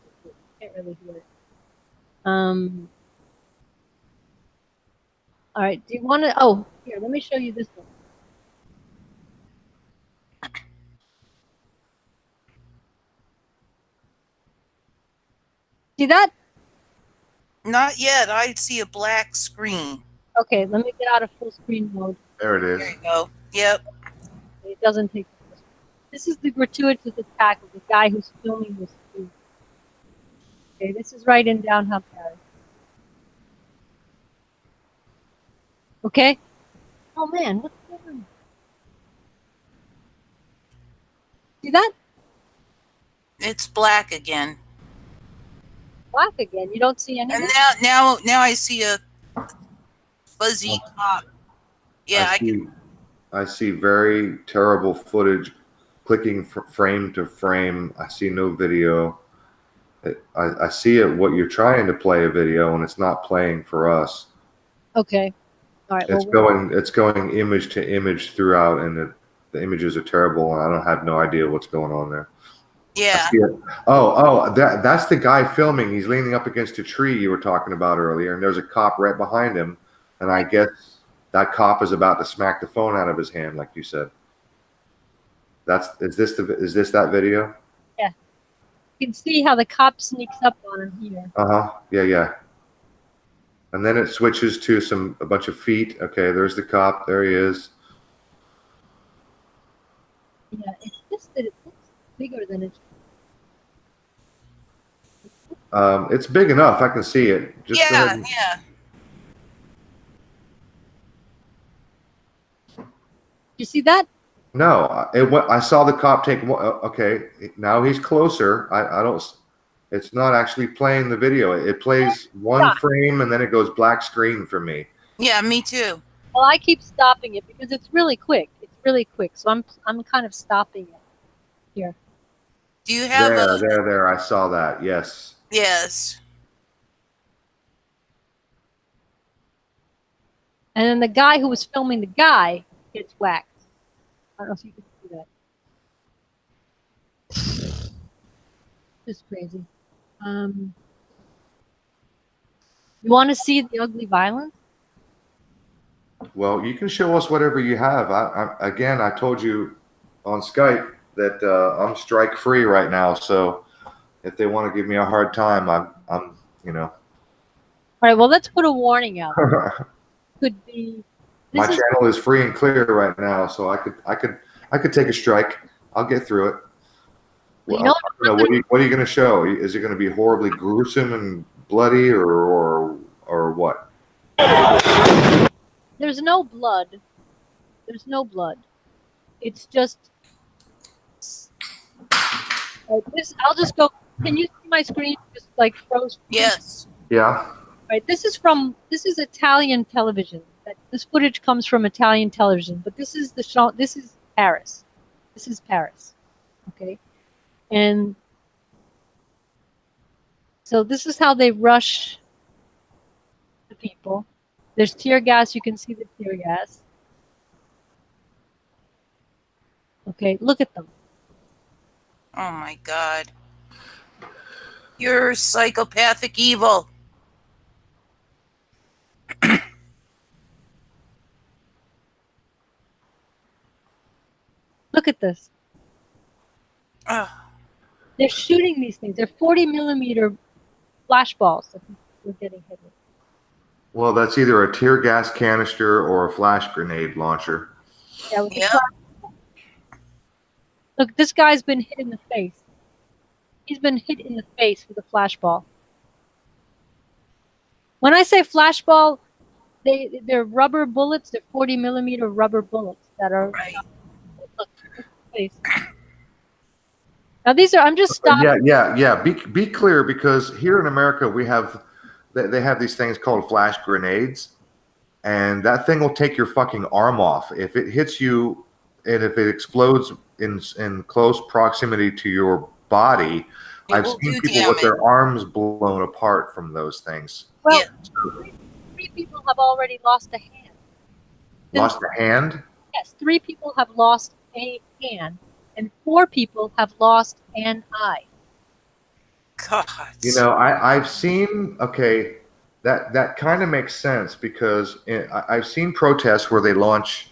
All right. Do you want to? Oh, here. Let me show you this one. See that? Not yet. I see a black screen. Okay. Let me get out of full screen mode. There it There is. you go. Yep. It doesn't take. This is the gratuitous attack of the guy who's filming this too. Okay, this is right in downtown Paris. Okay. Oh man, what's going on? See that? It's black again. Black again. You don't see anything. And now I see a fuzzy cop. Yeah, I see very terrible footage, clicking frame to frame. I see no video. I see it. What you're trying to play a video, and it's not playing for us. Okay. All right. It's going image to image throughout, and the images are terrible, and I don't have no idea what's going on there. yeah. That's the guy filming. He's leaning up against a tree you were talking about earlier, and there's a cop right behind him, and I guess that cop is about to smack the phone out of his hand, like you said. Is this that video? Yeah. You can see how the cop sneaks up on him here. Yeah. And then it switches to a bunch of feet. Okay, there's the cop. There he is. Yeah, it's just that it looks bigger than it. It's big enough. I can see it. Just go ahead Yeah. You see that? No, I saw the cop take. Okay, now he's closer. I don't. It's not actually playing the video. It plays one frame and then it goes black screen for me. Yeah, me too. Well, I keep stopping it because it's really quick. So I'm kind of stopping it here. Do you have there? I saw that. Yes. Yes. And then the guy who was filming the guy gets whacked. I don't know if you can see that. Just crazy. You want to see the ugly violence? Well, you can show us whatever you have. Again, I told you on Skype, that I'm strike free right now. So if they want to give me a hard time, I'm you know. All right. Well, let's put a warning out. Could be. My channel is free and clear right now, so I could take a strike. I'll get through it. Well, what are you going to show? Is it going to be horribly gruesome and bloody, or what? There's no blood. There's no blood. It's just this. I'll just go. Can you see my screen? Just like froze. Yes. Yeah. Right. This is Italian television. This footage comes from Italian television, but this is This is Paris. This is Paris. Okay. And so this is how they rush the people. There's tear gas. You can see the tear gas. Okay, look at them. Oh my God. You're psychopathic evil. Look at this. Oh. They're shooting these things. They're 40mm flashballs that we're getting hit with. Well, that's either a tear gas canister or a flash grenade launcher. Yeah. Look, this guy's been hit in the face. He's been hit in the face with a flashball. When I say flashball, they're rubber bullets. They're 40mm rubber bullets that are. Right. Look, face. Now these are. I'm just stopping. Yeah. Be clear, because here in America they have these things called flash grenades, and that thing will take your fucking arm off if it hits you, and if it explodes in close proximity to your body. I've seen people with their arms blown apart from those things. Well, three people have already lost a hand. Lost a hand? Yes, 3 people have lost a hand, and 4 people have lost an eye. God. You know, I've seen, okay, that kind of makes sense, because I've seen protests where they launch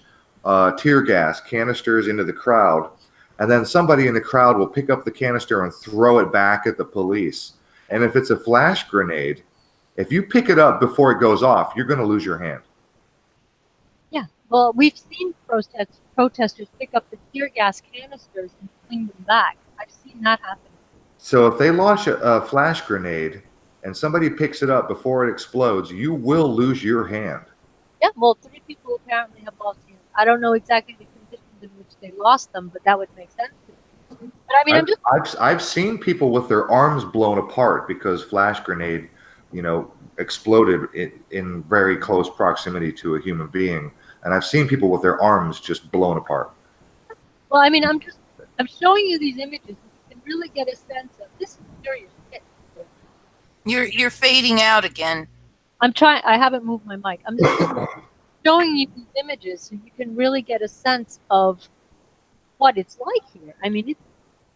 tear gas canisters into the crowd, and then somebody in the crowd will pick up the canister and throw it back at the police. And if it's a flash grenade, if you pick it up before it goes off, you're going to lose your hand. Yeah, well, we've seen protesters pick up the tear gas canisters and fling them back. I've seen that happen. So if they launch a flash grenade and somebody picks it up before it explodes, you will lose your hand. Yeah, well, 3 people apparently have lost hands. I don't know exactly the conditions in which they lost them, but that would make sense to me. But I mean, I've seen people with their arms blown apart because flash grenade, exploded in very close proximity to a human being, and I've seen people with their arms just blown apart. Well, I mean, I'm showing you these images. You can really get a sense of this is serious shit. You're fading out again. I'm trying. I haven't moved my mic. I'm just showing you these images so you can really get a sense of what it's like here. I mean, it's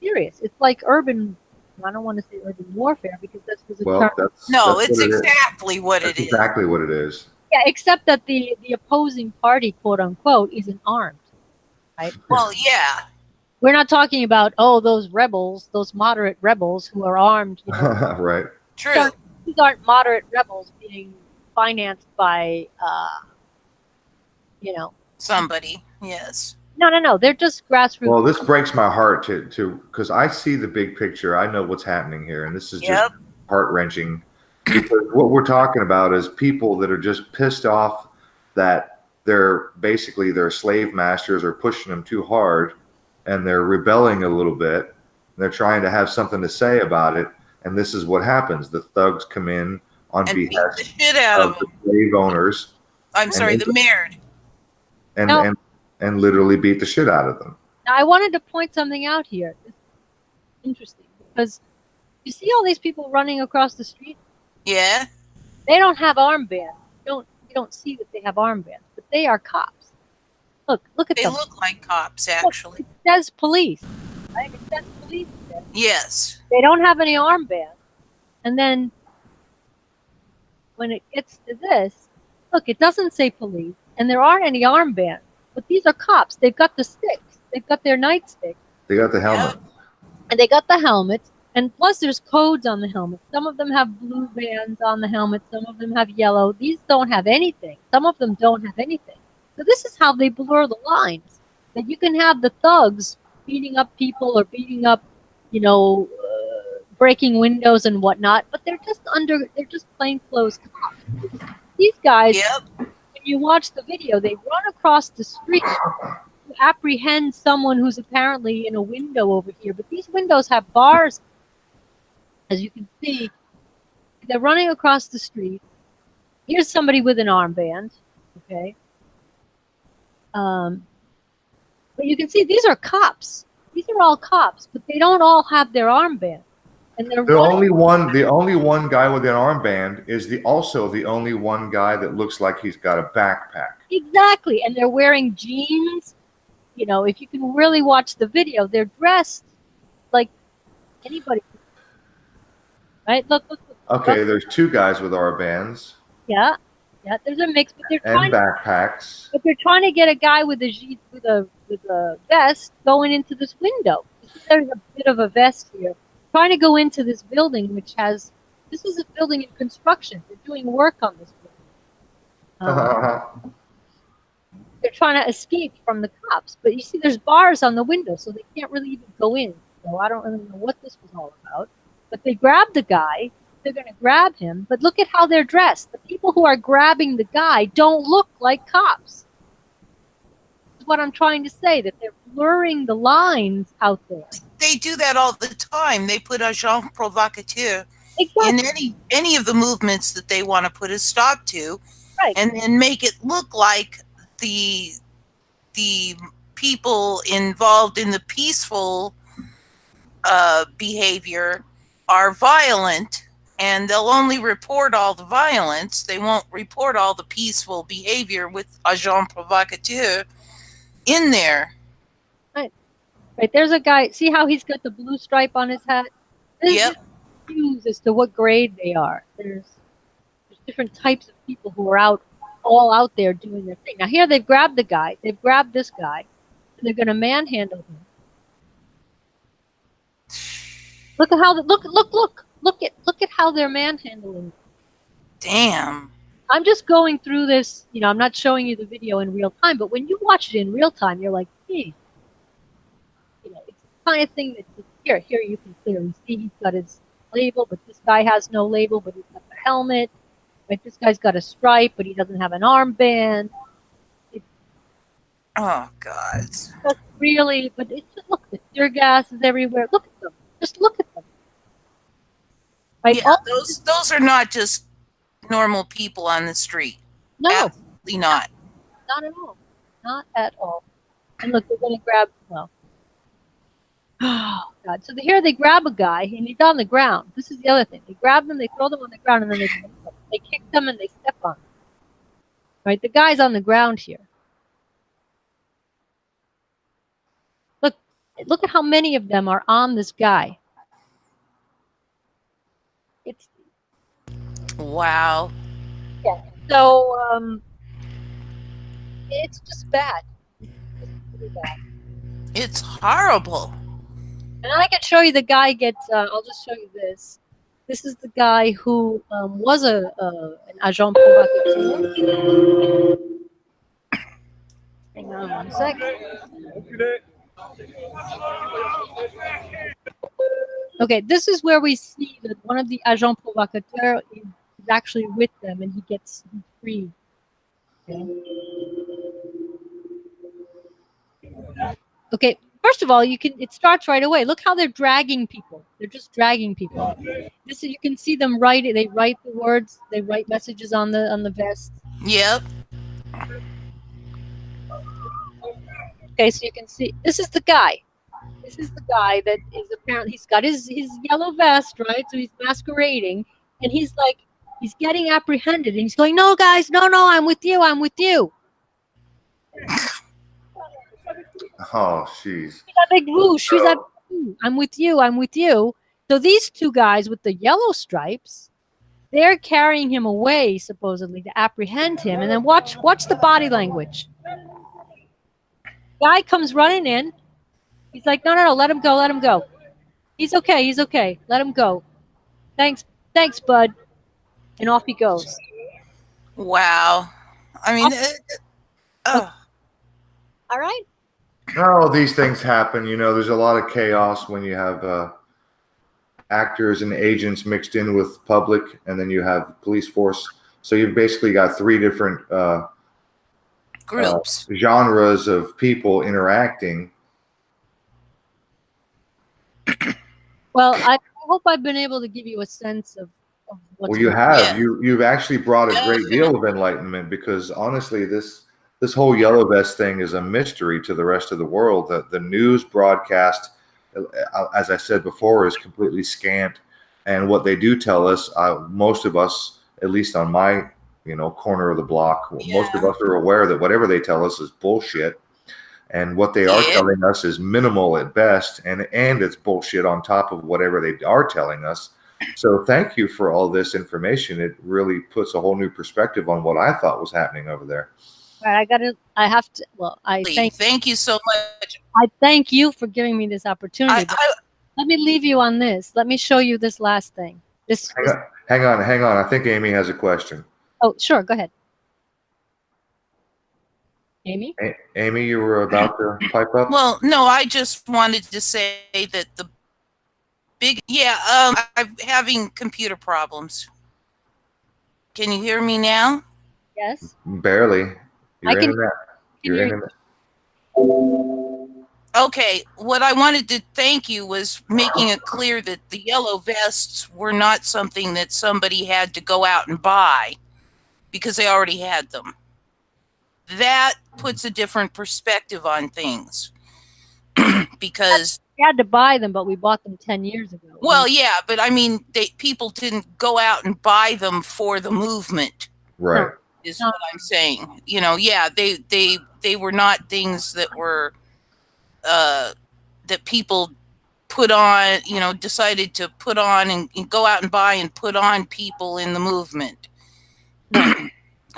serious. It's like urban. I don't want to say urban warfare because that's a term. It's exactly what it is. Exactly what it is. Yeah, except that the opposing party, quote unquote, isn't armed, right? Well, yeah. We're not talking about those rebels, those moderate rebels who are armed. Right. True. These aren't moderate rebels being financed by, somebody. Yes. No. They're just grassroots. Well, this breaks my heart to because I see the big picture. I know what's happening here, and this is just heart-wrenching. Because what we're talking about is people that are just pissed off that their slave masters are pushing them too hard, and they're rebelling a little bit. And they're trying to have something to say about it, and this is what happens. The thugs come in on and behest beat the shit out of the slave owners. The mayor. And literally beat the shit out of them. Now, I wanted to point something out here. It's interesting because you see all these people running across the street. Yeah. They don't have armbands. You don't see that they have armbands, but they are cops. Look at them. They look like cops, actually. Look, it says police. Right? It says police there. Yes. They don't have any armbands. And then when it gets to this, look, it doesn't say police, and there aren't any armbands. But these are cops. They've got the sticks. They've got their nightsticks. They got the helmet. And they got the helmets. And plus, there's codes on the helmet. Some of them have blue bands on the helmet. Some of them have yellow. These don't have anything. Some of them don't have anything. So this is how they blur the lines. That you can have the thugs beating up people or beating up, breaking windows and whatnot, but they're just plainclothes cops. These guys, when you watch the video, they run across the street to apprehend someone who's apparently in a window over here. But these windows have bars. As you can see, they're running across the street. Here's somebody with an armband, okay? But you can see these are cops. These are all cops, but they don't all have their armband. And the only one guy with an armband is also the only one guy that looks like he's got a backpack. Exactly, and they're wearing jeans. If you can really watch the video, they're dressed like anybody. Right? Look. Okay, there's two guys with armbands. Yeah, there's a mix, but they're backpacks. But they're trying to get a guy with a vest going into this window. There's a bit of a vest here, trying to go into this building, this is a building in construction. They're doing work on this building. They're trying to escape from the cops, but you see, there's bars on the window, so they can't really even go in. So I don't really know what this was all about. But they grabbed the guy. They're going to grab him, but look at how they're dressed. The people who are grabbing the guy don't look like cops. That's what I'm trying to say, that they're blurring the lines out there. They do that all the time. They put agent provocateur in any of the movements that they want to put a stop to, right, and then make it look like the people involved in the peaceful behavior are violent. And they'll only report all the violence. They won't report all the peaceful behavior with agent provocateur in there. Right. There's a guy. See how he's got the blue stripe on his hat? There's cues as to what grade they are. There's different types of people who are all out there doing their thing. Now here they've grabbed the guy. They've grabbed this guy. And they're going to manhandle him. Look at how Look at how they're manhandling. Damn. I'm just going through this, I'm not showing you the video in real time, but when you watch it in real time, you're like, hey, it's the kind of thing that here you can clearly see he's got his label, but this guy has no label, but he's got the helmet. Right? This guy's got a stripe, but he doesn't have an armband. Oh God. But look, the tear gas is everywhere. Look at them. Just look at them. Right? Yeah, those are not just normal people on the street. No. Absolutely not. Not at all. Not at all. And look, they're going to grab, oh, God. So here they grab a guy, and he's on the ground. This is the other thing. They grab them, they throw them on the ground, and then they kick them and they step on them. Right? The guy's on the ground here. Look at how many of them are on this guy. Wow. Yeah. So it's just bad. It's really bad. It's horrible. And I can show you the guy gets. I'll just show you this. This is the guy who was an agent provocateur. Hang on 1 second. Okay, this is where we see that one of the agents provocateurs is actually with them, and he gets free. Okay, first of all, it starts right away. Look how they're dragging people. They're just dragging people. You can see them write it. They write the words. They write messages on the vest. Yep. Okay, so you can see this is the guy. This is the guy that is apparently, he's got his yellow vest, right? So he's masquerading, and he's getting apprehended, and he's going, "No, guys, no, I'm with you. Oh, jeez. He's a big whoosh. I'm with you. So these two guys with the yellow stripes, they're carrying him away, supposedly, to apprehend him. And then watch the body language. Guy comes running in. He's like, no, let him go, let him go. He's okay, let him go. Thanks, bud. And off he goes. Wow. I mean, oh. All right. Oh, these things happen. You know, there's a lot of chaos when you have actors and agents mixed in with public, and then you have police force. So you've basically got three different Groups. genres of people interacting. Well, I hope I've been able to give you a sense of what's Well, you going have. Yeah. You've actually brought a great deal of enlightenment, because honestly, this whole yellow vest thing is a mystery to the rest of the world. The news broadcast, as I said before, is completely scant. And what they do tell us, most of us, at least on my corner of the block, most of us are aware that whatever they tell us is bullshit. And what they are telling us is minimal at best, and it's bullshit on top of whatever they are telling us. So thank you for all this information. It really puts a whole new perspective on what I thought was happening over there. All right, I thank you so much. I thank you for giving me this opportunity. Let me leave you on this. Let me show you this last thing. Hang on. I think Amy has a question. Oh, sure. Go ahead. Amy? Amy, you were about to pipe up? Well, no, I just wanted to say that I'm having computer problems. Can you hear me now? Yes. Barely. I can Your internet. Okay, what I wanted to thank you was making it clear that the yellow vests were not something that somebody had to go out and buy because they already had them. That puts a different perspective on things. Because we had to buy them, but we bought them 10 years ago. Well, yeah, but I mean, people didn't go out and buy them for the movement. Right. Is what I'm saying. They were not things that were that people put on, decided to put on and go out and buy and put on people in the movement.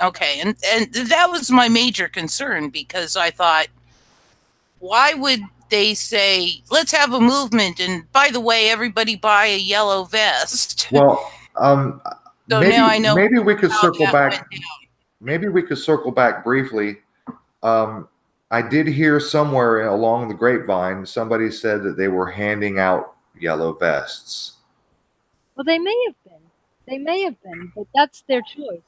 Okay, and that was my major concern, because I thought, why would they say, let's have a movement, and by the way, everybody buy a yellow vest? Well, so now I know maybe we could circle back. Maybe we could circle back briefly. I did hear somewhere along the grapevine, somebody said that they were handing out yellow vests. Well, they may have been, but that's their choice.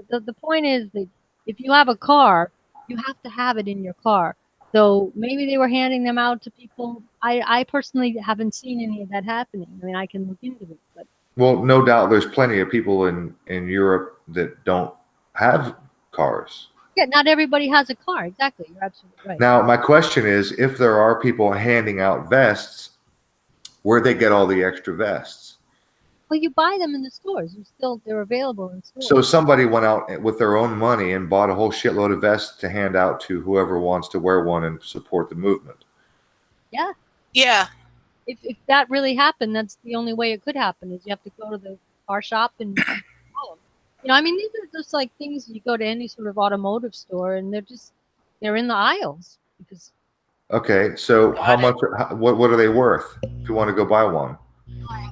The point is that if you have a car, you have to have it in your car. So maybe they were handing them out to people. I personally haven't seen any of that happening. I mean, I can look into it. But well, no doubt there's plenty of people in Europe that don't have cars. Yeah, not everybody has a car. Exactly. You're absolutely right. Now, my question is, if there are people handing out vests, where'd they get all the extra vests? Well, you buy them in the stores. They're available in stores. So somebody went out with their own money and bought a whole shitload of vests to hand out to whoever wants to wear one and support the movement. Yeah. Yeah. If that really happened, that's the only way it could happen, is you have to go to the car shop and buy them. I mean, these are just like things you go to any sort of automotive store, and they're in the aisles. Okay, so how much? What are they worth? If you want to go buy one. I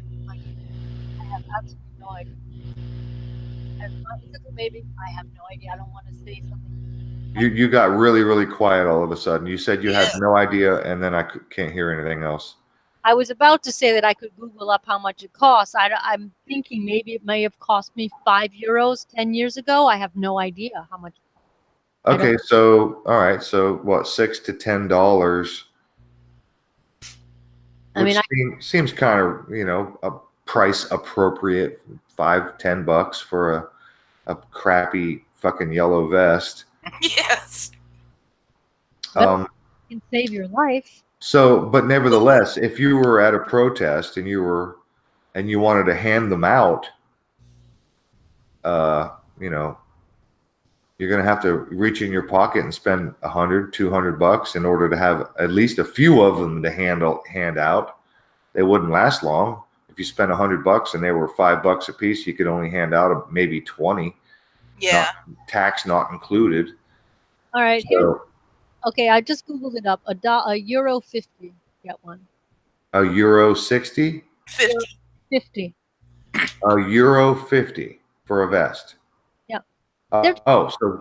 have absolutely no idea. Maybe I have no idea. I don't want to say something. You got really, really quiet all of a sudden. You said you had no idea, and then I can't hear anything else. I was about to say that I could Google up how much it costs. I'm thinking maybe it may have cost me €5 10 years ago. I have no idea how much. Okay, so all right, so what, $6 to $10? I mean, seems kind of a price appropriate, $5-10 for a crappy fucking yellow vest. Yes. It can save your life. So, but nevertheless, if you were at a protest and you wanted to hand them out, you're going to have to reach in your pocket and spend $100, $200 in order to have at least a few of them to hand out. They wouldn't last long. If you spend $100 and they were $5 a piece, you could only hand out maybe 20. Yeah. Tax not included. All right. So, okay, I just Googled it up. €1.50 get one. €60? 50. 50. €50 for a vest. Yep. They're-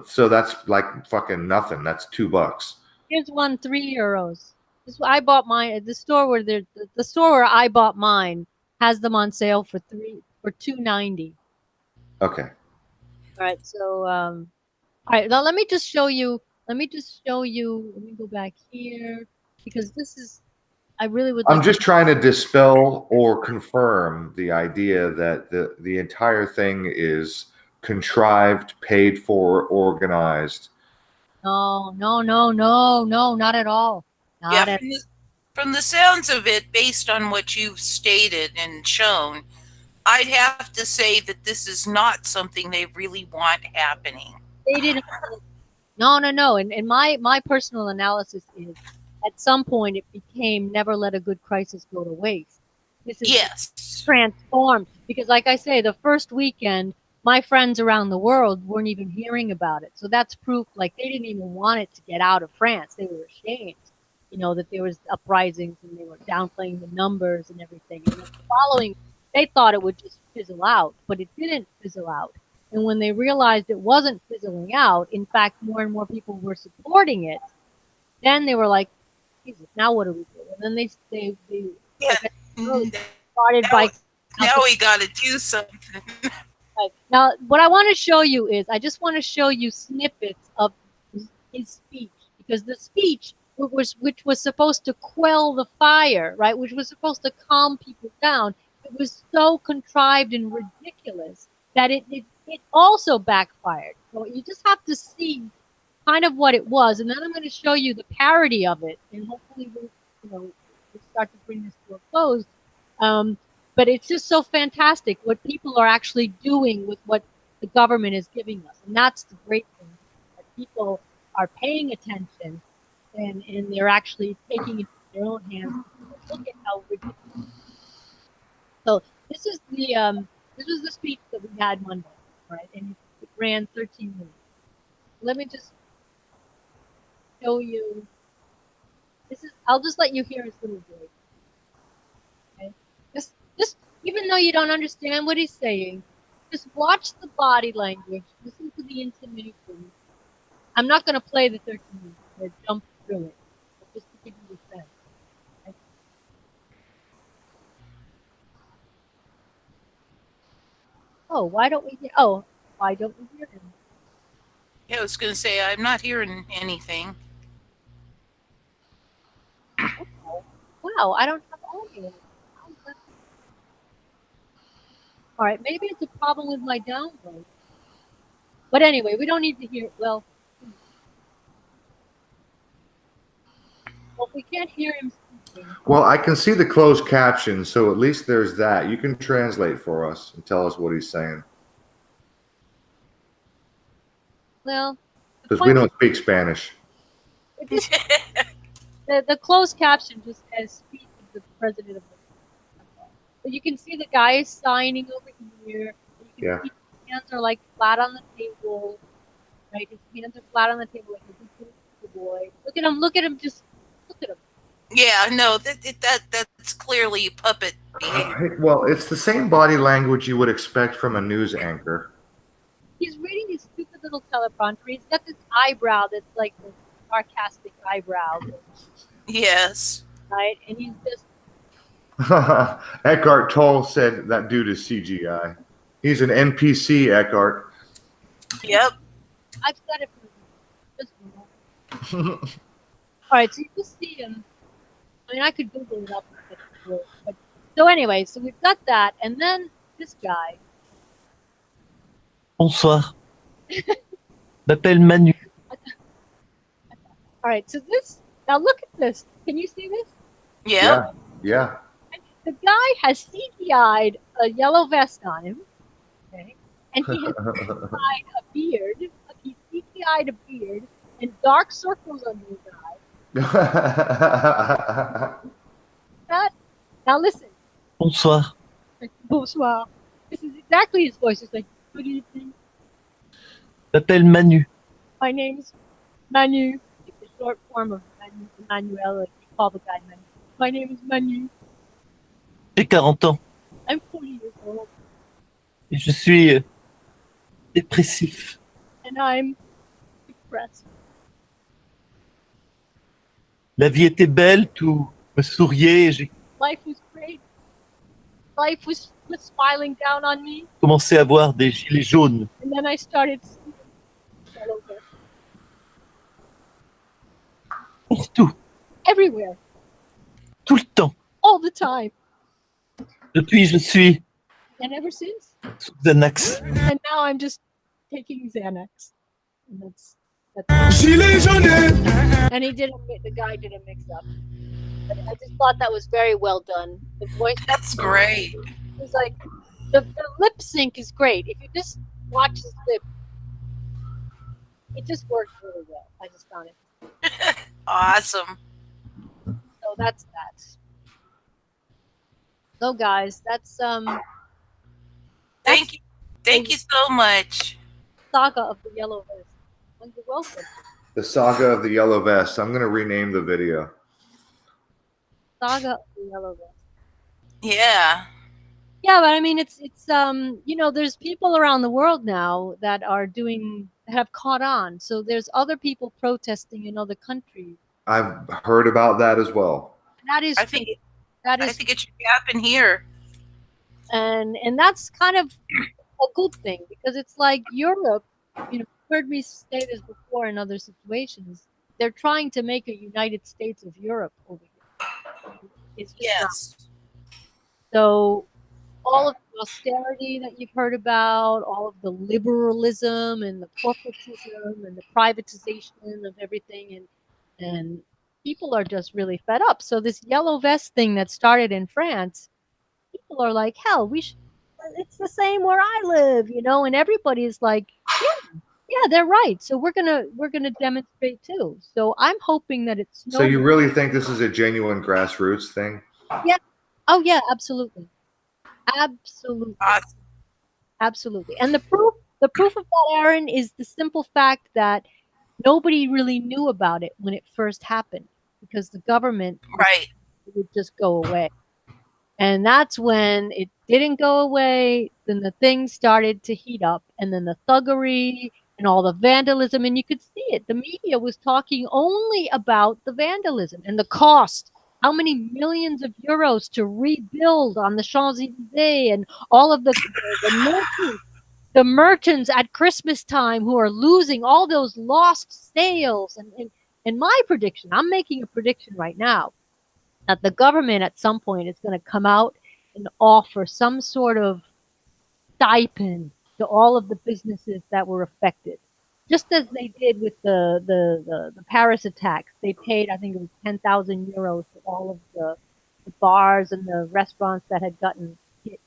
So that's like fucking nothing. That's $2. Here's one, €3. I bought mine at the store where the store where I bought mine has them on sale for $2.90. Okay. All right, so all right, now let me just show you. Let me go back here because this is. I really would. I'm just trying to dispel or confirm the idea that the entire thing is contrived, paid for, organized. No, not at all. Not at. From the sounds of it, based on what you've stated and shown, I'd have to say that this is not something they really want happening. They didn't. No. And my personal analysis is, at some point, it became never let a good crisis go to waste. This is transformed because, like I say, the first weekend, my friends around the world weren't even hearing about it. So that's proof. Like they didn't even want it to get out of France. They were ashamed, that there was uprisings and they were downplaying the numbers and everything. And the following, they thought it would just fizzle out, but it didn't fizzle out. And when they realized it wasn't fizzling out, in fact, more and more people were supporting it, then they were like, Jesus, now what do we do? And then they started by... Now we got to do something. Right. Now, what I want to show you is, I just want to show you snippets of his speech, because the speech, which was supposed to quell the fire, right, which was supposed to calm people down, it was so contrived and ridiculous that it also backfired. So you just have to see kind of what it was, and then I'm going to show you the parody of it, and hopefully we'll start to bring this to a close. But it's just so fantastic what people are actually doing with what the government is giving us, and that's the great thing. That people are paying attention, and they're actually taking it in their own hands. Look at how ridiculous. So this is this was the speech that we had Monday, right? And it ran 13 minutes. Let me just show you. I'll just let you hear his little voice. Okay? Just even though you don't understand what he's saying, just watch the body language, listen to the intonation. I'm not going to play the 13 minutes. I'm going to jump through it, just to give you a sense. Okay? Why don't we hear him? Yeah, I was going to say, I'm not hearing anything. Wow, I don't have audio. All right, maybe it's a problem with my download. But anyway, we don't need to hear. Well, if we can't hear him speaking. Well, I can see the closed caption, so at least there's that. You can translate for us and tell us what he's saying. Well, because we don't speak Spanish. The closed caption just says speech of the president of the. But you can see the guy is signing over here. You can see his hands are like flat on the table, right? His hands are flat on the table like a good boy. Look at him, just look at him. Yeah, no, that's clearly puppet behavior. Well, it's the same body language you would expect from a news anchor. He's reading his stupid little teleprompter. He's got this eyebrow that's like the sarcastic eyebrow. Yes. Right? And he's just... Eckhart Tolle said that dude is CGI. He's an NPC, Eckhart. Yep. I've said it for just a moment. All right, so you just see him. I mean, I could Google it up. But, so anyway, so we've got that. And then this guy. Bonsoir. M'appelle Manu. All right, so this, now look at this. Can you see this? Yeah. Yeah. The guy has CGI'd a yellow vest on him, okay? And he has CGI'd a beard. He's CGI'd a beard and dark circles under his eyes. Now listen. Bonsoir. Bonsoir. This is exactly his voice. It's like, good evening. M'appelle Manu. My name is Manu. It's the short form of Manuel. Like you call the guy Manu. My name is Manu. J'ai 40 ans I'm 40 years old, et je suis dépressif. and I'm depressed. La vie était belle, tout me souriait et j'ai Life was great. Life was smiling down on me, commencé à voir des gilets jaunes. and then I started seeing yellow vests Partout, everywhere, tout le temps. all the time. Depuis, je suis And ever since, sous Xanax. and now I'm just taking Xanax. And that's Gilet jaune. and the guy didn't mix up. But I just thought that was very well done. The voice That's great. was like, the lip sync is great. If you just watch his lip, it just works really well. I just found it. Awesome. So that's that. So guys, that's Thank you. Thank you so much. Saga of the Yellow Vest. Well, you're welcome. The Saga of the Yellow Vest. I'm going to rename the video. Saga of the Yellow Vest. Yeah. Yeah, but I mean, it's you know, there's people around the world now that have caught on. So there's other people protesting in other countries. I've heard about that as well. That is, I think that I is, think it should happen here. and that's kind of a good thing, because it's like Europe. You know, you've heard me say this before in other situations. They're trying to make a United States of Europe over here. It's just not. Yes. So all of the austerity that you've heard about, all of the liberalism and the corporatism and the privatization of everything, and people are just really fed up. So this yellow vest thing that started in France, people are like, hell, it's the same where I live, you know, and everybody is like, yeah, they're right. So we're gonna demonstrate too. So I'm hoping that it's So you really think this is a genuine grassroots thing? Yeah. Oh yeah, absolutely. Absolutely. Awesome. Absolutely. And the proof of that, Aaron, is the simple fact that nobody really knew about it when it first happened, because the government Right. would just go away. And that's when it didn't go away. Then the thing started to heat up, and then the thuggery and all the vandalism, and you could see it. The media was talking only about the vandalism and the cost. How many millions of euros to rebuild on the Champs-Élysées, and all of the merchants at Christmas time who are losing all those lost sales. And my prediction, I'm making a prediction right now, that the government at some point is going to come out and offer some sort of stipend to all of the businesses that were affected. Just as they did with the Paris attacks. They paid, I think it was 10,000 euros to all of the bars and the restaurants that had gotten hit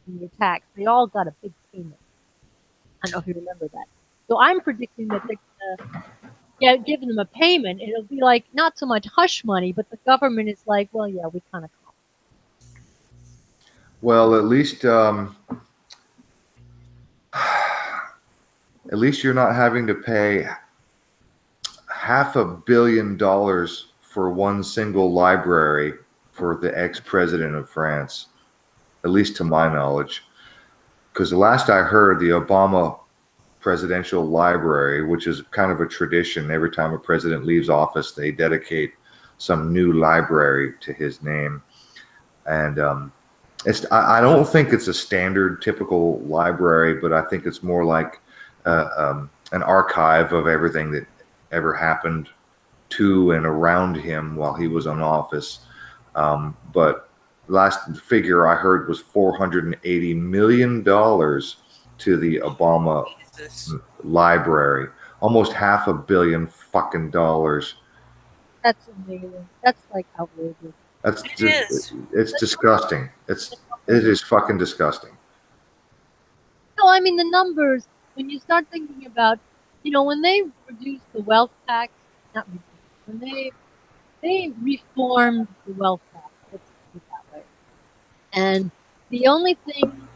in the attacks. They all got a big payment. I don't know if you remember that. So I'm predicting that they're going to give them a payment. It'll be like not so much hush money, but the government is like, well, yeah, we kind of. Well, at least you're not having to pay $500 million for one single library for the ex-president of France, at least to my knowledge. Because the last I heard, the Obama Presidential Library, which is kind of a tradition, every time a president leaves office, they dedicate some new library to his name. And I don't think it's a standard, typical library, but I think it's more like an archive of everything that ever happened to and around him while he was in office. But last figure I heard was $480 million to the Obama library. Almost $500 million fucking dollars. That's amazing. That's like outrageous. It's disgusting. It is fucking disgusting. No, I mean the numbers. When you start thinking about, you know, when they reduced the wealth tax, not reduced, when they reformed the wealth tax, let's put it that way. And the only thing,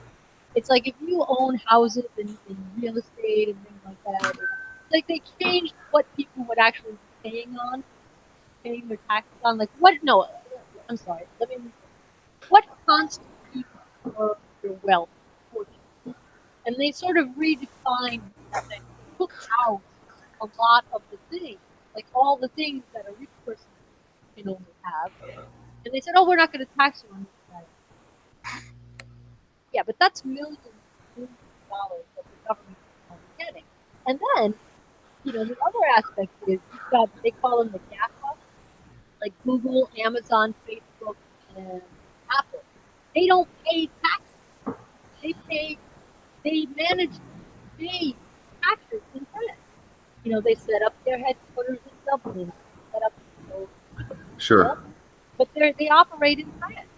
it's like if you own houses in real estate and things like that, it's like they changed what people would actually be paying their taxes on. Like what? No, I'm sorry. Let me. What constitutes your wealth, fortune? And they sort of redefined that. They took out a lot of the things, like all the things that a rich person can only have, and they said, "Oh, we're not going to tax you on this." Yeah, but that's millions of dollars that the government is getting. And then, the other aspect is you've got, they call them the GAFA, like Google, Amazon, Facebook, and Apple. They don't pay taxes. They manage to pay taxes in France. They set up their headquarters in Dublin, set up, Sure. but they operate in France.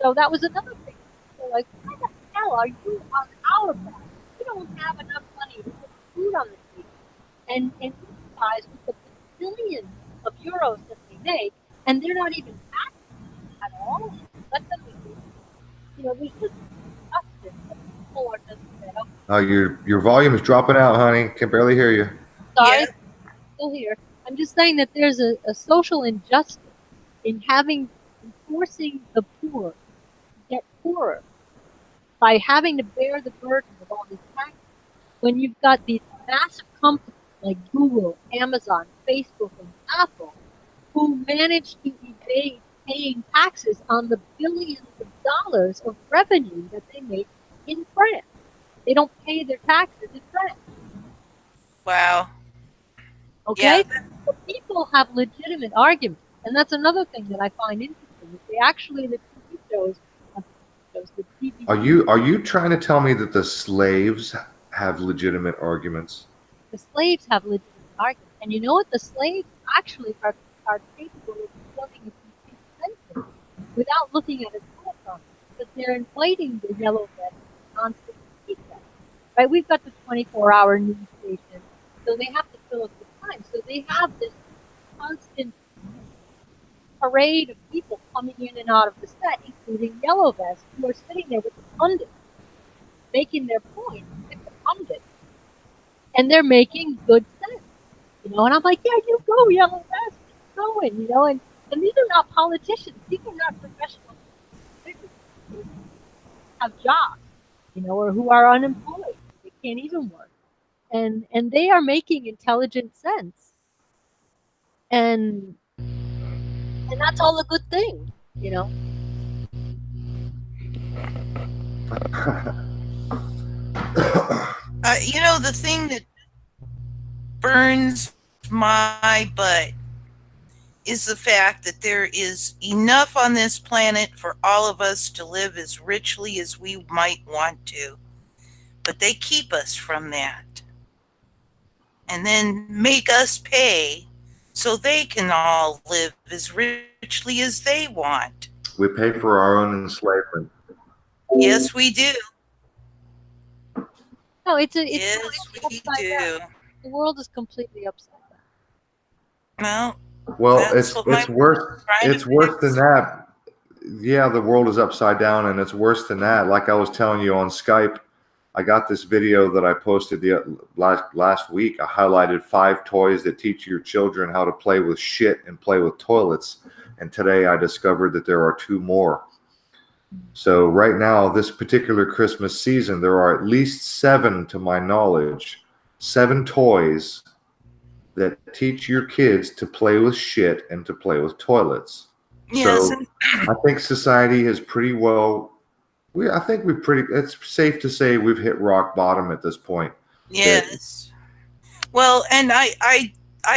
So that was another thing. So like, why the hell are you on our back? We don't have enough money to put food on the table. And these guys with the billions of euros that they make, and they're not even taxed at all. Let them, there's just justice that people are just fed up. Your volume is dropping out, honey. Can barely hear you. Sorry, Yeah. still here. I'm just saying that there's a social injustice in enforcing the poor to get poorer by having to bear the burden of all these taxes when you've got these massive companies like Google, Amazon, Facebook, and Apple who manage to evade paying taxes on the billions of dollars of revenue that they make in France. They don't pay their taxes in France. Wow. Okay? Yeah. So people have legitimate arguments. And that's another thing that I find interesting. They actually, the TV shows, the TV Are you trying to tell me that the slaves have legitimate arguments? the slaves have legitimate arguments. And you know what? The slaves actually are capable of filling a complete sentence without looking at a telephone because they're inflating the yellow vest constantly. Right? We've got the 24-hour news station, so they have to fill up the time. So they have this constant parade of people coming in and out of the set, including yellow vests, who are sitting there with the pundits, making their point with the pundits. And they're making good sense. And I'm like, yeah, you go, yellow vest, keep going, and these are not politicians. These are not professional politicians who have jobs, or who are unemployed. They can't even work. And they are making intelligent sense. And that's all a good thing, The thing that burns my butt is the fact that there is enough on this planet for all of us to live as richly as we might want to. But they keep us from that. And then make us pay so they can all live as richly as they want. We pay for our own enslavement. Yes, we do. No, it's Yes, we do. down. The world is completely upside down. Well, That's what my it's worse. trying to It's worse fix. than that. Yeah, the world is upside down, and it's worse than that. Like I was telling you on Skype, I got this video that I posted the last week. I highlighted 5 toys that teach your children how to play with shit and play with toilets. And today I discovered that there are 2 more. So right now, this particular Christmas season, there are at least 7, to my knowledge, 7 toys that teach your kids to play with shit and to play with toilets. Yes. So I think society has pretty well. It's safe to say we've hit rock bottom at this point. Yes. Well, and I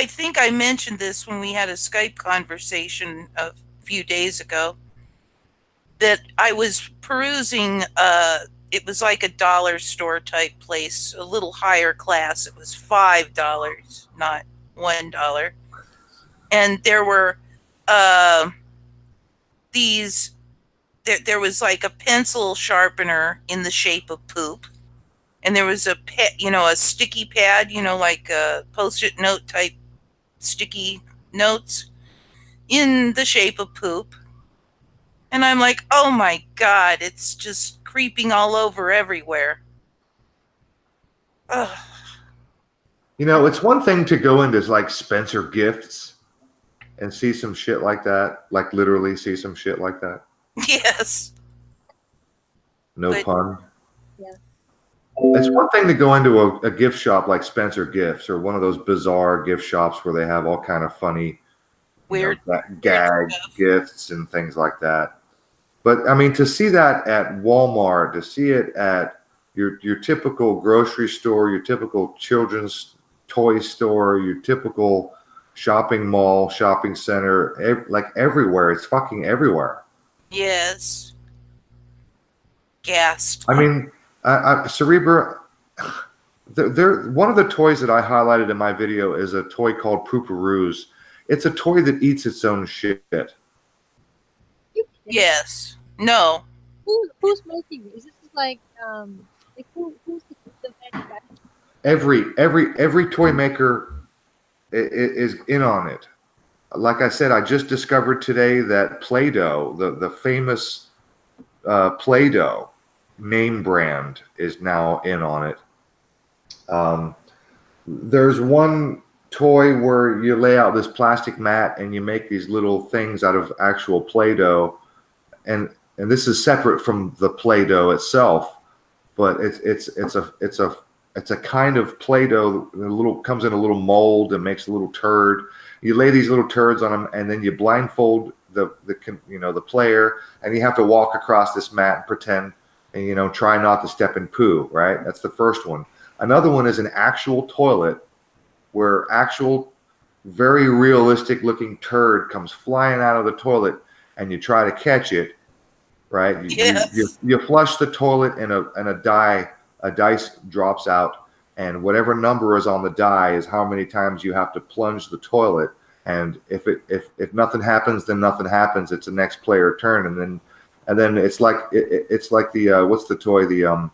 think I mentioned this when we had a Skype conversation a few days ago, that I was perusing, it was like a dollar store type place, a little higher class. It was $5, not $1. And there were there was like a pencil sharpener in the shape of poop. And there was a sticky pad, like a Post-it note type sticky notes in the shape of poop. And I'm like, oh my God, it's just creeping all over everywhere. Ugh. It's one thing to go into like Spencer Gifts and see some shit like that, like literally see some shit like that. Yes. No But- pun. Yeah. It's one thing to go into a gift shop like Spencer Gifts or one of those bizarre gift shops where they have all kind of funny, Weird. gag stuff. gifts and things like that. But I mean, to see that at Walmart, to see it at your typical grocery store, your typical children's toy store, your typical shopping mall, shopping center, like everywhere, it's fucking everywhere. Yes. Gassed. I mean, Cerebra, one of the toys that I highlighted in my video is a toy called Pooparoos. It's a toy that eats its own shit. Yes. No. Who's making it? Is this like who's the manufacturer? Every toy maker is in on it. Like I said, I just discovered today that Play-Doh, the famous Play-Doh name brand, is now in on it. There's one toy where you lay out this plastic mat and you make these little things out of actual Play-Doh, and this is separate from the Play-Doh itself, but it's a kind of Play-Doh. Comes in a little mold and makes a little turd. You lay these little turds on them, and then you blindfold the player, and you have to walk across this mat and pretend, and try not to step in poo. Right? That's the first one. Another one is an actual toilet, where actual, very realistic looking turd comes flying out of the toilet, and you try to catch it. Right? Yes. You flush the toilet, and a dice drops out. And whatever number is on the die is how many times you have to plunge the toilet. And if nothing happens, then nothing happens. It's the next player turn, and then it's like the what's the toy, the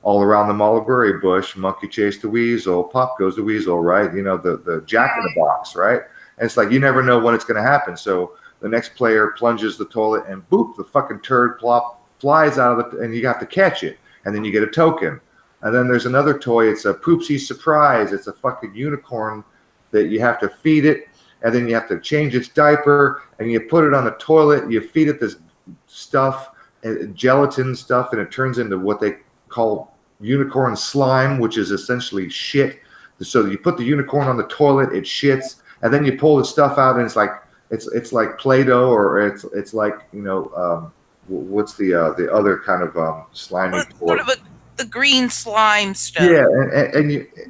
all around the mulberry bush, monkey chased the weasel, pop goes the weasel, right? The Jack in the Box, right? And it's like you never know when it's going to happen. So the next player plunges the toilet, and boop, the fucking turd flies out of and you have to catch it, and then you get a token. And then there's another toy. It's a Poopsie Surprise. It's a fucking unicorn that you have to feed it, and then you have to change its diaper, and you put it on the toilet. You feed it this stuff, gelatin stuff, and it turns into what they call unicorn slime, which is essentially shit. So you put the unicorn on the toilet, it shits, and then you pull the stuff out, and it's like Play-Doh, or it's like what's the other kind of slimy toy? The green slime stuff. Yeah,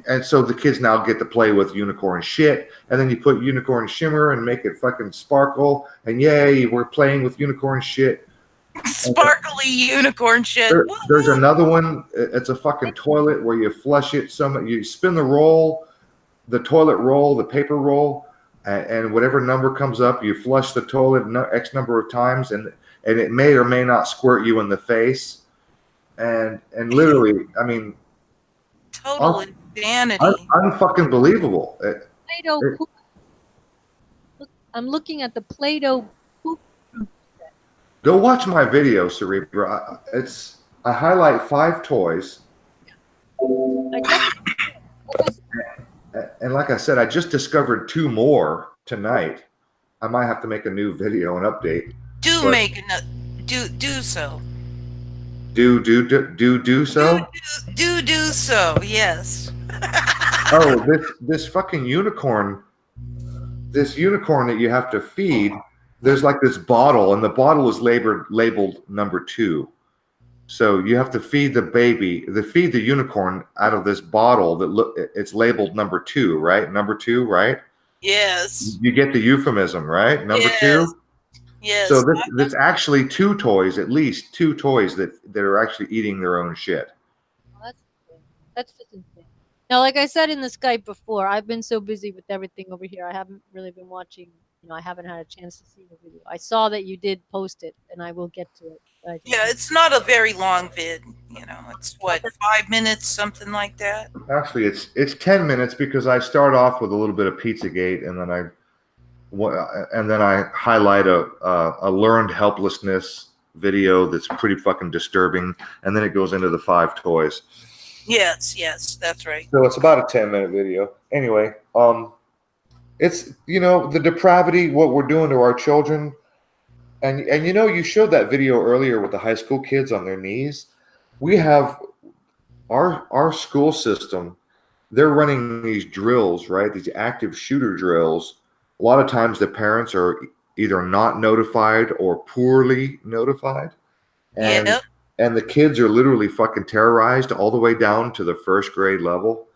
and so the kids now get to play with unicorn shit, and then you put unicorn shimmer and make it fucking sparkle, and yay, we're playing with unicorn shit. Sparkly unicorn shit. There's another one. It's a fucking toilet where you flush it. You spin the roll, the toilet roll, the paper roll, and whatever number comes up, you flush the toilet X number of times, and it may or may not squirt you in the face. And literally, I mean, total insanity. Unfucking believable. Play-Doh poop. Look, I'm looking at the Play-Doh poop. Go watch my video, Cerebra. I highlight 5 toys. And like I said, I just discovered 2 more tonight. I might have to make a new video and update. Do so. Do so? Do so, yes. Oh, this fucking unicorn, that you have to feed, there's like this bottle, and the bottle is labeled number 2. So you have to feed the unicorn out of this bottle it's labeled number 2, right? Number 2, right? Yes. You get the euphemism, right? Number 2? Yes. So this actually 2 toys, at least 2 toys that are actually eating their own shit. Well, that's just insane. Now, like I said in the Skype before, I've been so busy with everything over here. I haven't really been watching. I haven't had a chance to see the video. I saw that you did post it, and I will get to it. Yeah, it's not a very long vid. It's what, 5 minutes, something like that. Actually, it's 10 minutes because I start off with a little bit of Pizzagate, and then I highlight a learned helplessness video that's pretty fucking disturbing, and then it goes into the 5 toys. Yes, that's right. So it's about a 10-minute video. Anyway, It's, the depravity, what we're doing to our children. And you showed that video earlier with the high school kids on their knees. We have our school system. They're running these drills, right? These active shooter drills. A lot of times the parents are either not notified or poorly notified. And Yep. and the kids are literally fucking terrorized all the way down to the first grade level.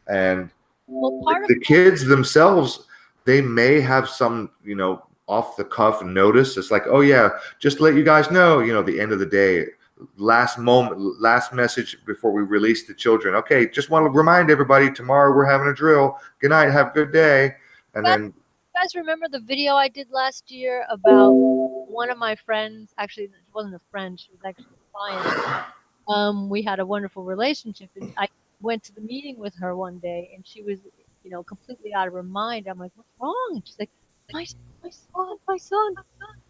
And Well, part of the kids themselves, they may have some, off the cuff notice. It's like, oh yeah, just to let you guys know, the end of the day, last message before we release the children. Okay, just want to remind everybody, tomorrow we're having a drill. Good night, have a good day. And then, you guys remember the video I did last year about one of my friends? Actually, it wasn't a friend; she was actually a client. We had a wonderful relationship, and I went to the meeting with her one day, and she was, completely out of her mind. I'm like, "What's wrong?" And she's like, my son.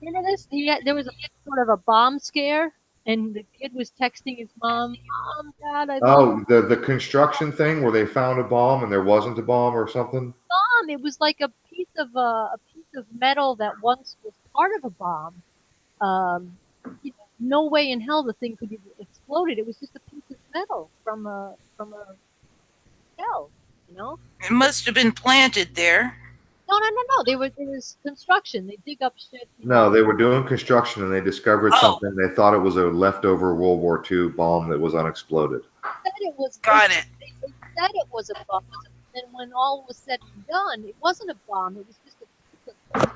Remember this? There was a sort of a bomb scare, and the kid was texting his mom, "Mom, Dad, I love the construction thing where they found a bomb and there wasn't a bomb or something. Mom." It was like a piece of metal that once was part of a bomb. No way in hell the thing could have exploded. It was just a piece of metal from a shell. It must have been planted there. No. There was construction. They dig up shit. No, they were doing construction and they discovered something. They thought it was a leftover World War II bomb that was unexploded. Got it. They said it was a bomb, and when all was said and done, it wasn't a bomb. It was just a piece of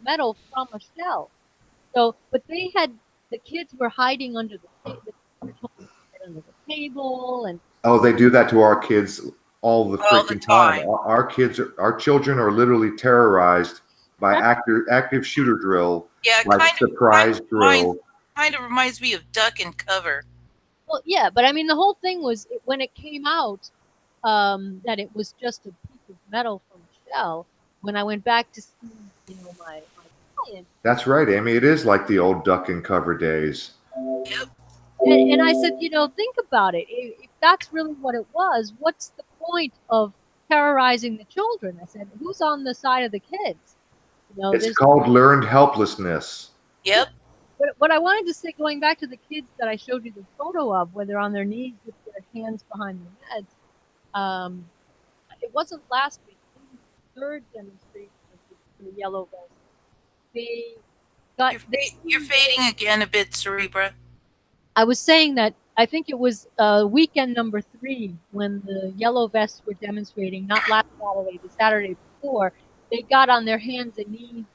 metal from a shell. So, but the kids were hiding under the table, and they do that to our kids all the All the freaking time. time. Our children are literally terrorized by active shooter drill, Yeah, like surprise drill. kind of reminds me of duck and cover. well, yeah, but I mean, the whole thing was when it came out that it was just a piece of metal from a shell. When I went back to see, my client, That's right, Amy. It is like the old duck and cover days. Yep. and I said, think about it. If that's really what it was, what's the point of terrorizing the children? I said, who's on the side of the kids? It's called learned helplessness. Yep. But what I wanted to say, going back to the kids that I showed you the photo of, where they're on their knees with their hands behind their heads, it wasn't last week. It was the third demonstration for the yellow vest. They got. You're fading again a bit, Serebra. I was saying that I think it was weekend number 3 when the yellow vests were demonstrating, not last Saturday, the Saturday before. They got on their hands and knees.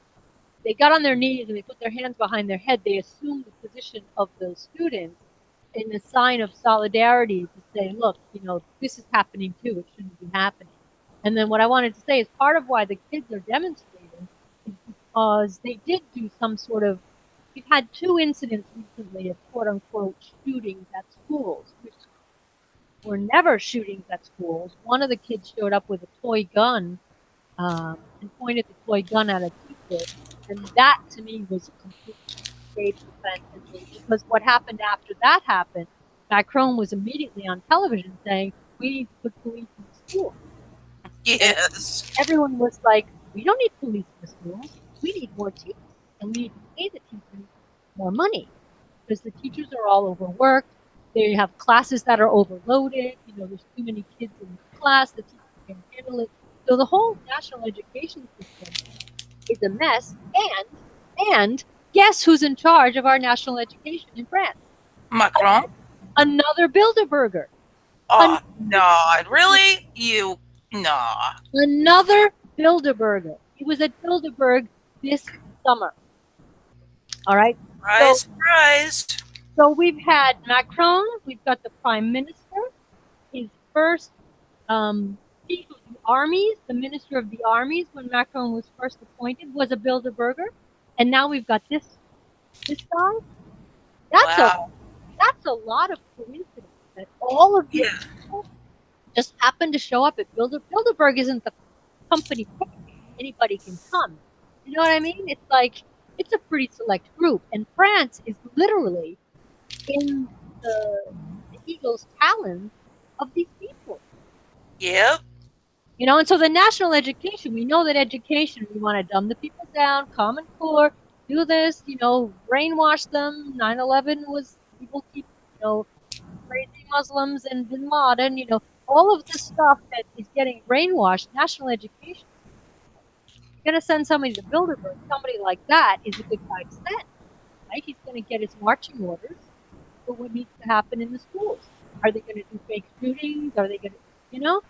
They got on their knees and they put their hands behind their head. They assumed the position of the students in a sign of solidarity to say, look, this is happening too. It shouldn't be happening. And then what I wanted to say is part of why the kids are demonstrating is because they did do some sort of. We've had 2 incidents recently of quote-unquote shootings at schools, which were never shootings at schools. One of the kids showed up with a toy gun and pointed the toy gun at a teacher, and that to me was completely stage defense. Because what happened after that happened, Macron was immediately on television saying, we need to put police in the schools. Yes. Everyone was like, we don't need police in the schools. We need more teachers. And we need to pay the teachers more money because the teachers are all overworked. They have classes that are overloaded. There's too many kids in the class. The teachers can't handle it. So the whole national education system is a mess. And guess who's in charge of our national education in France? Macron? Another Bilderberger. Oh, no. Really? No. Another Bilderberger. He was at Bilderberg this summer. All right. Surprise. So we've had Macron. We've got the Prime Minister. His first chief of the armies, the Minister of the Armies, when Macron was first appointed, was a Bilderberger, and now we've got this guy. That's a lot of coincidence that all of these people just happen to show up at Bilderberg. Isn't the company anybody can come? You know what I mean? It's like it's a pretty select group, and France is literally in the eagle's talons of these people. Yep. And so the national education, we know that education, we want to dumb the people down, Common Core, do this, brainwash them. 9/11 was people keep, crazy Muslims and Bin Laden, all of this stuff that is getting brainwashed. National education, you're going to send somebody to Bilderberg, somebody like that is a good guy to send, right? He's going to get his marching orders for what needs to happen in the schools. Are they going to do fake shootings? Are they going to,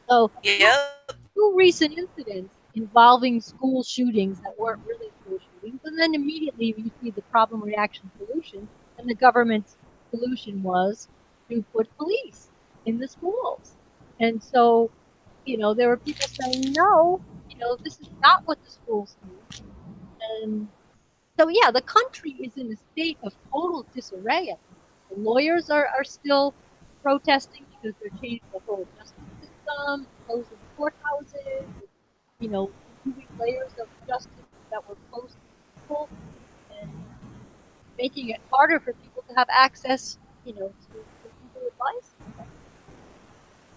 So Yep. two recent incidents involving school shootings that weren't really school shootings, and then immediately you see the problem, reaction, solution, and the government's solution was to put police in the schools. And so, there were people saying, no, this is not what the schools do. And so, yeah, the country is in a state of total disarray. The lawyers are still protesting because they're changing the whole justice system, closing courthouses, removing layers of justice that were close to people, and making it harder for people to have access, to legal advice.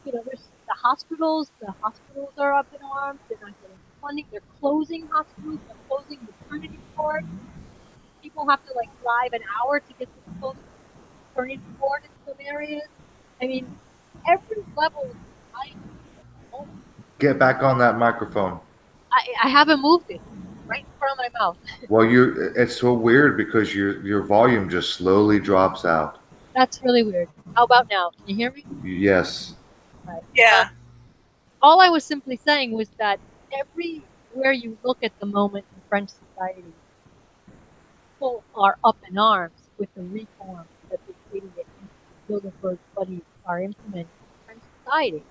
There's the hospitals. The hospitals are up in arms. They're not getting funding. They're closing hospitals. They're closing maternity wards. People have to drive an hour to get to the closest maternity ward in some areas. I mean, every level of society. Get back on that microphone. I haven't moved it. Right in front of my mouth. Well, it's so weird because your volume just slowly drops out. That's really weird. How about now? Can you hear me? Yes. Right. Yeah. All I was simply saying was that everywhere you look at the moment in French society, people are up in arms with the reforms that the idiot Bilderberg buddies are implementing in French society.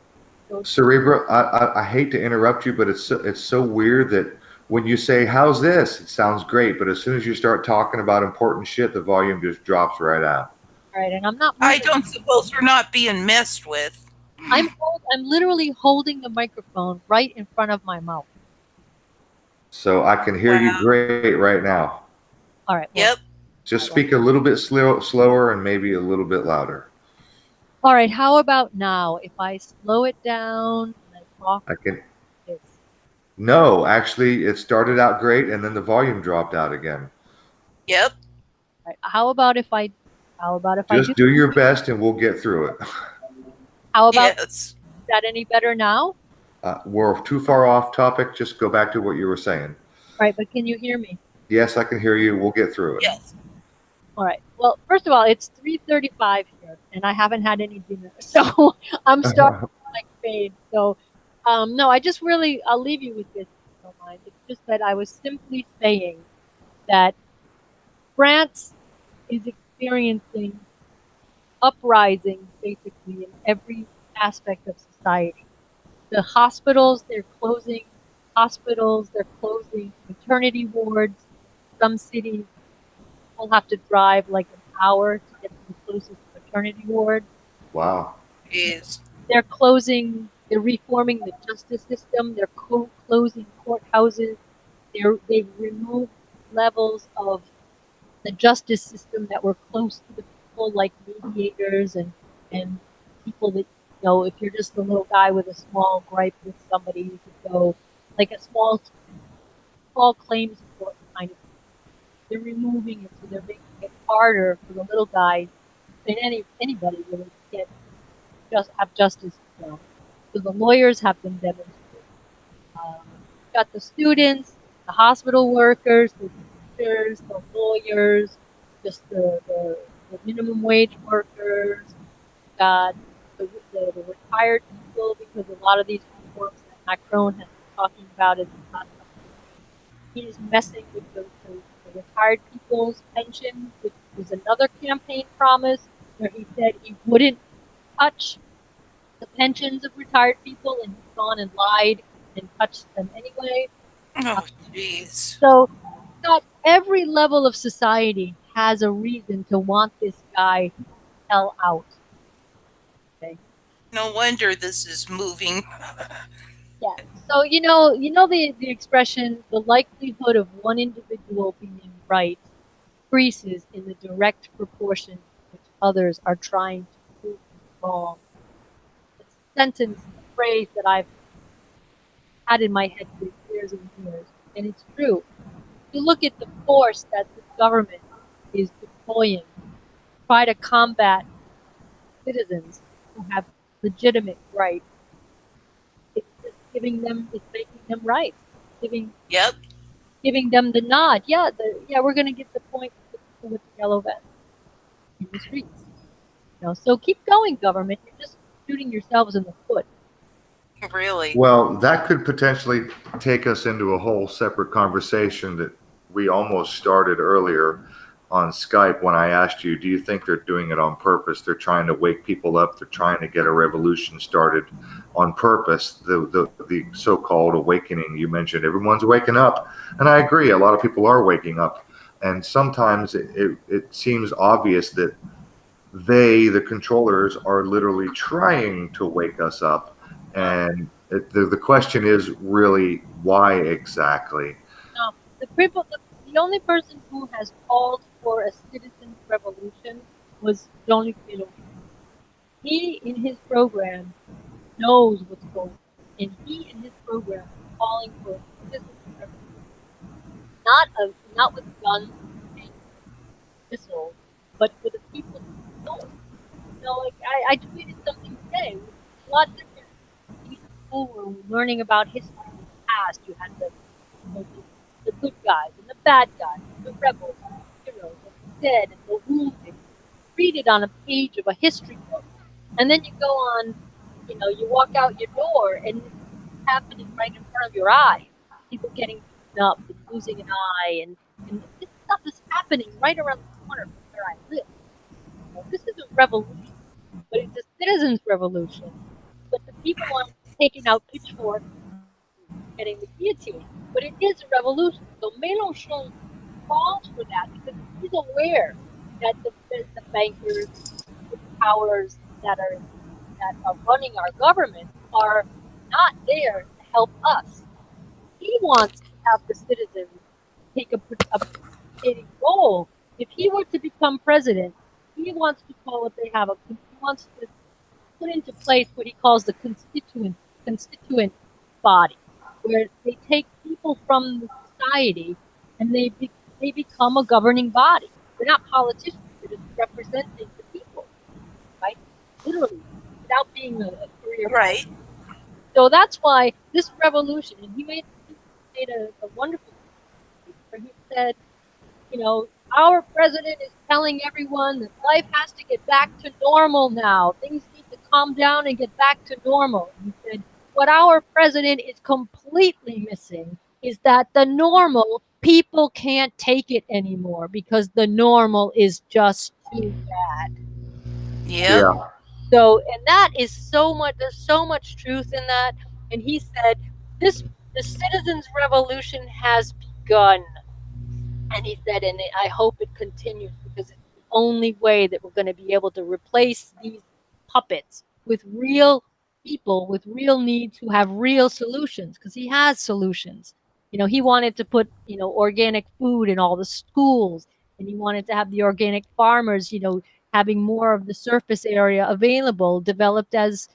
So, Serebra, I hate to interrupt you, but it's so weird that when you say, how's this? It sounds great, but as soon as you start talking about important shit, the volume just drops right out. All right, and I'm not. I don't suppose we're not being messed with. I'm literally holding the microphone right in front of my mouth. So I can hear you great right now. All right. Well, yep. Just speak a little bit slower and maybe a little bit louder. All right. How about now? If I slow it down and I talk. I can. No, actually, it started out great and then the volume dropped out again. Yep. All right. How about if I just do your best and we'll get through it. How about is that any better now? We're too far off topic. Just go back to what you were saying. All right, but can you hear me? Yes, I can hear you. We'll get through it. Yes. All right. Well, first of all, it's 3:35 here, and I haven't had any dinner, so I'm starting to fade. So, no, I'll leave you with this. If you don't mind. It's just that I was simply saying that France is experiencing uprisings basically in every aspect of society. The hospitals, they're closing hospitals, they're closing maternity wards. Some cities will have to drive an hour to get to the closest maternity ward. Wow. Jeez. They're reforming the justice system, they're closing courthouses, they've removed levels of the justice system that were close to the people, like mediators and people that, if you're just a little guy with a small gripe with somebody, you could go like a small claims court kind of thing. They're removing it, so they're making it harder for the little guys than anybody really to have justice done. So the lawyers have been demonstrated. Got the students, the hospital workers, the teachers, the lawyers, just the minimum wage workers, got the retired people, because a lot of these reforms that Macron has been talking about is not. He's messing with the retired people's pensions, which was another campaign promise where he said he wouldn't touch the pensions of retired people, and he's gone and lied and touched them anyway. Oh, jeez. So, not every level of society has a reason to want this guy to sell out. Okay. No wonder this is moving. Yeah. So the expression, the likelihood of one individual being right increases in the direct proportion which others are trying to prove wrong. It's a sentence, a phrase that I've had in my head for years and years, and it's true. You look at the force that the government is deploying to try to combat citizens who have legitimate rights. It's just giving them, it's making them rights, giving them the nod. Yeah, we're going to get the point with the yellow vest in the streets. So keep going, government. You're just shooting yourselves in the foot. Really? Well, that could potentially take us into a whole separate conversation that we almost started earlier on Skype when I asked you, do you think they're doing it on purpose? They're trying to wake people up. They're trying to get a revolution started on purpose. The so-called awakening you mentioned, everyone's waking up. And I agree, a lot of people are waking up. And sometimes it seems obvious that the controllers, are literally trying to wake us up. And the question is really, why exactly? No, the only person who has called for a citizens' revolution was Jean-Luc Mélenchon. He, in his program, knows what's going on, and he, in his program, is calling for a citizens' revolution, not with guns and missiles, but for the people to know. Like I tweeted something today. It's a lot different. People were learning about history in the past. You had the good guys and the bad guys, the rebels, the heroes, the dead, and the wounded. Read it on a page of a history book, and then you go on. You walk out your door, and it's happening right in front of your eyes. People getting beaten up and losing an eye, and this stuff is happening right around the corner from where I live. This is a revolution, but it's a citizens' revolution. But the people aren't taking out pitchforks, getting the guillotine. But it is a revolution. So Mélenchon calls for that because he's aware that the bankers, the powers that are running our government are not there to help us. He wants to have the citizens take a participating role. If he were to become president, he wants to call what they have. He wants to put into place what he calls the constituent body, where they take people from the society and they become a governing body. They're not politicians; they're just representing the people, right? Literally, without being a career. Right. So that's why this revolution, and he made a wonderful speech where he said, our president is telling everyone that life has to get back to normal now. Things need to calm down and get back to normal. He said, what our president is completely missing is that the normal, people can't take it anymore because the normal is just too bad. Yep. Yeah. So, and that is so much, there's so much truth in that. And he said, the citizens' revolution has begun. And he said, and I hope it continues because it's the only way that we're going to be able to replace these puppets with real people with real needs who have real solutions, because he has solutions. He wanted to put, organic food in all the schools, and he wanted to have the organic farmers, having more of the surface area available, developed as,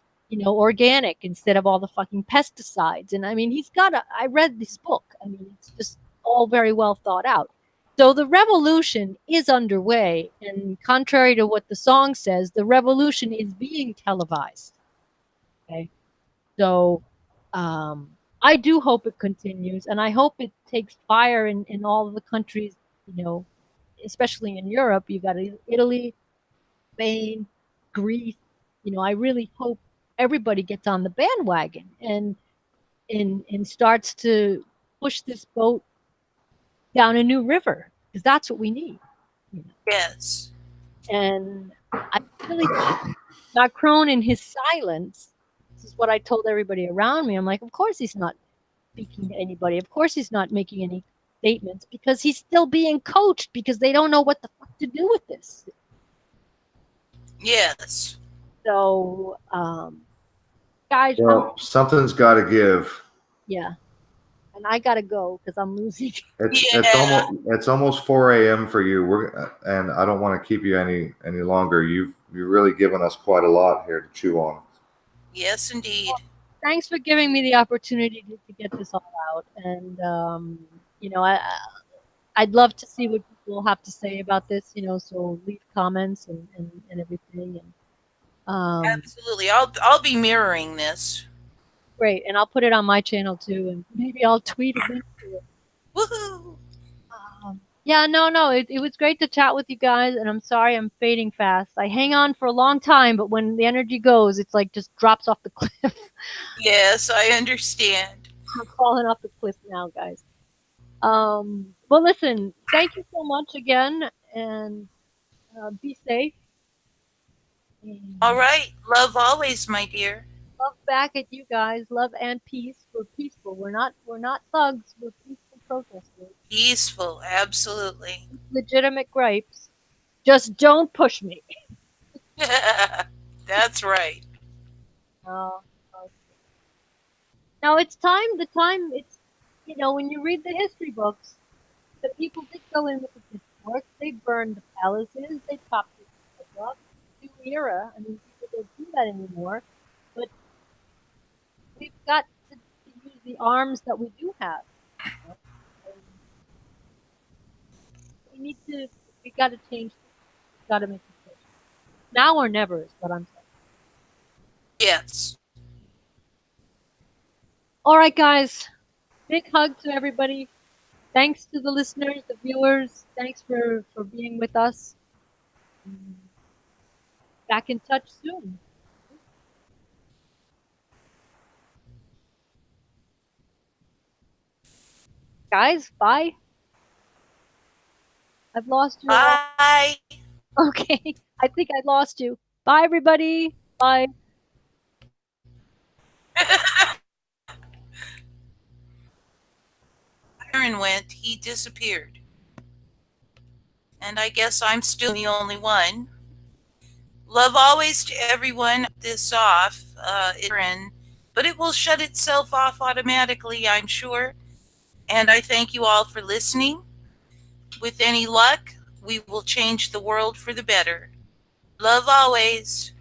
organic instead of all the fucking pesticides. And I mean, I read this book. I mean, it's just all very well thought out. So the revolution is underway, and contrary to what the song says, the revolution is being televised. Okay, so I do hope it continues, and I hope it takes fire in all of the countries, especially in Europe. You got Italy, Spain, Greece. I really hope everybody gets on the bandwagon and starts to push this boat down a new river, because that's what we need. Yes. And I really think Macron, in his silence, this is what I told everybody around me. I'm like, of course he's not speaking to anybody. Of course he's not making any statements, because he's still being coached, because they don't know what the fuck to do with this. Yes. So, guys, well, something's got to give. Yeah. And I gotta go because I'm losing. It's almost 4 a.m. for you. And I don't want to keep you any longer. You've really given us quite a lot here to chew on. Yes, indeed. thanks for giving me the opportunity to get this all out. And I'd love to see what people have to say about this. So leave comments and everything. And Absolutely. I'll be mirroring this. great. And I'll put it on my channel too, and maybe I'll tweet a link to it. Woohoo! Yeah, no. It was great to chat with you guys, and I'm sorry I'm fading fast. I hang on for a long time, but when the energy goes, it's like just drops off the cliff. Yes, I understand. I'm falling off the cliff now, guys. Well, listen, thank you so much again, and be safe. And All right. Love always, my dear. love back at you guys. Love and peace. We're peaceful. We're not thugs. We're peaceful protesters. Peaceful. Absolutely. Legitimate gripes. Just don't push me. That's right. Uh, Now it's time. It's when you read the history books, the people did go in with the pitchforks. They burned the palaces. They chopped the heads off. New era. I mean, people don't do that anymore. But we've got to use the arms that we do have. And we need to. We got to change. We got to make a change. Now or never is what I'm saying. Yes. All right, guys. Big hug to everybody. Thanks to the listeners, the viewers. Thanks for being with us. Back in touch soon. Guys, bye. I've lost you all. Bye. Okay. I think I lost you. Bye, everybody. Bye. Aaron went. He disappeared. And I guess I'm still the only one. Love always to everyone. This off, Aaron, but it will shut itself off automatically, I'm sure. And I thank you all for listening. With any luck, we will change the world for the better. Love always.